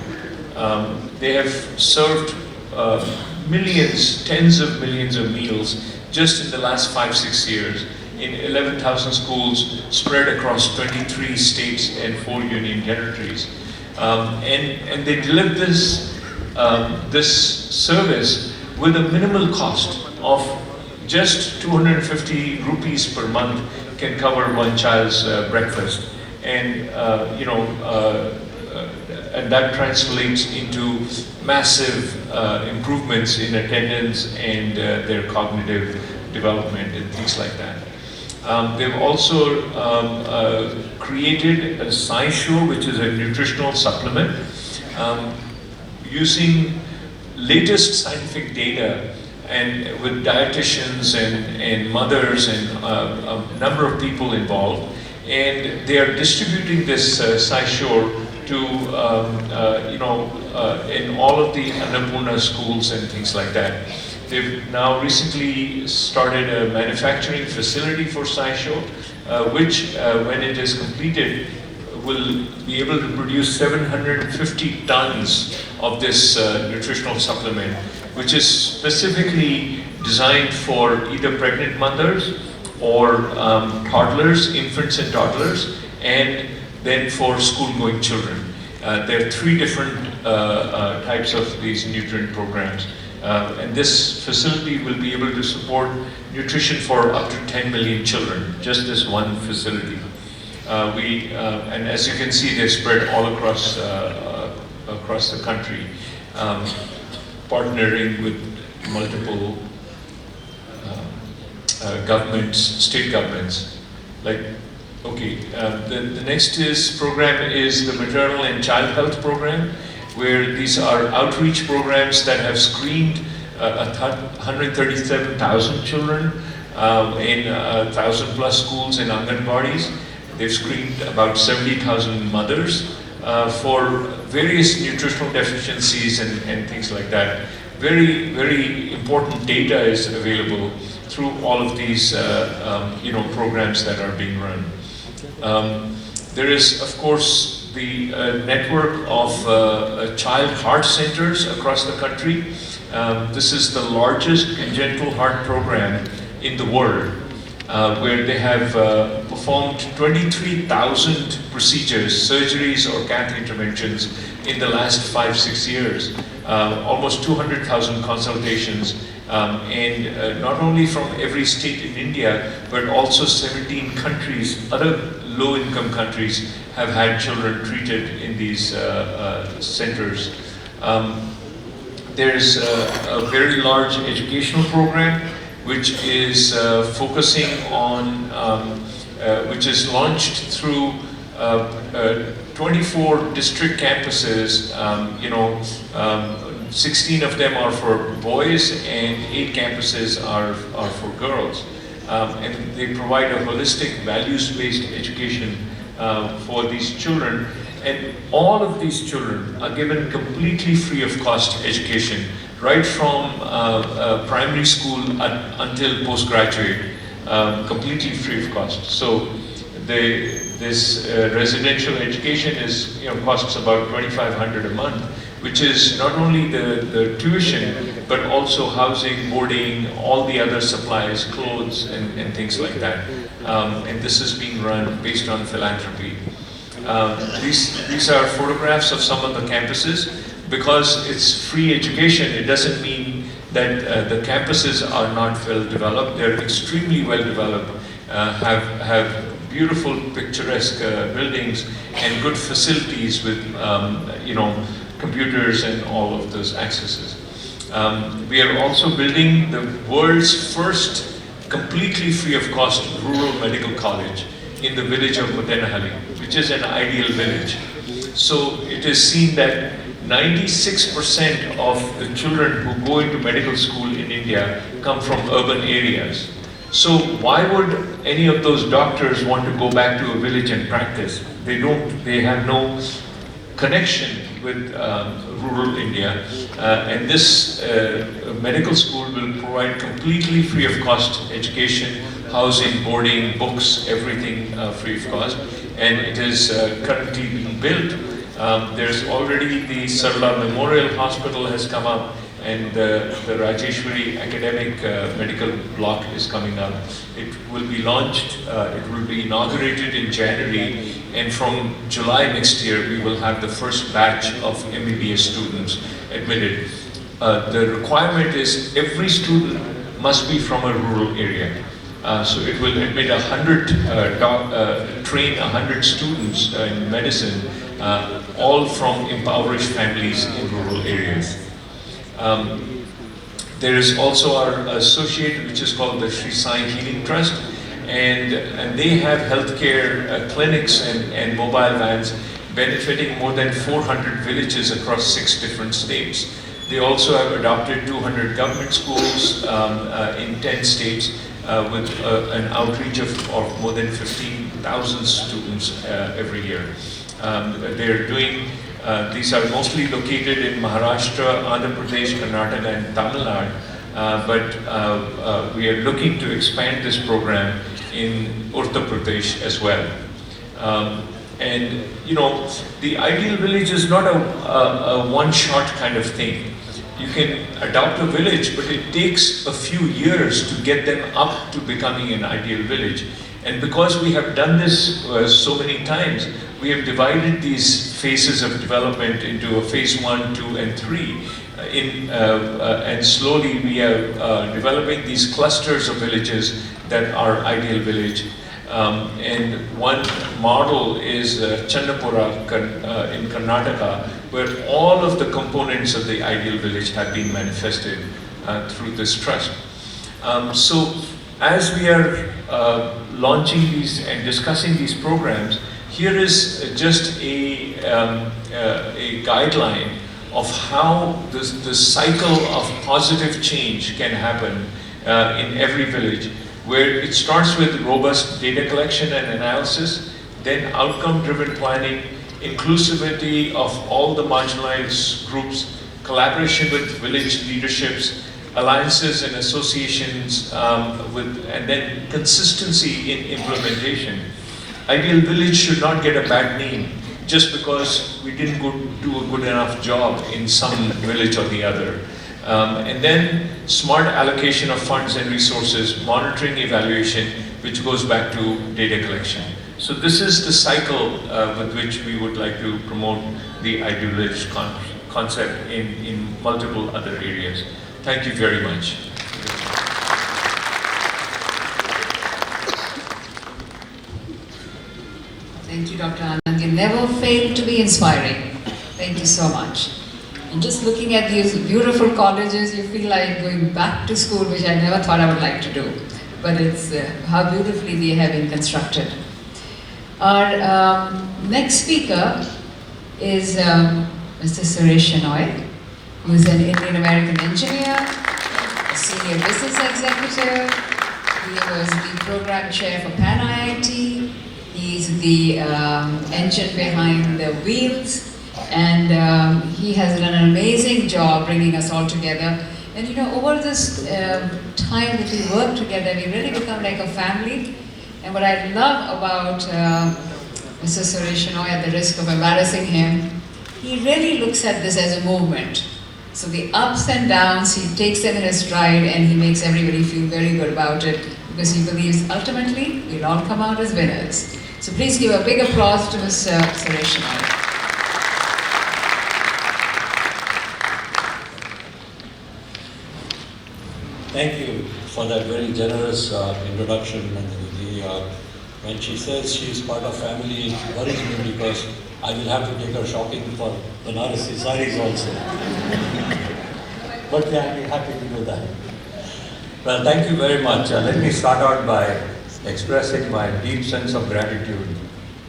Speaker 3: They have served millions, tens of millions of meals just in the last 5-6 years in 11,000 schools spread across 23 states and 4 union territories. And they deliver this service with a minimal cost of just 250 rupees per month can cover one child's breakfast. And and that translates into massive improvements in attendance and their cognitive development and things like that. They've also created a SciShow, which is a nutritional supplement, using latest scientific data and with dietitians and mothers and a number of people involved. And they are distributing this SciShow to, in all of the Annapurna schools and things like that. They've now recently started a manufacturing facility for SciShow, which, when it is completed, will be able to produce 750 tons of this nutritional supplement, which is specifically designed for either pregnant mothers or toddlers, infants and toddlers, and then for school-going children. There are 3 different types of these nutrient programs. And this facility will be able to support nutrition for up to 10 million children, just this one facility. And as you can see, they're spread all across the country, partnering with multiple governments, state governments. The next program is the Maternal and Child Health Program, where these are outreach programs that have screened 137,000 children in 1,000 plus schools and Anganwadis. They've screened about 70,000 mothers for various nutritional deficiencies and things like that. Very, very important data is available through all of these programs that are being run. There is, of course, the network of child heart centers across the country. This is the largest congenital heart program in the world, where they have performed 23,000 procedures, surgeries or cath interventions in the last 5-6 years, almost 200,000 consultations, and not only from every state in India, but also 17 countries, other low-income countries, have had children treated in these centers. There's a very large educational program which is focusing on, which is launched through 24 district campuses. 16 of them are for boys and 8 campuses are for girls. And they provide a holistic values-based education for these children, and all of these children are given completely free of cost education, right from primary school until postgraduate, completely free of cost. So this residential education is costs about 2,500 a month, which is not only the tuition, but also housing, boarding, all the other supplies, clothes, and things like that. And this is being run based on philanthropy. These are photographs of some of the campuses. Because it's free education, it doesn't mean that the campuses are not well developed. They're extremely well developed, have beautiful, picturesque buildings and good facilities with computers and all of those accesses. We are also building the world's first completely free of cost rural medical college in the village of Mutenahalli, which is an ideal village. So it is seen that 96% of the children who go into medical school in India come from urban areas. So why would any of those doctors want to go back to a village and practice? They don't, they have no connection with rural India, and this medical school will provide completely free of cost education, housing, boarding, books, everything free of cost, and it is currently being built. There's already the Sarla Memorial Hospital has come up, and the Rajeshwari Academic Medical Block is coming up. It will be launched, it will be inaugurated in January, and from July next year we will have the first batch of MBBS students admitted. The requirement is every student must be from a rural area. So it will admit 100, train 100 students in medicine, all from impoverished families in rural areas. There is also our associate, which is called the Sri Sai Healing Trust, and they have healthcare clinics and mobile vans benefiting more than 400 villages across 6 different states. They also have adopted 200 government schools in 10 states with an outreach of more than 15,000 students every year. They're doing these are mostly located in Maharashtra, Andhra Pradesh, Karnataka, and Tamil Nadu, but we are looking to expand this program in Uttar Pradesh as well. And you know, the ideal village is not a one-shot kind of thing. You can adopt a village, but it takes a few years to get them up to becoming an ideal village. And because we have done this so many times, we have divided these phases of development into a phase 1, 2, and 3. And slowly we are developing these clusters of villages that are ideal village. And one model is Channapura in Karnataka, where all of the components of the ideal village have been manifested through this trust. So as we are launching these and discussing these programs, here is just a guideline of how the cycle of positive change can happen in every village, where it starts with robust data collection and analysis, then outcome-driven planning, inclusivity of all the marginalized groups, collaboration with village leaderships, alliances and associations, and then consistency in implementation. Ideal village should not get a bad name just because we didn't do a good enough job in some village or the other. And then smart allocation of funds and resources, monitoring, evaluation, which goes back to data collection. So this is the cycle with which we would like to promote the ideal village concept in multiple other areas. Thank you very much.
Speaker 11: Thank you, Dr. Anand. You never fail to be inspiring. Thank you so much. And just looking at these beautiful colleges, you feel like going back to school, which I never thought I would like to do. But it's how beautifully they have been constructed. Our next speaker is Mr. Suresh Shenoy, who is an Indian-American engineer, a senior business executive. He was the program chair for Pan IIT. He's the engine behind the wheels, and he has done an amazing job bringing us all together. And you know, over this time that we work together, we really become like a family. And what I love about Mr. Suresh Shenoy, at the risk of embarrassing him, he really looks at this as a movement. So the ups and downs, he takes them in his stride, and he makes everybody feel very good about it, because he believes ultimately we'll all come out as winners. So please give a big applause to Mr. Suresh Shenoy.
Speaker 15: Thank you for that very generous introduction, Nandini. When she says she is part of family, it worries me because I will have to take her shopping for Banarasi saris also. But yeah, I'll be happy to do that. Well, thank you very much. Let me start out by expressing my deep sense of gratitude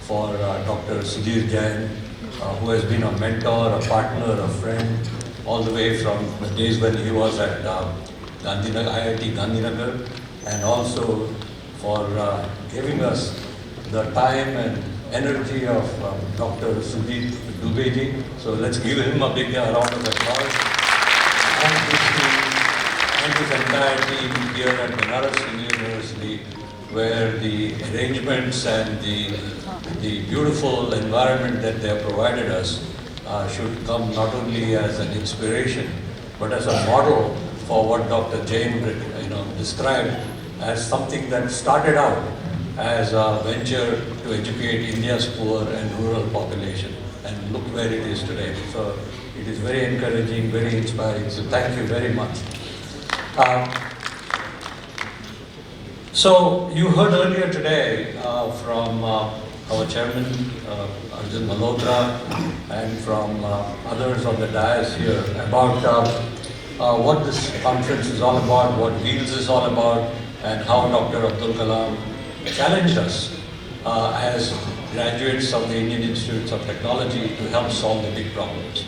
Speaker 15: for Dr. Sudhir Jain, who has been a mentor, a partner, a friend, all the way from the days when he was at IIT Gandhinagar, and also for giving us the time and energy of Dr. Sujit Dubey. So let's give him a big round of applause. And his entire team here at Banaras University, where the arrangements and the beautiful environment that they have provided us should come not only as an inspiration, but as a model for what Dr. Jain described as something that started out as a venture to educate India's poor and rural population. And look where it is today. So it is very encouraging, very inspiring. So thank you very much. So you heard earlier today from our chairman, Arjun Malhotra, and from others on the dais here about what this conference is all about, what WHEELS is all about, and how Dr. Abdul Kalam challenged us as graduates of the Indian Institutes of Technology to help solve the big problems.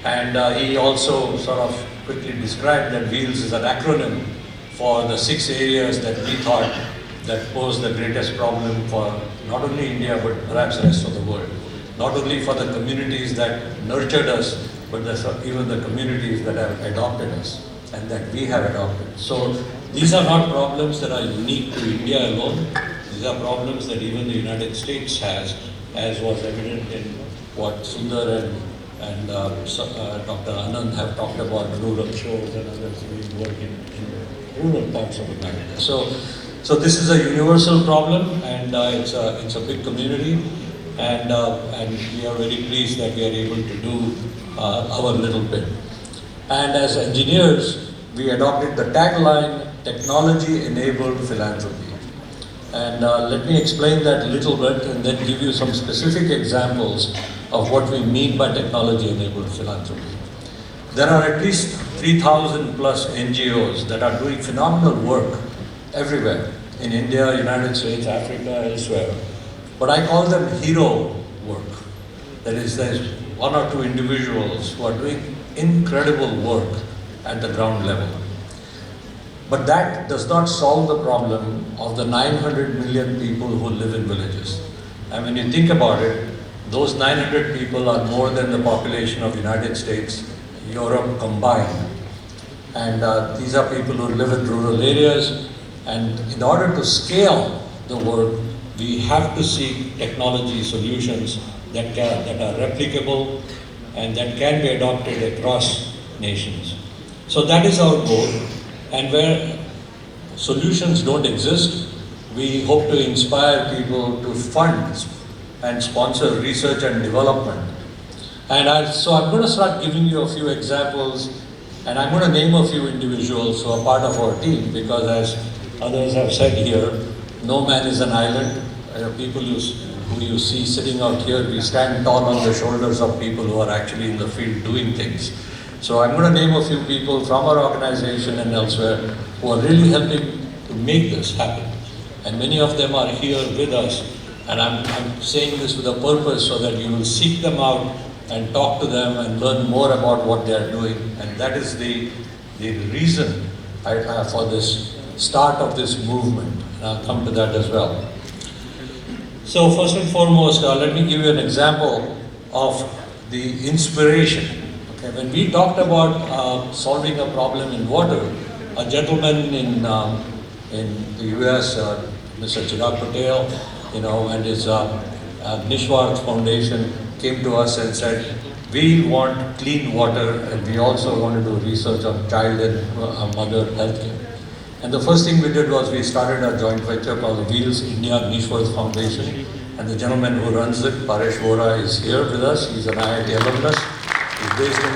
Speaker 15: And he also sort of quickly described that WHEELS is an acronym for the 6 areas that we thought that pose the greatest problem for not only India but perhaps the rest of the world. Not only for the communities that nurtured us, but even the communities that have adopted us and that we have adopted. So these are not problems that are unique to India alone. These are problems that even the United States has, as was evident in what Sundar and Dr. Anand have talked about, rural shows and others doing work in rural parts of America. So this is a universal problem, and it's a big community, and we are very pleased that we are able to do our little bit. And as engineers, we adopted the tagline, technology-enabled philanthropy. And let me explain that a little bit and then give you some specific examples of what we mean by technology-enabled philanthropy. There are at least 3,000 plus NGOs that are doing phenomenal work everywhere, in India, United States, Africa, elsewhere. But I call them hero work. That is, there's 1 or 2 individuals who are doing incredible work at the ground level. But that does not solve the problem of the 900 million people who live in villages. And when you think about it, those 900 people are more than the population of United States, Europe combined. And these are people who live in rural areas. And in order to scale the work, we have to seek technology solutions that are replicable and that can be adopted across nations. So that is our goal. And where solutions don't exist, we hope to inspire people to fund and sponsor research and development. And so I'm going to start giving you a few examples, and I'm going to name a few individuals who are part of our team, because as others have said here, no man is an island. People who you see sitting out here, we stand tall on the shoulders of people who are actually in the field doing things. So I'm going to name a few people from our organization and elsewhere who are really helping to make this happen. And many of them are here with us. And I'm saying this with a purpose so that you will seek them out and talk to them and learn more about what they are doing. And that is the reason for this start of this movement. And I'll come to that as well. So first and foremost, let me give you an example of the inspiration. Okay, when we talked about solving a problem in water, a gentleman in the US, Mr. Chirag Patel, and his Nishwarth Foundation came to us and said, we want clean water and we also want to do research on child and mother healthcare. And the first thing we did was we started a joint venture called the WHEELS India Nishwarth Foundation. And the gentleman who runs it, Paresh Vora, is here with us. He's an IIT alumnus. He's based in,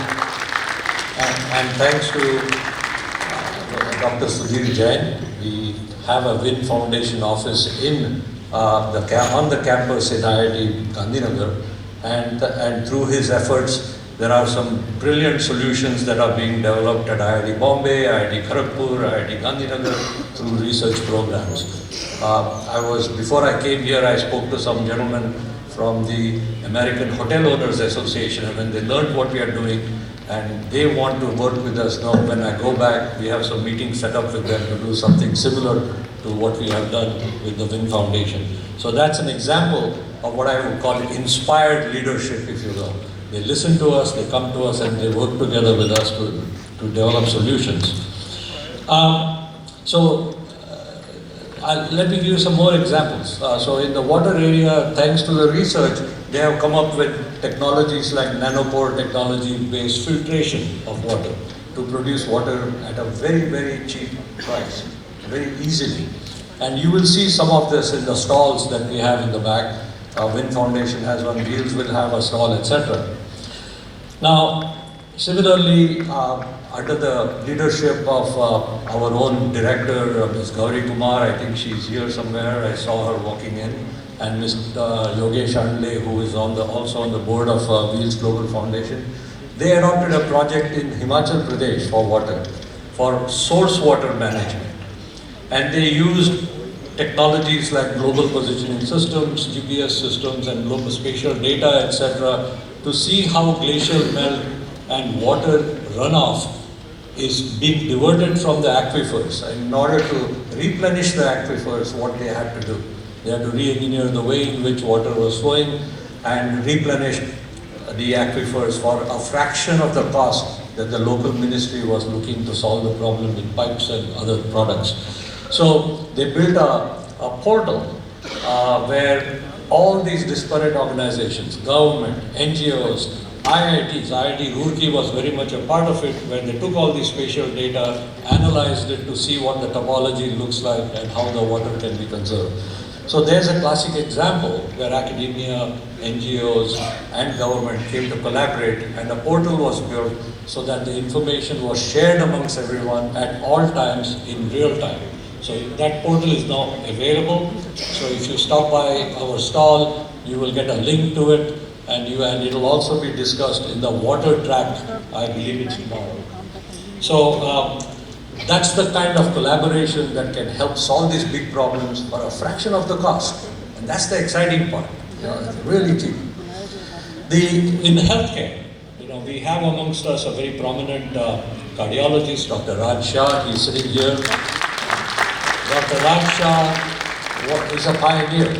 Speaker 15: and thanks to Dr. Sudhir Jain, we have a WIN Foundation office on the campus in IIT Gandhinagar. And through his efforts, There are some brilliant solutions that are being developed at IIT Bombay, IIT Kharagpur, IIT Gandhinagar through research programs. Before I came here, I spoke to some gentlemen from the American Hotel Owners Association, and when they learned what we are doing, and they want to work with us now, when I go back, we have some meetings set up with them to do something similar to what we have done with the WIN Foundation. So that's an example of what I would call inspired leadership, if you will. They listen to us, they come to us, and they work together with us to develop solutions. Let me give you some more examples. So in the water area, thanks to the research, they have come up with technologies like nanopore technology-based filtration of water to produce water at a very, very cheap price, very easily. And you will see some of this in the stalls that we have in the back. WIN Foundation has one, Wheels will have a stall, etc. Now, similarly, under the leadership of our own director, Ms. Gauri Kumar, I think she's here somewhere, I saw her walking in, and Mr. Yogesh Andle, who is also on the board of Wheels Global Foundation, they adopted a project in Himachal Pradesh for water, for source water management. And they used technologies like global positioning systems, GPS systems, and global spatial data, etc., to see how glacial melt and water runoff is being diverted from the aquifers. And in order to replenish the aquifers, what they had to do, they had to re-engineer the way in which water was flowing and replenish the aquifers for a fraction of the cost that the local ministry was looking to solve the problem with pipes and other products. So they built a portal where all these disparate organizations, government, NGOs, IITs, IIT Roorkee was very much a part of it, where they took all these spatial data, analyzed it to see what the topology looks like and how the water can be conserved. So there's a classic example where academia, NGOs and government came to collaborate, and a portal was built so that the information was shared amongst everyone at all times in real time. So that portal is now available. So if you stop by our stall, you will get a link to it, and it will also be discussed in the water track, I believe it's tomorrow. So that's the kind of collaboration that can help solve these big problems for a fraction of the cost. And that's the exciting part. It's really cheap. In healthcare, we have amongst us a very prominent cardiologist, Dr. Raj Shah. He's sitting here. Dr. Raj Shah is a pioneer.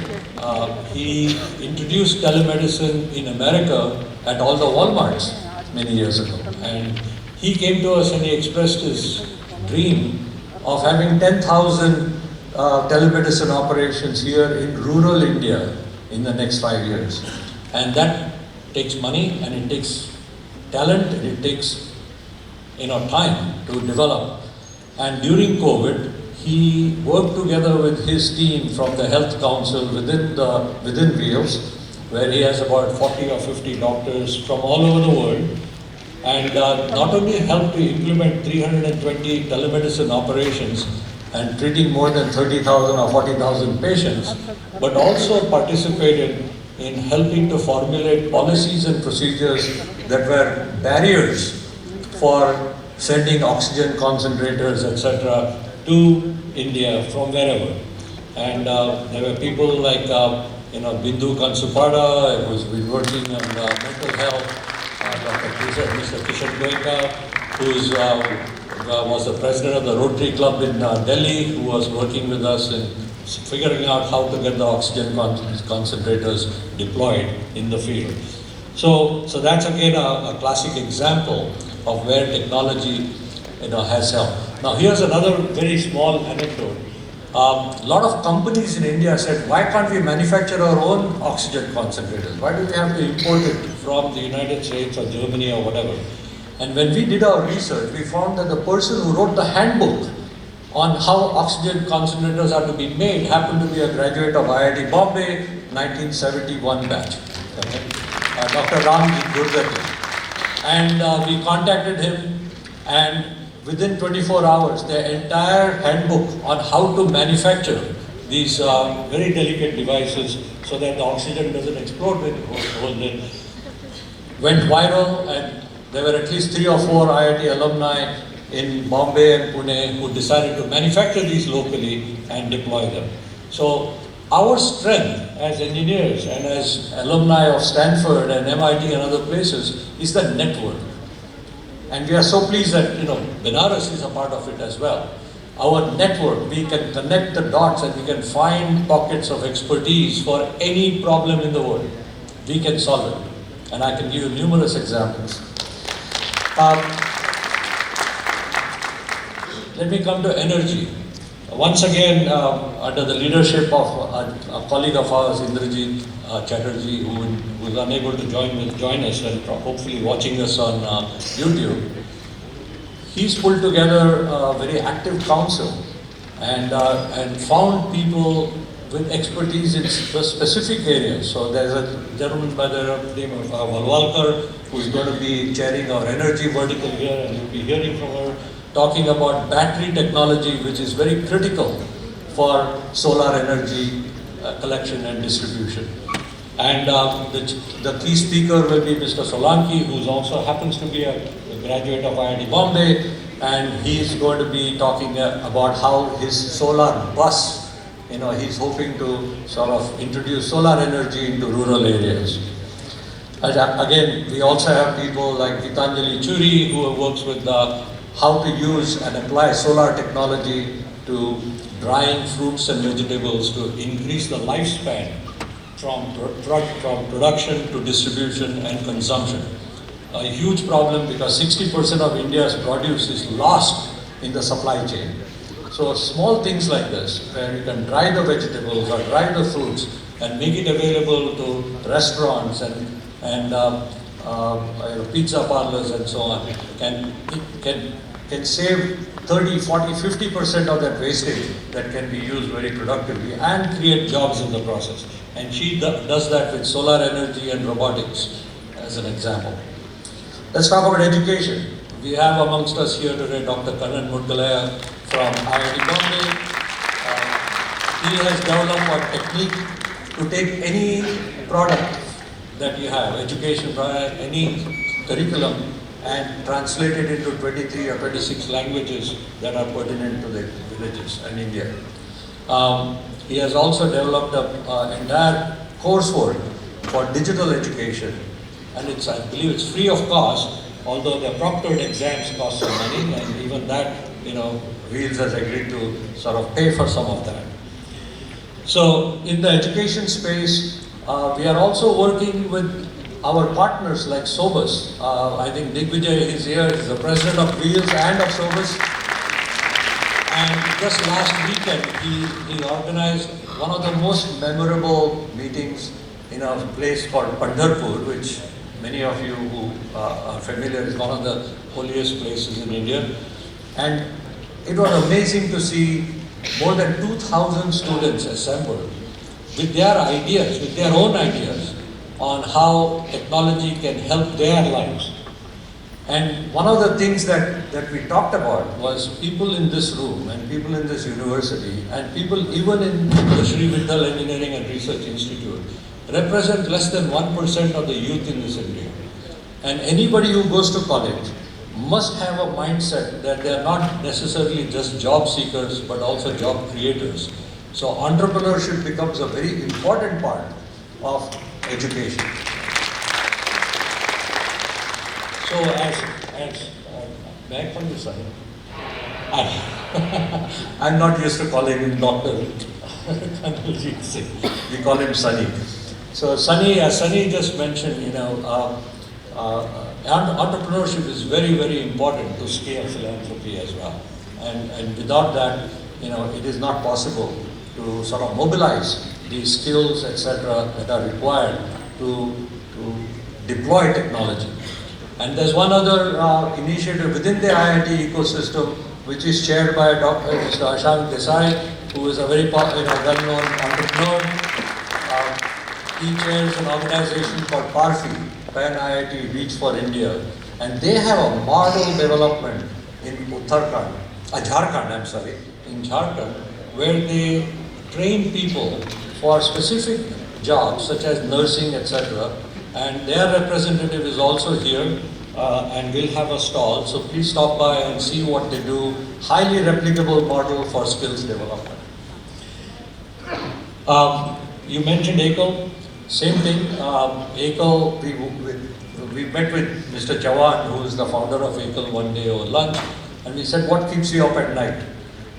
Speaker 15: He introduced telemedicine in America at all the Walmarts many years ago. And he came to us and he expressed his dream of having 10,000 telemedicine operations here in rural India in the next 5 years. And that takes money, and it takes talent, and it takes time to develop. And during COVID, he worked together with his team from the Health Council within Wales, where he has about 40 or 50 doctors from all over the world, and not only helped to implement 320 telemedicine operations and treating more than 30,000 or 40,000 patients, but also participated in helping to formulate policies and procedures that were barriers for sending oxygen concentrators, etc., to India from wherever. And there were people like Bindu Kansupada, who's been working on mental health, Mr. Kishan Goenka, who was the president of the Rotary Club in Delhi, who was working with us in figuring out how to get the oxygen concentrators deployed in the field. So that's again a classic example of where technology has helped. Now here's another very small anecdote. A lot of companies in India said, why can't we manufacture our own oxygen concentrators? Why do we have to import it from the United States or Germany or whatever? And when we did our research, we found that the person who wrote the handbook on how oxygen concentrators are to be made happened to be a graduate of IIT Bombay, 1971 batch. Okay? Dr. Ramji Gurgati. And we contacted him, and within 24 hours, the entire handbook on how to manufacture these very delicate devices so that the oxygen doesn't explode when it goes in,
Speaker 13: went viral, and there were at least 3 or 4 IIT alumni in Bombay and Pune who decided to manufacture these locally and deploy them. So our strength as engineers and as alumni of Stanford and MIT and other places is the network. And we are so pleased that, Banaras is a part of it as well. Our network, we can connect the dots and we can find pockets of expertise for any problem in the world. We can solve it. And I can give you numerous examples. Let me come to energy. Once again, under the leadership of a colleague of ours, Indrajit Chatterjee, who is unable to join us and hopefully watching us on YouTube, he's pulled together a very active council and found people with expertise in specific areas. So there's a gentleman by the name of Malhotra, who's going to be chairing our energy vertical here, and you'll be hearing from her talking about battery technology, which is very critical for solar energy collection and distribution. And the key speaker will be Mr. Solanki, who also happens to be a graduate of IIT Bombay, and he's going to be talking about how his solar bus, he's hoping to sort of introduce solar energy into rural areas. Again, we also have people like Patanjali who works with how to use and apply solar technology to drying fruits and vegetables to increase the lifespan from production to distribution and consumption. A huge problem because 60% of India's produce is lost in the supply chain. So small things like this, where you can dry the vegetables or dry the fruits and make it available to restaurants and pizza parlors and so on, can save 30, 40, 50% of that wastage that can be used very productively and create jobs in the process. And she does that with solar energy and robotics as an example. Let's talk about education. We have amongst us here today Dr. Kanwaljeet from IIT Bombay. He has developed a technique to take any product that you have, education product, any curriculum, and translate it into 23 or 26 languages that are pertinent to the villages and India. He has also developed an entire coursework for digital education, and I believe it's free of cost, although the proctored exams cost some money, and even that, Wheels has agreed to sort of pay for some of that. So in the education space, we are also working with our partners like Sobus. I think Digvijay is here, he's the president of Wheels and of Sobus. And just last weekend, he organized one of the most memorable meetings in a place called Pandharpur, which many of you who are familiar is one of the holiest places in India. And it was amazing to see more than 2,000 students assembled with their ideas, with their own ideas on how technology can help their lives. And one of the things that we talked about was people in this room and people in this university and people even in the Sri Vittal Engineering and Research Institute represent less than 1% of the youth in this India. And anybody who goes to college must have a mindset that they are not necessarily just job seekers but also job creators. So entrepreneurship becomes a very important part of education. So may I call you Sunny? I'm not used to calling him Dr. Kanwaljeet Singh. We call him Sunny. So Sunny, as Sunny just mentioned, entrepreneurship is very, very important to scale philanthropy as well. And without that, it is not possible to sort of mobilize the skills, etc., that are required to deploy technology. And there's one other initiative within the IIT ecosystem, which is chaired by Mr. Ashank Desai, who is a very well-known entrepreneur. He chairs an organization called PARFI, Pan IIT Reach for India, and they have a model development in Jharkhand, in Jharkhand, where they train people for specific jobs such as nursing, etc.,
Speaker 15: and their representative is also here and will have a stall. So please stop by and see what they do. Highly replicable model for skills development. You mentioned ACLE. Same thing. ACLE, we met with Mr. Chavan, who is the founder of ACLE, one day over lunch, and we said, what keeps you up at night?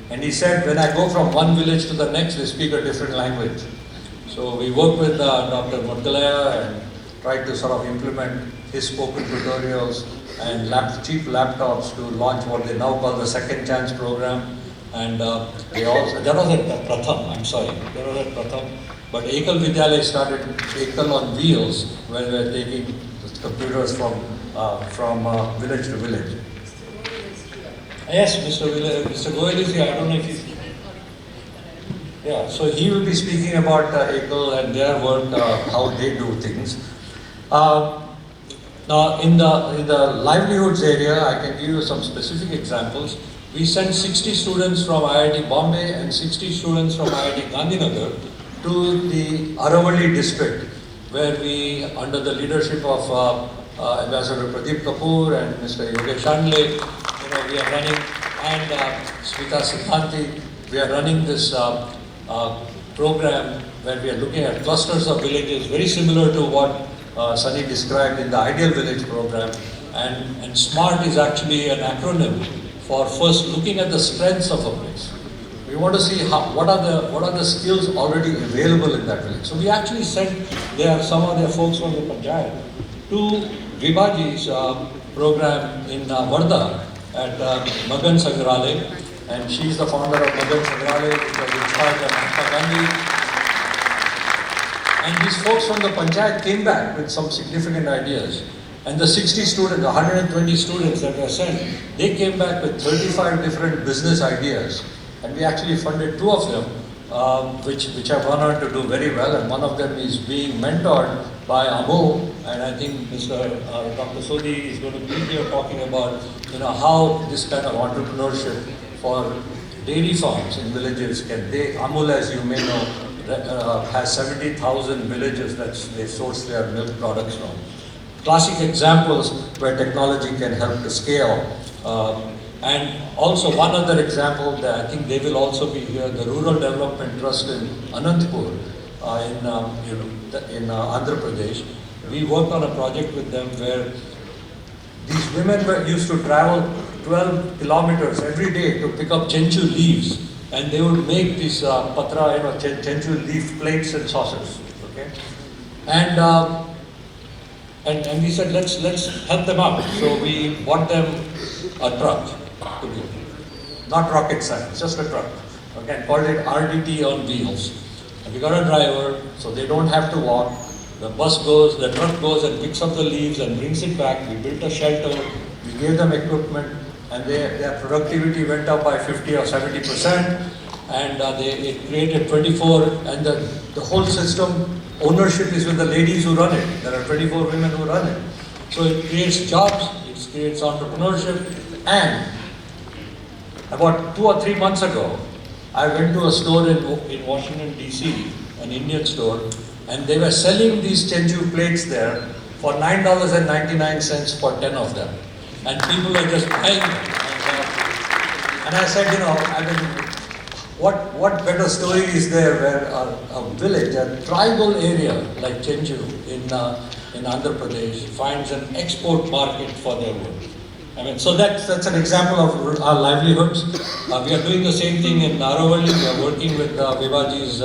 Speaker 15: And he said, when I go from one village to the next, they speak a different language. So we work with Dr. Mangalacharan and tried to sort of implement his spoken tutorials and cheap laptops to launch what they now call the Second Chance program. And they also, that was at Pratham, I'm sorry, that was at Pratham. But Ekal Vidyalaya started Ekal on wheels, where we are taking computers from village to village. Yes, Mr. Goyal is here. I don't know if he's... Yeah, so he will be speaking about Ekal and their work, how they do things. Now, in the livelihoods area, I can give you some specific examples. We sent 60 students from IIT Bombay and 60 students from IIT Gandhinagar to the Aravalli district, where we, under the leadership of Ambassador Pratap Kapoor and Mr. Yogesh Shandle, we are running, and Smita Siddhanti, we are running this program where we are looking at clusters of villages, very similar to what Sunny described in the Ideal Village program. And SMART is actually an acronym for first looking at the strengths of a place. We want to see what are the skills already available in that village. So we actually sent some of their folks from the Panchayat to Vibaji's program in Varda at Magan Sangrale, and she's the founder of Magan Sangrale, which was inspired by Mahatma Gandhi. And these folks from the Panchayat came back with some significant ideas. And the 60 students, 120 students that were sent, they came back with 35 different business ideas. And we actually funded 2 of them, which have gone on to do very well. And one of them is being mentored by Amo. And I think Dr. Sodhi is going to be here talking about how this kind of entrepreneurship for dairy farms in villages can. Amul, as you may know, has 70,000 villages that they source their milk products from. Classic examples where technology can help to scale. And also one other example that I think they will also be here, the Rural Development Trust in Anantapur in Andhra Pradesh. We worked on a project with them where these women used to travel 12 kilometers every day to pick up chenchu leaves, and they would make these patra, chenchu leaf plates and saucers. Okay, and we said let's help them out. So we bought them a truck, not rocket science, just a truck. Okay, and called it RDT on wheels. And we got a driver, so they don't have to walk. The truck goes and picks up the leaves and brings it back. We built a shelter, we gave them equipment, and their productivity went up by 50 or 70%. And it created 24, and the whole system ownership is with the ladies who run it. There are 24 women who run it. So it creates jobs, it creates entrepreneurship. And about 2 or 3 months ago, I went to a store in Washington, DC, an Indian store, and they were selling these chenchu plates there for $9.99 for 10 of them. And people were just buying them. And I said, what better story is there where a village, a tribal area like Chenju in Andhra Pradesh finds an export market for their work. So that's an example of our livelihoods. We are doing the same thing in Aravalli. We are working with Vivaji's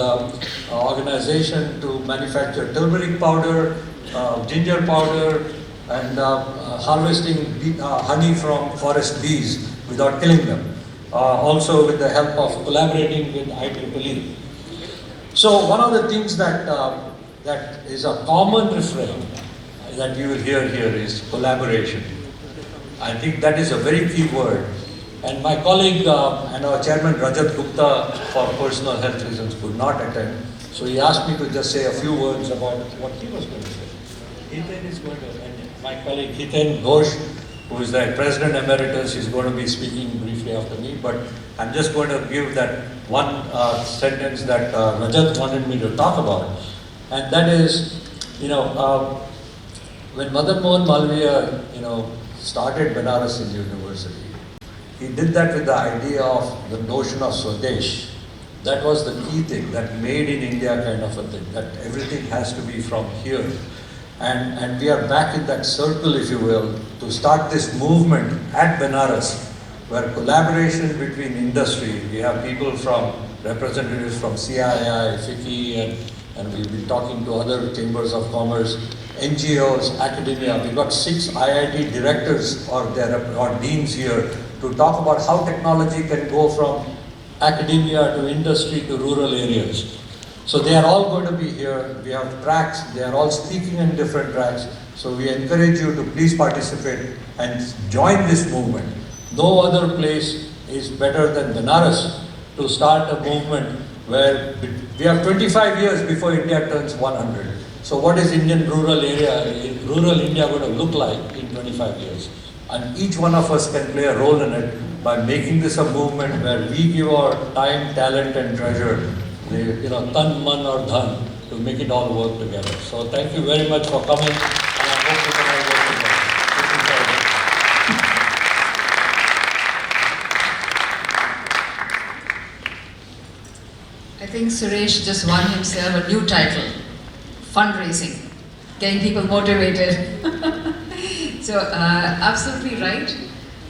Speaker 15: organization to manufacture turmeric powder, ginger powder, and harvesting honey from forest bees without killing them. Also with the help of collaborating with IEEE. So one of the things that is a common refrain that you will hear here is collaboration. I think that is a very key word. And my colleague and our chairman Rajat Gupta, for personal health reasons, could not attend. So he asked me to just say a few words about what he was going to say. Hiten is going to, and my colleague Hiten Ghosh, who is the President Emeritus, is going to be speaking briefly after me, but I'm just going to give that one sentence that Rajat wanted me to talk about. And that is, when Madan Mohan Malviya, started Banaras University, he did that with the idea of the notion of Swadesh. That was the key thing, that made in India kind of a thing, that everything has to be from here. And we are back in that circle, if you will, to start this movement at Banaras, where collaboration between industry, we have people from, representatives from CII, FICCI, and we've been talking to other chambers of commerce, NGOs, academia. We've got 6 IIT directors or deans here to talk about how technology can go from academia to industry to rural areas. So they are all going to be here. We have tracks. They are all speaking in different tracks. So we encourage you to please participate and join this movement. No other place is better than Banaras to start a movement where we have 25 years before India turns 100. So what is Indian rural India going to look like in 25 years? And each one of us can play a role in it by making this a movement where we give our time, talent and treasure, tan, man or dhan, to make it all work together. So thank you very much for coming, and I hope we can all work together.
Speaker 11: I think Suresh just won himself a new title, fundraising, getting people motivated. So absolutely right.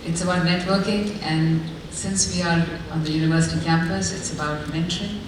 Speaker 11: It's about networking, and since we are on the university campus, it's about mentoring.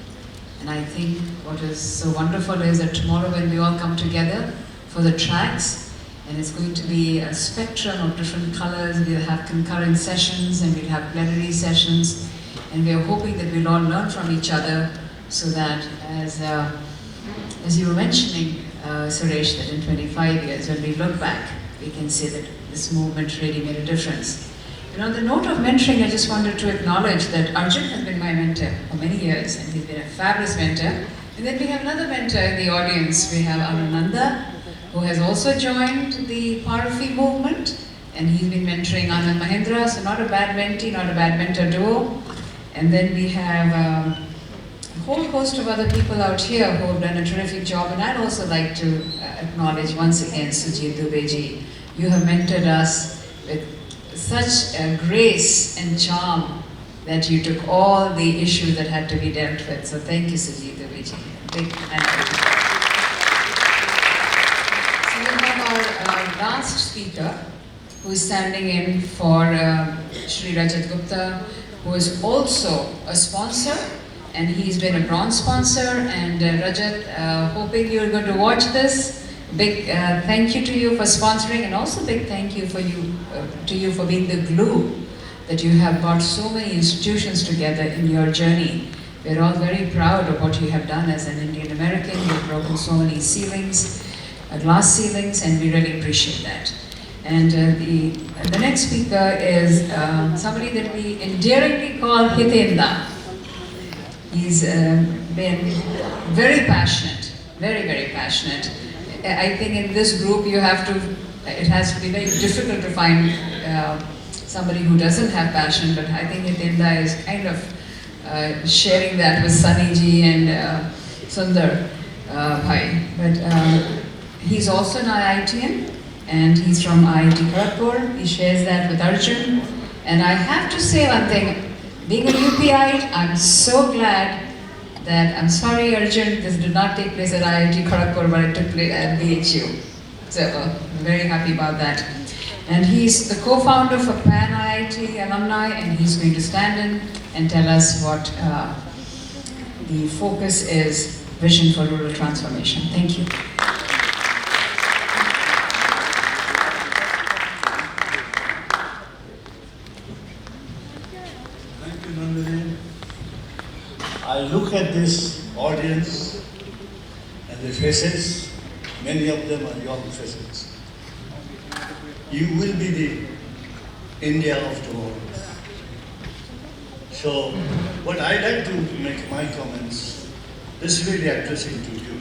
Speaker 11: And I think what is so wonderful is that tomorrow when we all come together for the tracks, and it's going to be a spectrum of different colors, we'll have concurrent sessions and we'll have plenary sessions, and we're hoping that we'll all learn from each other, so that as you were mentioning, Suresh, that in 25 years when we look back, we can say that this movement really made a difference. And on the note of mentoring, I just wanted to acknowledge that Arjun has been my mentor for many years, and he's been a fabulous mentor. And then we have another mentor in the audience. We have Ananad, who has also joined the Parafi movement, and he's been mentoring Anand Mahindra, so not a bad mentee, not a bad mentor duo. And then we have a whole host of other people out here who have done a terrific job, and I'd also like to acknowledge once again Sujit Dubey. You have mentored us with such a grace and charm that you took all the issues that had to be dealt with. So thank you, Sujit Dubey. Big thank you. So we have our last speaker, who is standing in for Shri Rajat Gupta, who is also a sponsor, and he's been a bronze sponsor. And Rajat, hoping you're going to watch this. Big thank you to you for sponsoring, and also big thank you to you for being the glue that you have brought so many institutions together in your journey. We're all very proud of what you have done as an Indian American. You've broken so many ceilings, glass ceilings, and we really appreciate that. And the next speaker is somebody that we endearingly call Hitenda. He's been very passionate, very, very passionate. I think in this group it has to be very difficult to find somebody who doesn't have passion, but I think Hitenda is kind of sharing that with Sunny Ji and Sundar Bhai. But he's also an IITian, and he's from IIT Kharagpur. He shares that with Arjun. And I have to say one thing, being a UPite, I'm so glad that, I'm sorry Arjun, this did not take place at IIT Kharagpur, but it took place at IM-BHU. So I'm very happy about that. And he's the co-founder for Pan IIT Alumni, and he's going to stand in and tell us what the focus is, vision for rural transformation. Thank you.
Speaker 16: Thank you, Nandini. I look at this audience and the faces, many of them are young faces. You will be the India of tomorrow. So, what I like to make my comments, this is really addressing to you.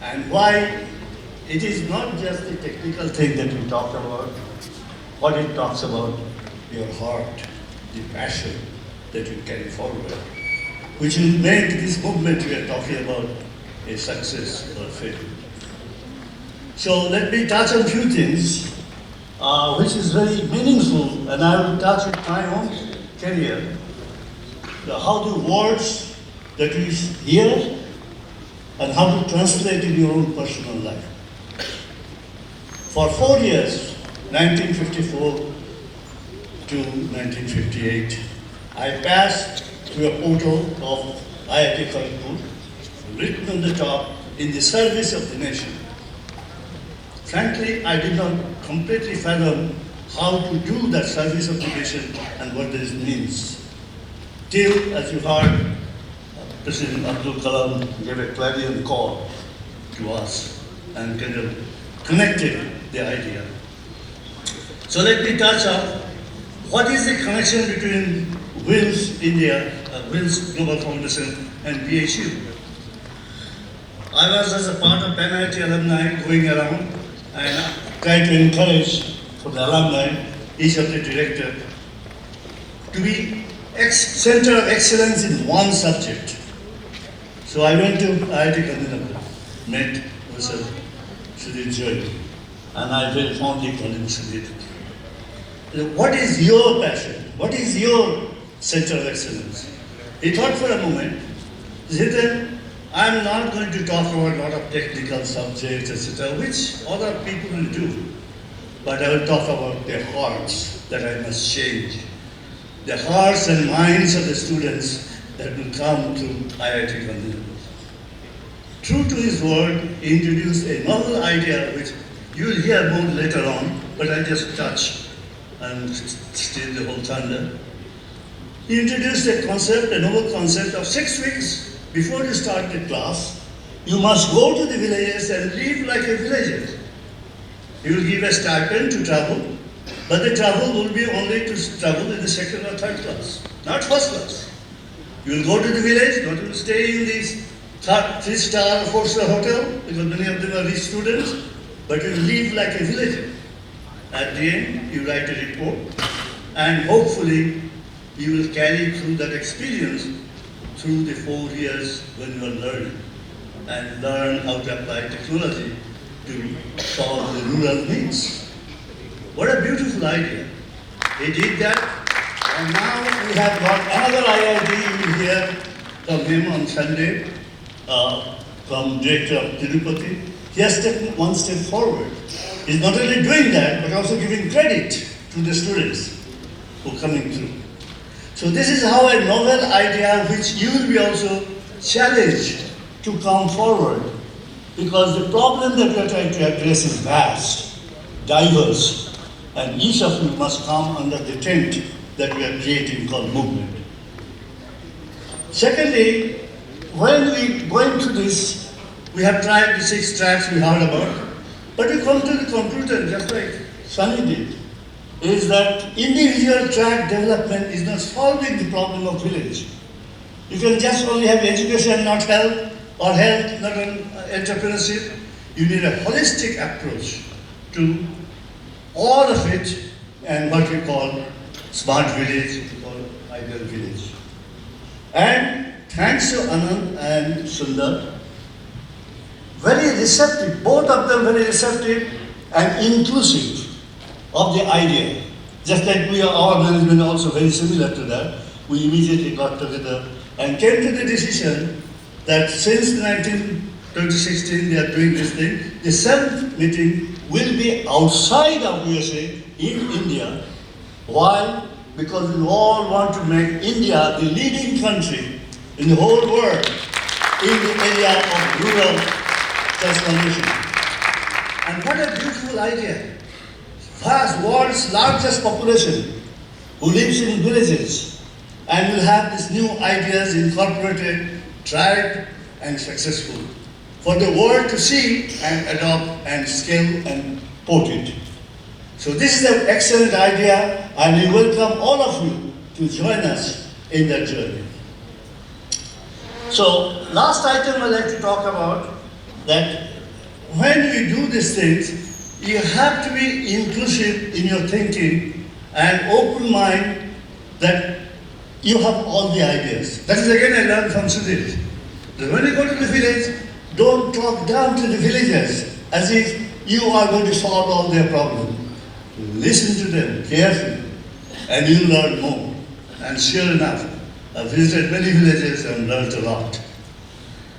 Speaker 16: And why it is not just the technical thing that we talk about, what it talks about, your heart, the passion that you carry forward, which will make this movement we are talking about a success or a failure. So let me touch on a few things which is very meaningful, and I will touch with my own career. How the words that we hear and how to translate in your own personal life. For 4 years, 1954 to 1958, I passed through a portal of IIT Kanpur, written on the top, in the service of the nation. Frankly, I did not completely fathom how to do that service of the nation and what this means. Till, as you heard, President Abdul Kalam gave a clarion call to us and kind of connected the idea. So let me touch on what is the connection between WILS India, WILS Global Foundation and BHU. I was as a part of NIT alumni going around and trying to encourage for the alumni, each of the director, to be center of excellence in one subject. So I went to IIT Kanwaljeet, met Professor Sudhir Jain, and I very fondly call him Sudhir. What is your passion? What is your center of excellence? He thought for a moment. He said, I'm not going to talk about a lot of technical subjects, etc., which other people will do. But I will talk about their hearts that I must change. The hearts and minds of the students that will come to IIT Kanwaljeet. True to his word, he introduced a novel idea which you will hear more later on, but I just touch and steal the whole thunder. He introduced a concept, a novel concept of 6 weeks before you start the class, you must go to the villages and live like a villager. You will give a stipend to travel, but the travel will be only to travel in the 2nd or 3rd class, not 1st class. You will go to the village, not to stay in this 3-star or 4-star hotel, because many of them are rich students, but you will live like a villager. At the end, you write a report, and hopefully you will carry through that experience through the 4 years when you are learning, and learn how to apply technology to solve the rural needs. What a beautiful idea. He did that, and now we have got another IIT. You will hear from him on Sunday, from Director of Tirupati. He has taken one step forward. He's not only doing that, but also giving credit to the students who are coming through. So this is how a novel idea which you will be also challenged to come forward, because the problem that we are trying to address is vast, diverse, and each of you must come under the tent that we are creating called movement. Secondly, when we going through this, we have tried the 6 tracks we heard about, but we come to the computer just like Shahi did. Is that individual track development is not solving the problem of village. You can just only have education, not health, or health, not entrepreneurship. You need a holistic approach to all of it, and what we call smart village, what we call ideal village. And thanks to Anand and Sundar, very receptive, both of them very receptive and inclusive of the idea. Just like we are, our management also very similar to that. We immediately got together and came to the decision that since 2016 they are doing this thing, the 7th meeting will be outside of USA, in India. Why? Because we all want to make India the leading country in the whole world in the area of rural transformation. And what a beautiful idea. Vast, world's largest population who lives in villages and will have these new ideas incorporated, tried and successful for the world to see and adopt and scale and port it. So this is an excellent idea, and we welcome all of you to join us in that journey. So last item I'd like to talk about, that when we do these things, you have to be inclusive in your thinking and open mind that you have all the ideas. That is again I learned from Sudhir. That when you go to the village, don't talk down to the villagers as if you are going to solve all their problems. Listen to them carefully and you'll learn more. And sure enough, I've visited many villages and learned a lot.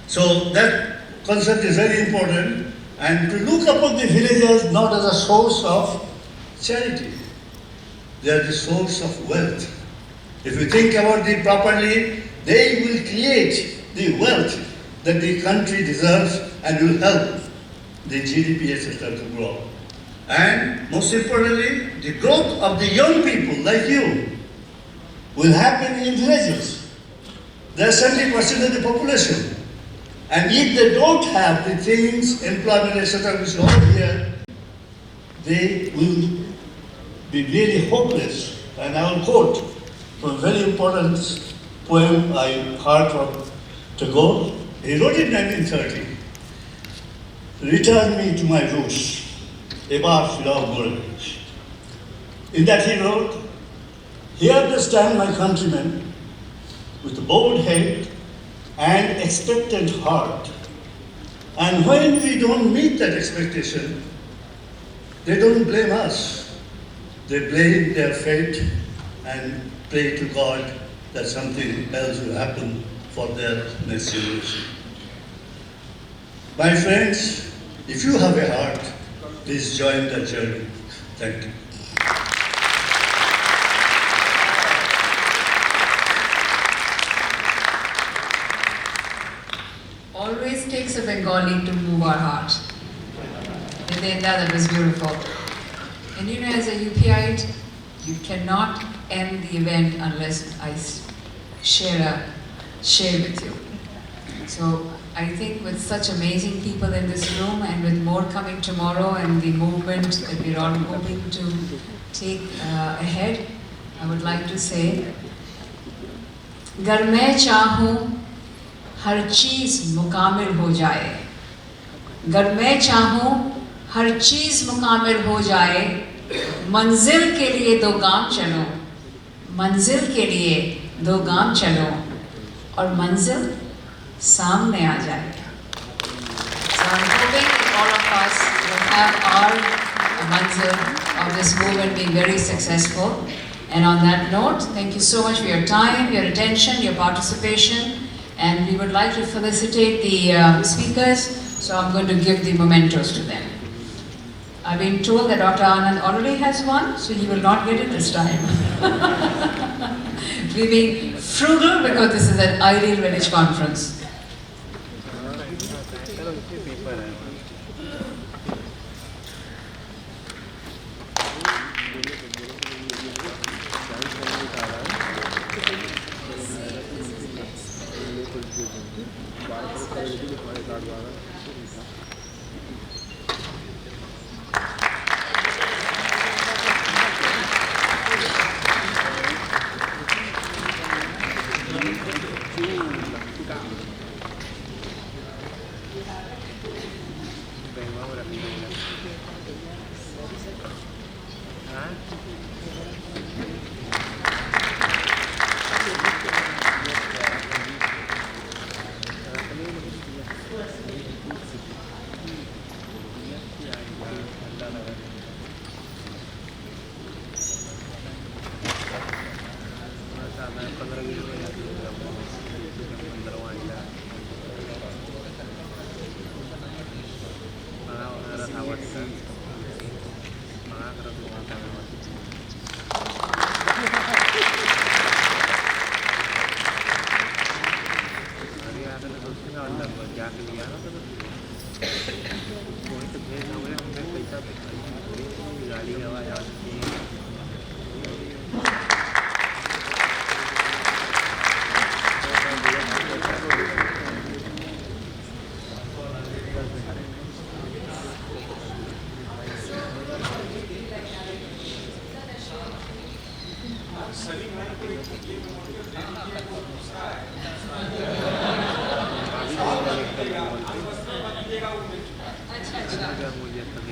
Speaker 16: So that concept is very important, and to look upon the villagers not as a source of charity. They are the source of wealth. If you think about it properly, they will create the wealth that the country deserves and will help the GDP, etc. to grow. And most importantly, the growth of the young people like you will happen in villages. They are 70% of the population. And if they don't have the things, employment, etc., which are all here, they will be really hopeless. And I will quote from a very important poem I heard from Tagore. He wrote in 1930, "Return me to my roots, ebar firao gore." In that he wrote, "Here they stand my countrymen, with a bowed head and expectant heart. And when we don't meet that expectation, they don't blame us. They blame their fate and pray to God that something else will happen for their next generation." My friends, if you have a heart, please join the journey. Thank you.
Speaker 11: Always takes a Bengali to move our heart. That was beautiful. And you know, as a UPite, you cannot end the event unless I share with you. So I think with such amazing people in this room and with more coming tomorrow and the movement that we're all hoping to take ahead, I would like to say, "Gar main chahun हर चीज़ मुकामिल हो जाए, अगर मैं चाहूँ हर चीज़ मुकामिल हो जाए, मंजिल के लिए दो गांव चलो, मंजिल के लिए दो गांव चलो, और मंजिल सामने आ जाए." So I'm hoping that all of us will have our manzil of this movement being very successful. And on that note, thank you so much for your time, your attention, your participation. And we would like to felicitate the speakers, so I'm going to give the mementos to them. I've been told that Dr. Anand already has one, so he will not get it this time. We're being frugal because this is an ideal village conference.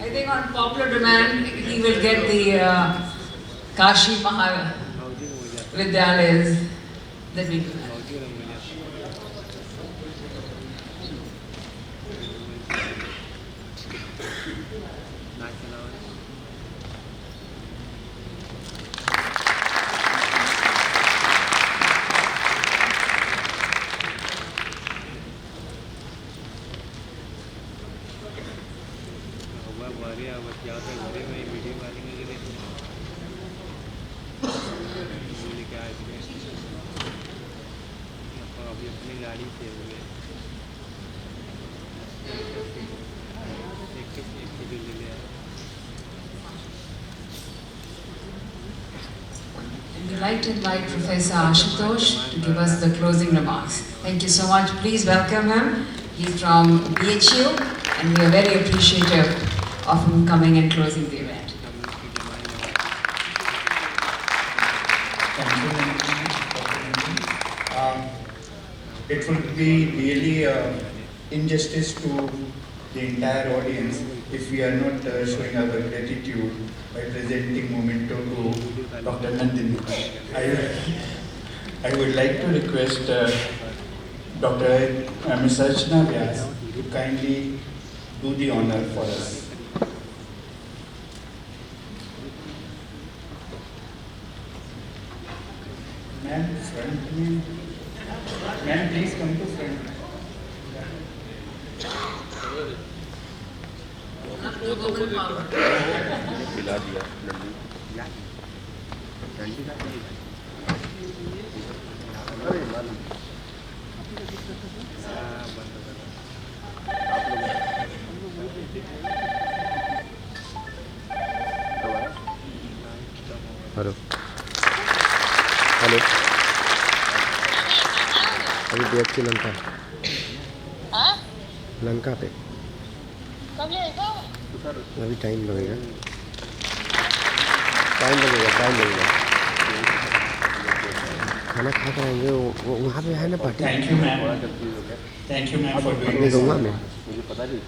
Speaker 11: I think on popular demand, he will get the Kashi Mahal Vidyalayas that we do. We'd like to invite Professor Ashutosh to give us the closing remarks. Thank you so much. Please welcome him. He's from BHU and we are very appreciative of him coming and closing the event.
Speaker 17: Thank you. It would be really injustice to the entire audience if we are not showing our gratitude by presenting memento to Dr. Nandini. I would like to request Dr. Ms. Archana Vyas to kindly do the honor for us. Ma'am, front. Ma'am, please come to front.
Speaker 9: पिला दिया hello hello अभी BHU Lanka Lanka पे अभी time लगेगा खाना खा कर आएंगे वो वहाँ पे है ना party.
Speaker 17: Thank you ma'am for doing this.
Speaker 9: मुझे पता नहीं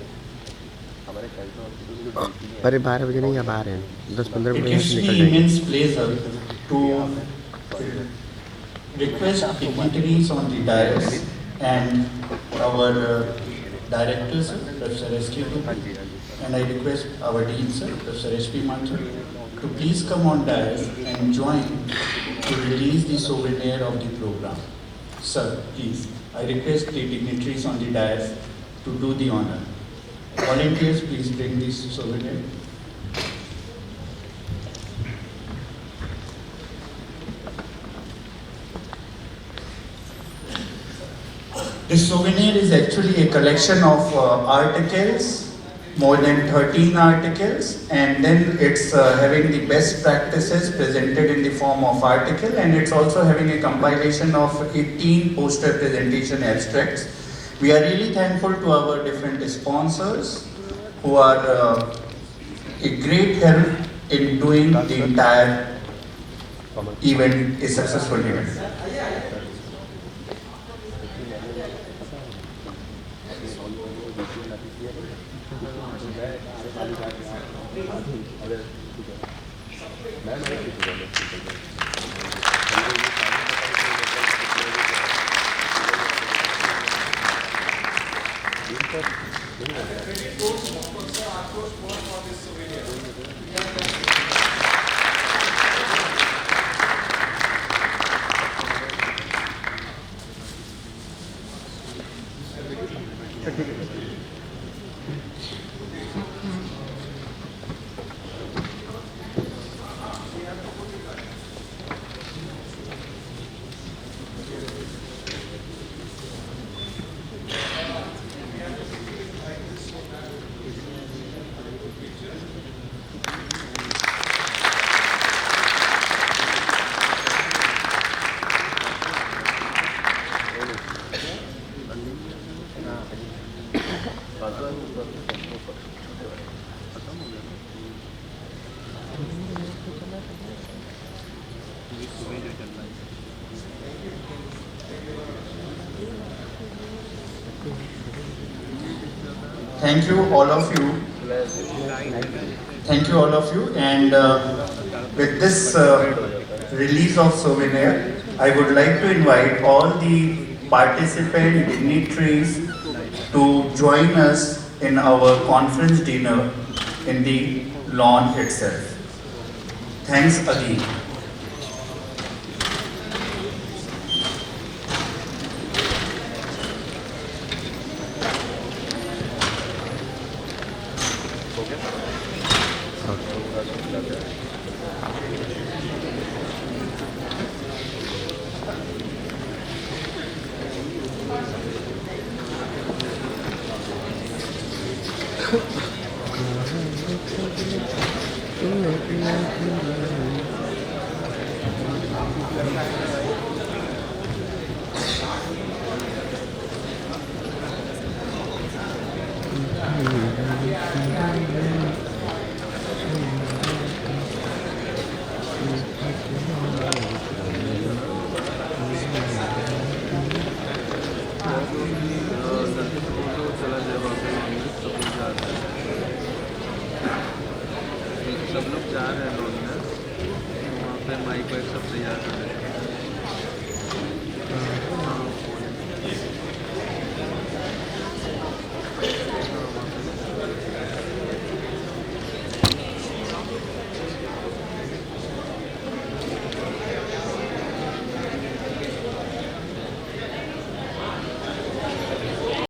Speaker 9: अरे 12 बजे नहीं अब आ रहे हैं 10-15 बजे से निकल जाएंगे।
Speaker 17: Request dignitaries on the dais and our directors, Professor S.K. and I request our Dean, Sir, Professor H.P. Mathur, to please come on dais and join to release the souvenir of the program. Sir, please, I request the dignitaries on the dais to do the honor. Volunteers, please bring this souvenir. This souvenir is actually a collection of articles, more than 13 articles, and then it's having the best practices presented in the form of article, and it's also having a compilation of 18 poster presentation abstracts. We are really thankful to our different sponsors who are a great help in doing the entire event a successful event. Thank you all of you. Thank you all of you. And with this release of souvenir, I would like to invite all the participant dignitaries to join us in our conference dinner in the lawn itself. Thanks again.
Speaker 9: सब लोग जा रहे हैं लोग ना, वहाँ पे mic वाइक सब तैयार कर रहे हैं।